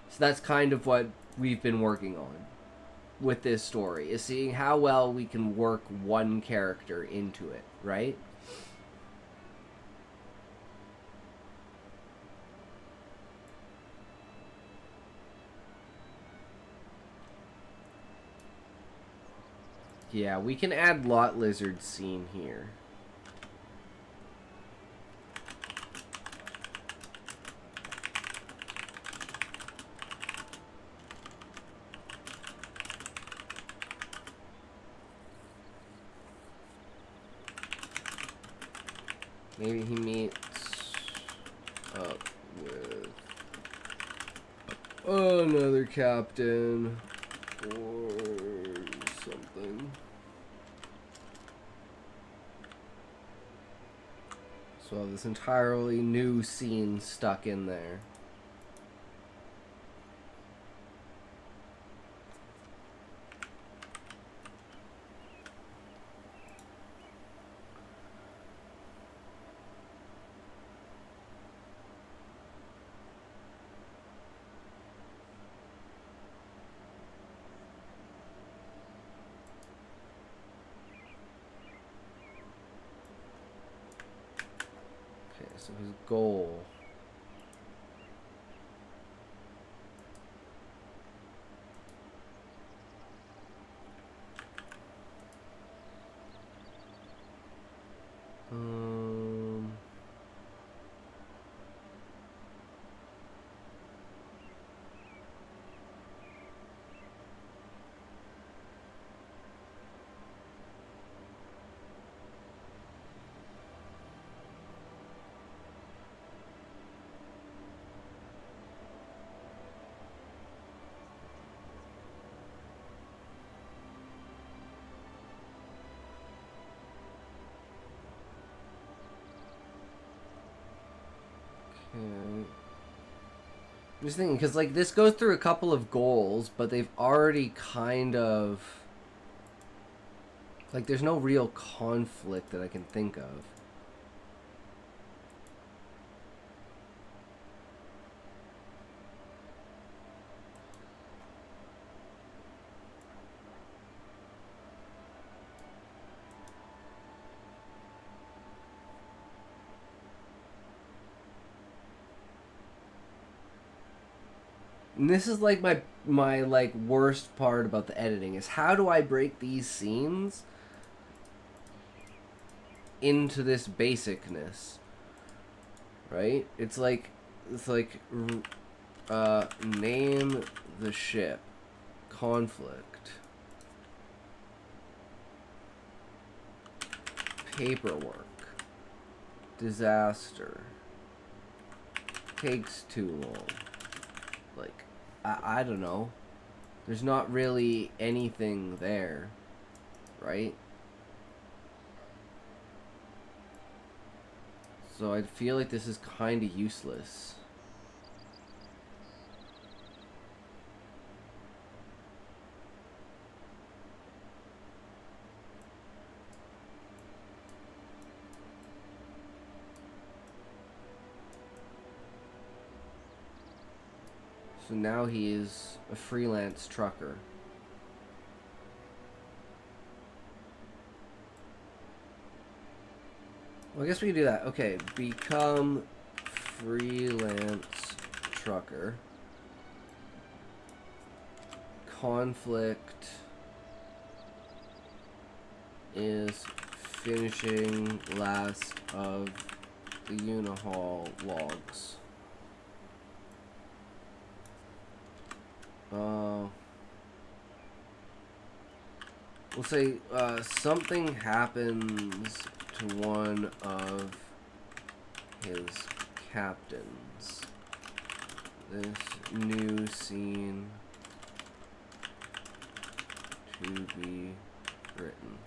So that's kind of what we've been working on with this story, is seeing how well we can work one character into it, right? Yeah, we can add lot lizard scene here. Maybe he meets up with another captain or something. So I have this entirely new scene stuck in there. So his goal. I'm just thinking, because, like, this goes through a couple of goals, but they've already kind of... Like, there's no real conflict that I can think of. And this is like my like worst part about the editing is how do I break these scenes into this basicness, right? It's like name the ship, conflict, paperwork, disaster, takes too long. Like, I don't know. There's not really anything there, right? So I feel like this is kind of useless. So now he is a freelance trucker. Well, I guess we can do that. Okay, become freelance trucker. Conflict is finishing last of the Unihaul logs. We'll say something happens to one of his captains. This new scene to be written.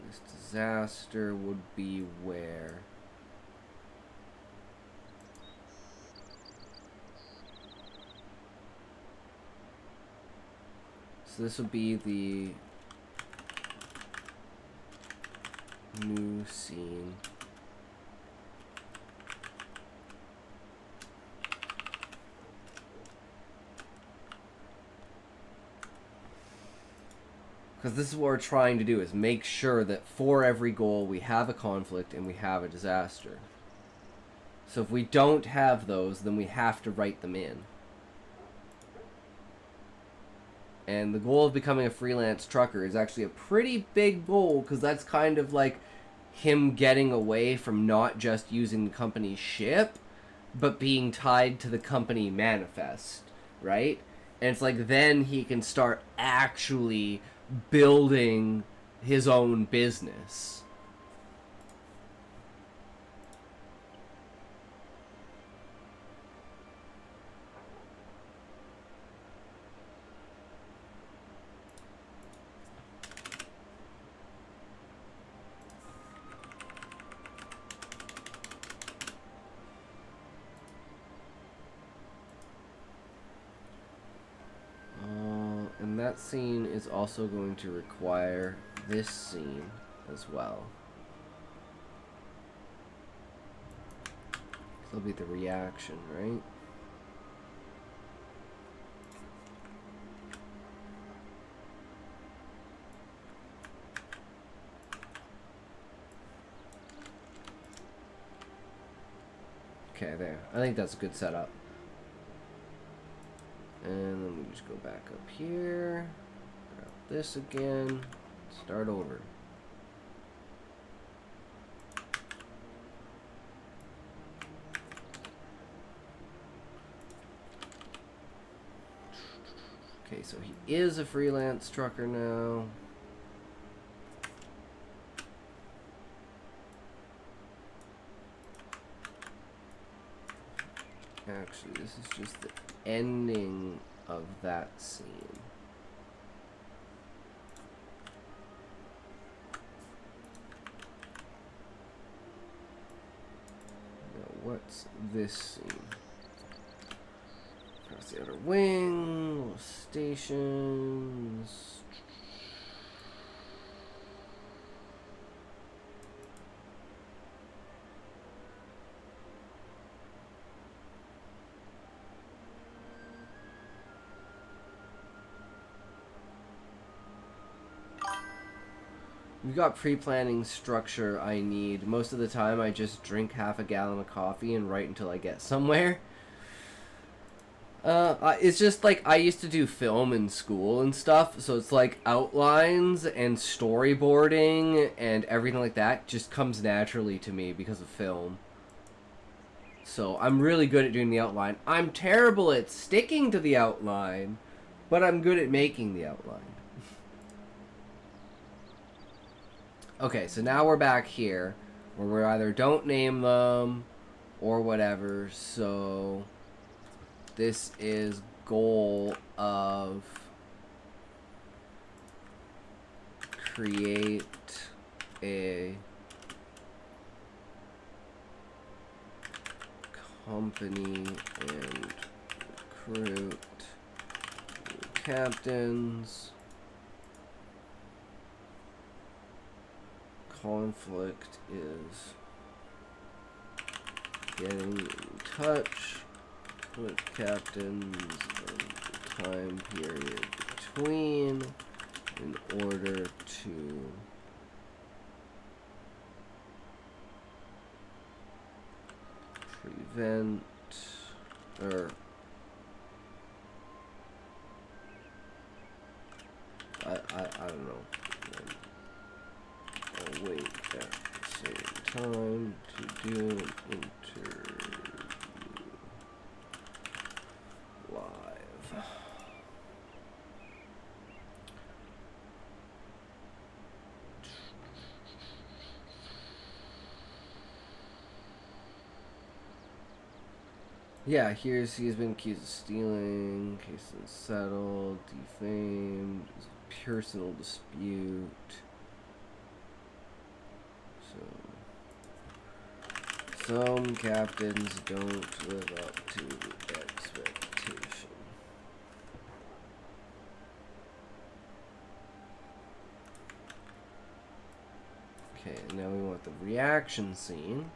This disaster would be where? So this would be the new scene. Because this is what we're trying to do, is make sure that for every goal we have a conflict and we have a disaster. So if we don't have those, then we have to write them in. And the goal of becoming a freelance trucker is actually a pretty big goal, because that's kind of like him getting away from not just using the company's ship, but being tied to the company manifest, right? And it's like then he can start actually building his own business. And that scene is also going to require this scene as well. That'll be the reaction, right? Okay, there. I think that's a good setup. And then we just go back up here, grab this again, start over. Okay, so he is a freelance trucker now. Actually, this is just the ending of that scene. what's this scene? Across the outer wing, little stations. We've got pre-planning structure I need. Most of the time I just drink half a gallon of coffee and write until I get somewhere. It's just like I used to do film in school and stuff, so it's like outlines and storyboarding and everything like that just comes naturally to me because of film. So I'm really good at doing the outline. I'm terrible at sticking to the outline, but I'm good at making the outline. Okay, so now we're back here, where we either don't name them or whatever, so this is goal of create a company and recruit captains. Conflict is getting in touch with captains of the time period between in order to prevent or I don't know. I'll wait at the same time to do an interview live. Yeah, he's been accused of stealing, case unsettled, defamed, it's a personal dispute. So, some captains don't live up to expectation. Okay, now we want the reaction scene.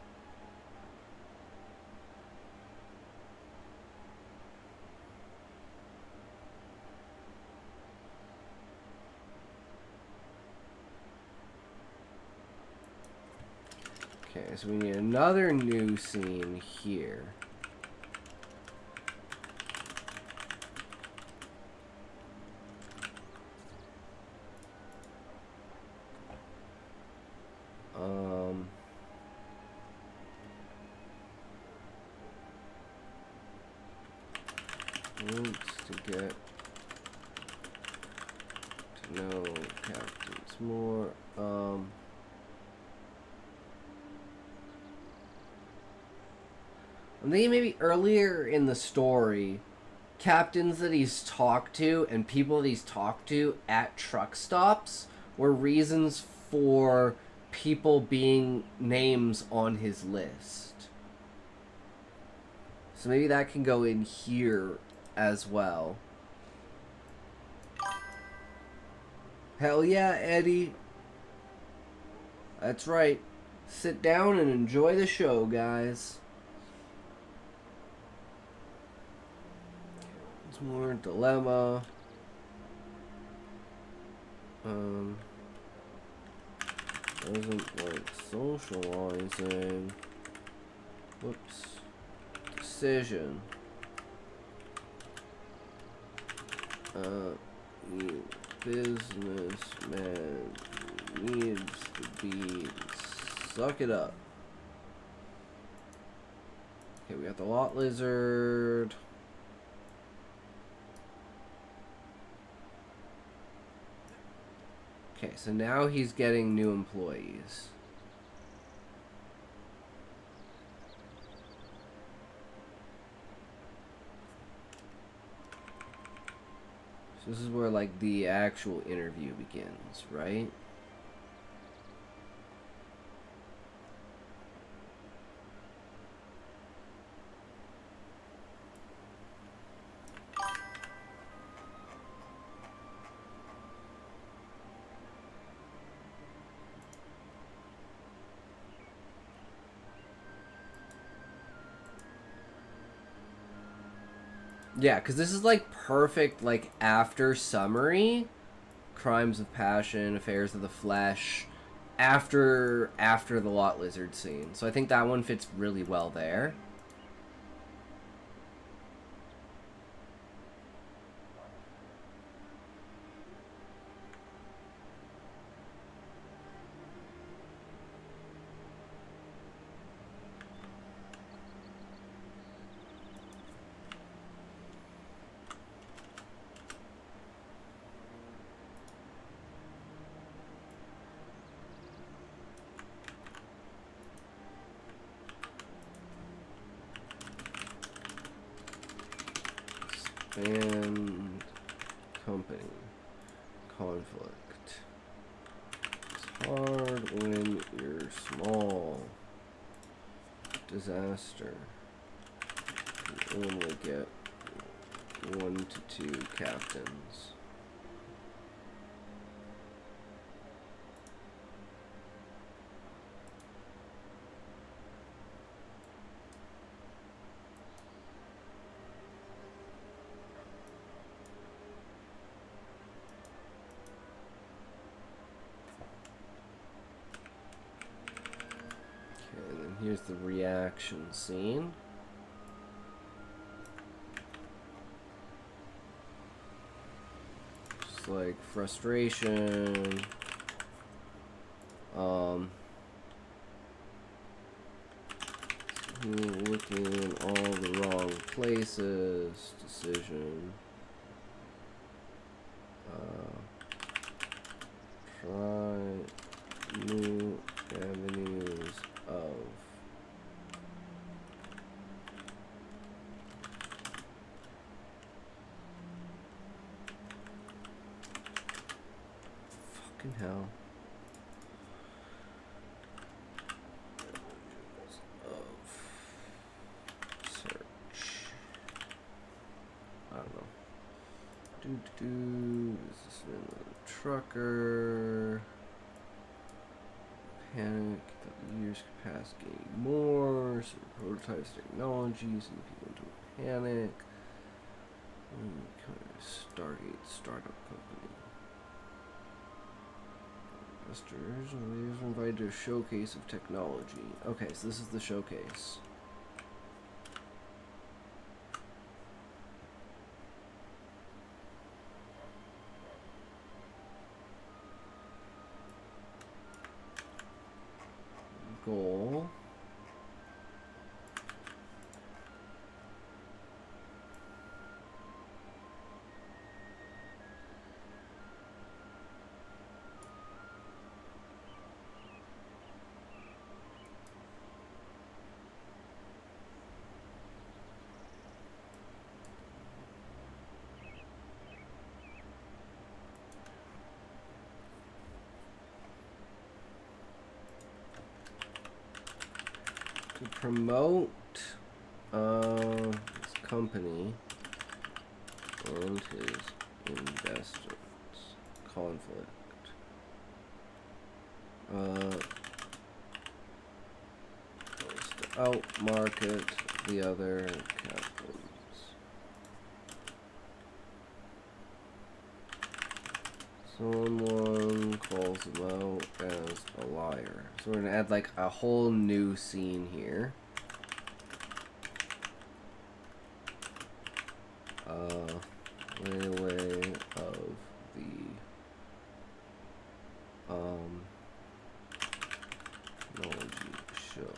Okay, so we need another new scene here. Wants to get to know captains more. I'm thinking maybe earlier in the story, captains that he's talked to and people that he's talked to at truck stops were reasons for people being names on his list. So maybe that can go in here as well. Hell yeah, Eddie. That's right. Sit down and enjoy the show, guys. It's more dilemma. Doesn't like socializing. Whoops. Decision. Businessman needs to be. Suck it up. Okay, we got the lot lizard. Okay, so now he's getting new employees. So this is where, like, the actual interview begins, right? Yeah, because this is like perfect, like after summary, crimes of passion, affairs of the flesh, after the lot lizard scene. So I think that one fits really well there. And company conflict. It's hard when you're small. Disaster. You only get 1 to 2 captains. Here's the reaction scene. Just like frustration. Looking in all the wrong places. Decision. Try new avenues of fucking hell. Search. I don't know. Is this a trucker? Panic. The years could pass, gain more. So prototypes, technologies, and people into a panic. Stargate startup company. Investors and leaders are invited to a showcase of technology. Okay, so this is the showcase. Goal. To promote his company and his investors. Conflict. To outmarket the other captains. Someone calls him out as a liar. So we're gonna add like a whole new scene here. Railway of the technology show.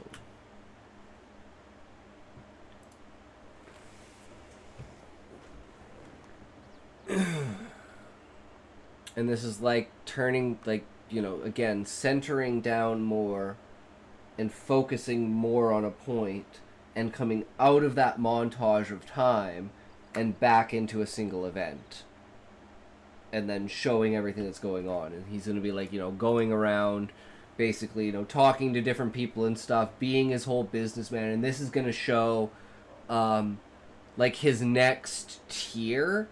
And this is like turning, like, you know, again, centering down more and focusing more on a point and coming out of that montage of time and back into a single event. And then showing everything that's going on. And he's going to be like, you know, going around basically, you know, talking to different people and stuff, being his whole businessman. And this is going to show, like, his next tier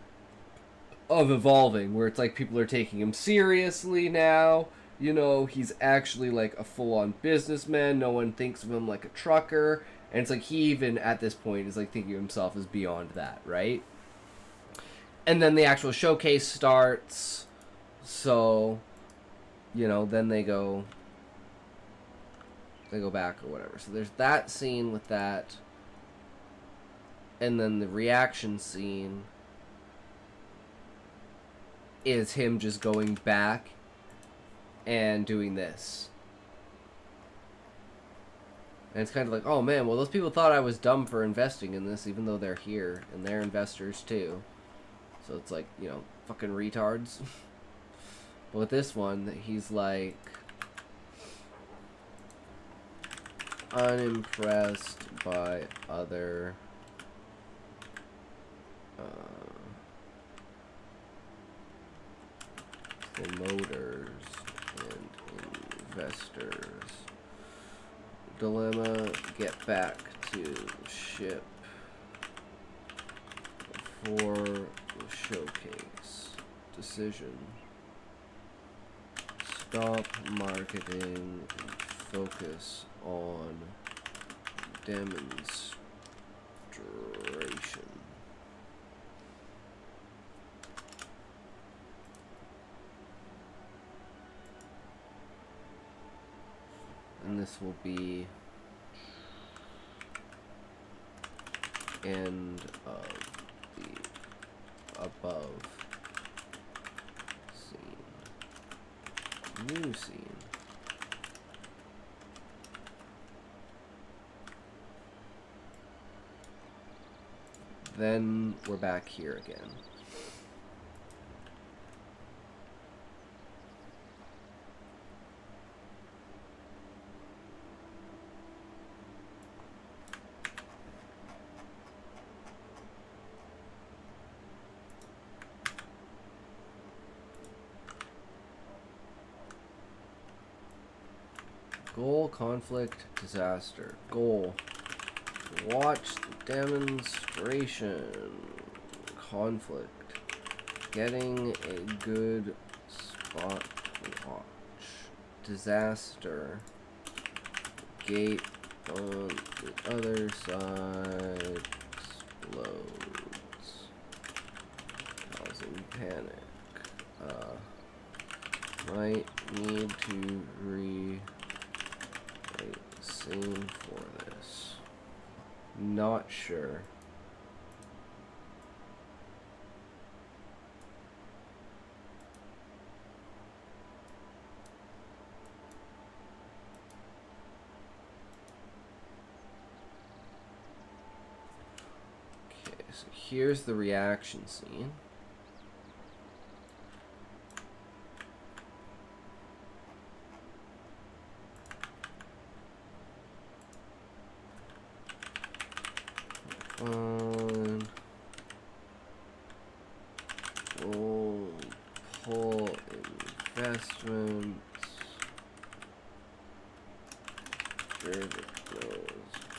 of evolving, where it's like people are taking him seriously now. You know, he's actually like a full-on businessman. No one thinks of him like a trucker. And it's like he even, at this point, is like thinking of himself as beyond that, right? And then the actual showcase starts. So, then they go back or whatever. So there's that scene with that. And then the reaction scene is him just going back and doing this. And it's kind of like, oh man, well those people thought I was dumb for investing in this, even though they're here and they're investors too. So it's like, fucking retards. But with this one, he's like unimpressed by other promoters and investors. Dilemma, get back to ship for the showcase. Decision, stop marketing and focus on demonstration. And this will be end of the above scene. New scene. Then we're back here again. Goal, conflict, disaster. Goal, watch the demonstration. Conflict, getting a good spot to watch. Disaster, gate on the other side explodes, causing panic. Might need to rewrite scene for this. Not sure. Okay, so here's the reaction scene. We'll pull investments. Verdict goes.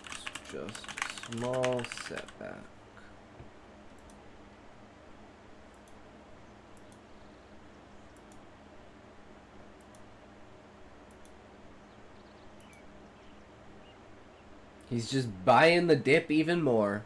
It's just a small setback. He's just buying the dip even more.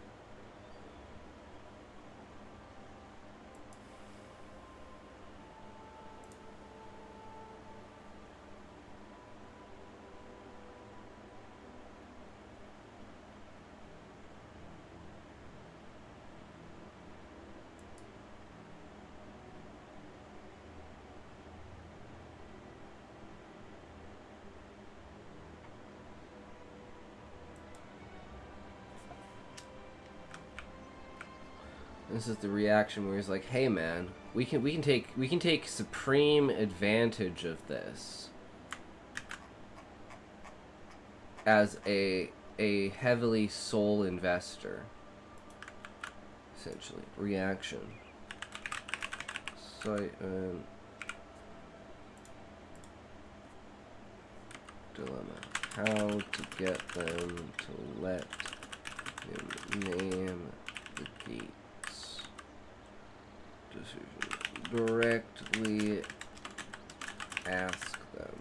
This is the reaction where he's like, "Hey, man, we can take supreme advantage of this as a heavily soul investor." Essentially, reaction. So, dilemma: how to get them to let him name the gate. Decision. Directly ask them.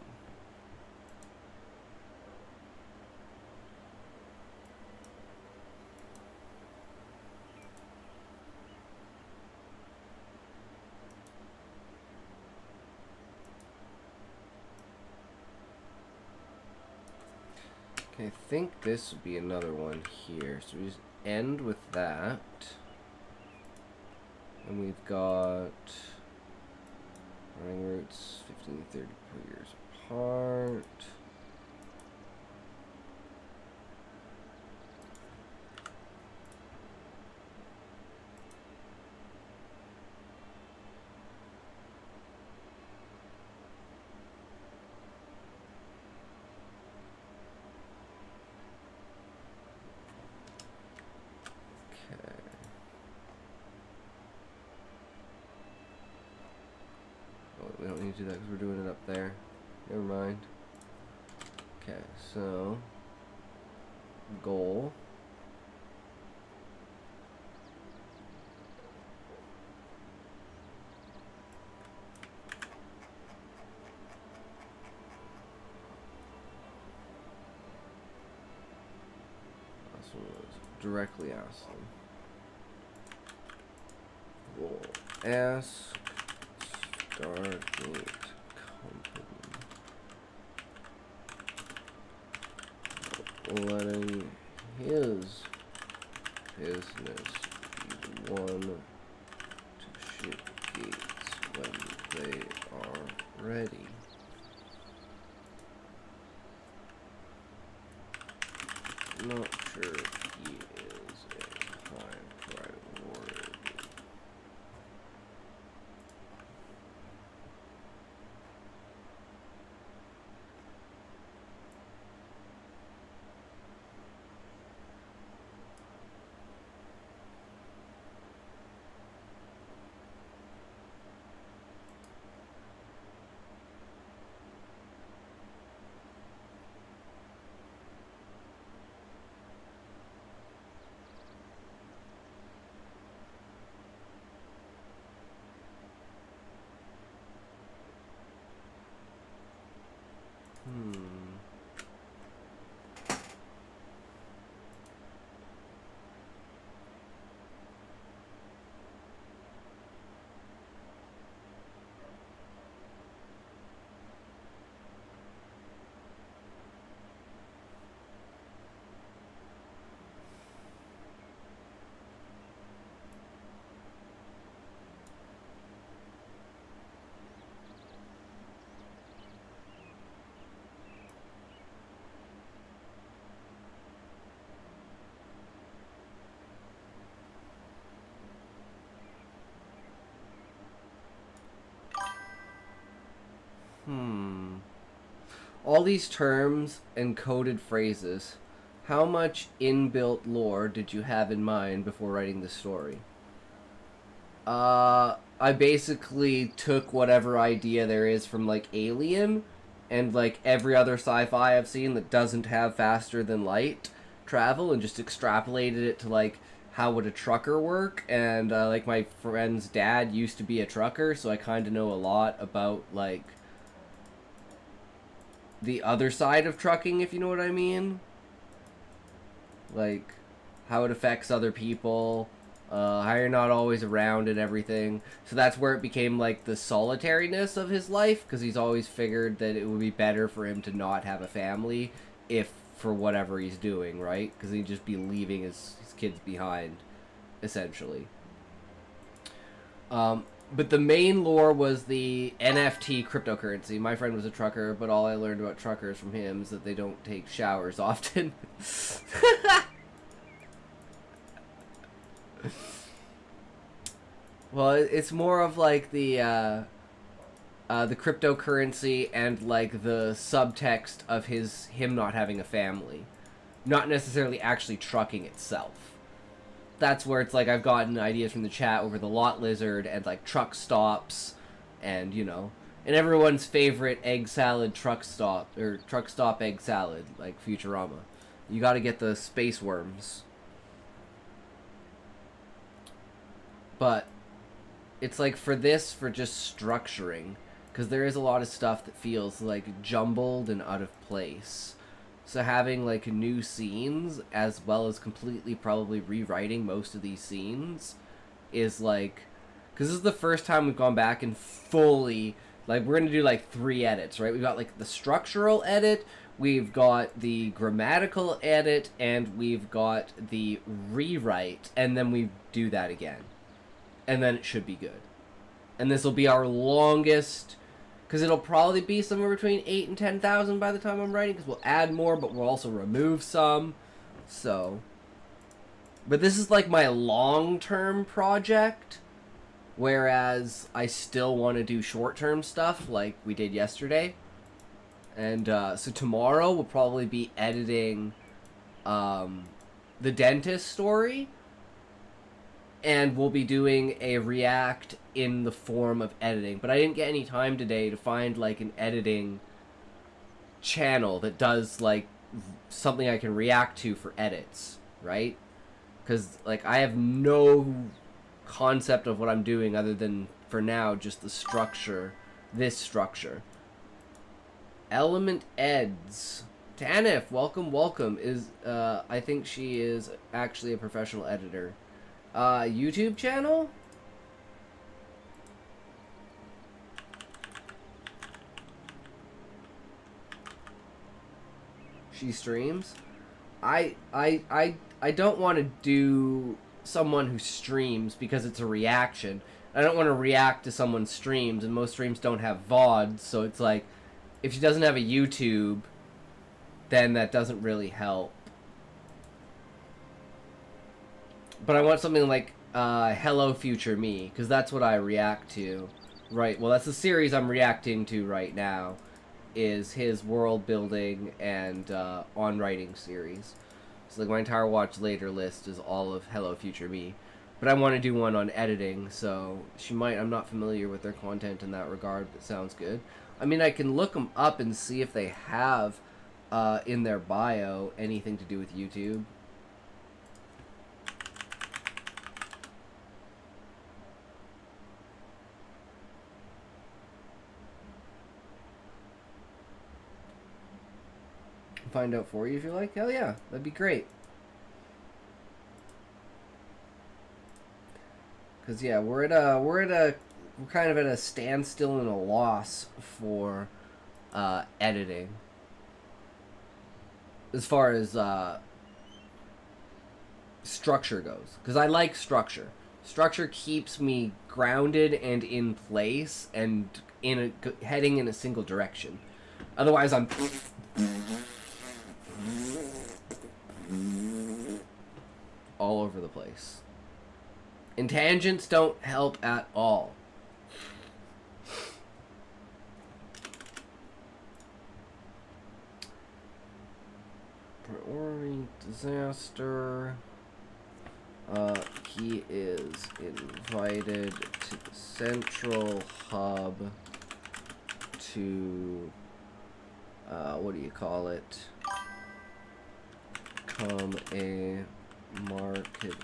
Okay, I think this would be another one here. So we just end with that. And we've got running routes 15 to 30 per years apart. We don't need to do that because we're doing it up there. Never mind. Okay, so goal. This one was directly ask them. Goal. Ask Stargate Company letting his business be the one to ship gates when they are ready. Not sure if he is a high priority. All these terms and coded phrases. How much inbuilt lore did you have in mind before writing the story? I basically took whatever idea there is from, like, Alien and, like, every other sci-fi I've seen that doesn't have faster than light travel and just extrapolated it to, like, how would a trucker work. And, like, my friend's dad used to be a trucker, so I kind of know a lot about, like, the other side of trucking, if you know what I mean. Like, how it affects other people, how you're not always around and everything. So that's where it became, like, the solitariness of his life, because he's always figured that it would be better for him to not have a family if, for whatever he's doing, right? Because he'd just be leaving his kids behind, essentially. But the main lore was the NFT cryptocurrency. My friend was a trucker, but all I learned about truckers from him is that they don't take showers often. Well, it's more of like the cryptocurrency and like the subtext of him not having a family, not necessarily actually trucking itself. That's where it's like I've gotten ideas from the chat over the lot lizard and like truck stops, and you know, and everyone's favorite egg salad truck stop egg salad, like Futurama. You got to get the space worms. But it's like for just structuring, because there is a lot of stuff that feels like jumbled and out of place. So having like new scenes as well as completely probably rewriting most of these scenes is like, because this is the first time we've gone back and fully Like, we're going to do, like, 3 edits, right? We've got, like, the structural edit, we've got the grammatical edit, and we've got the rewrite, and then we do that again. And then it should be good. And this will be our longest, because it'll probably be somewhere between 8 and 10,000 by the time I'm writing, because we'll add more, but we'll also remove some. So, but this is like my long-term project, whereas I still want to do short-term stuff like we did yesterday. And so tomorrow we'll probably be editing the dentist story, and we'll be doing a react in the form of editing. But I didn't get any time today to find like an editing channel that does like something I can react to for edits, right? Because like I have no concept of what I'm doing other than for now just the structure, this structure. Element Eds. Tanif, welcome. Is I think she is actually a professional editor. YouTube channel? She streams? I don't want to do someone who streams because it's a reaction. I don't want to react to someone's streams, and most streams don't have VODs, so it's like, if she doesn't have a YouTube, then that doesn't really help. But I want something like Hello Future Me, because that's what I react to. Right, well that's the series I'm reacting to right now, is his world building and on writing series. So like my entire watch later list is all of Hello Future Me. But I want to do one on editing, so she might, I'm not familiar with their content in that regard, but it sounds good. I mean, I can look them up and see if they have in their bio anything to do with YouTube. Find out for you if you like. Hell yeah, that'd be great. Cause yeah, we're kind of at a standstill and a loss for editing. As far as structure goes, because I like structure. Structure keeps me grounded and in place and heading in a single direction. Otherwise, I'm all over the place. And tangents don't help at all. Priority disaster. He is invited to the central hub to what do you call it? Come a market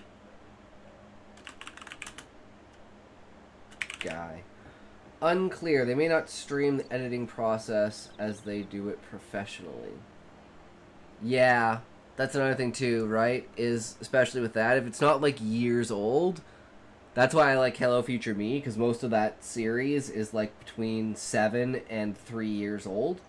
guy. Unclear. They may not stream the editing process as they do it professionally. Yeah, that's another thing too, right? Is especially with that, if it's not like years old, that's why I like Hello Future Me, because most of that series is like between 7 and 3 years old.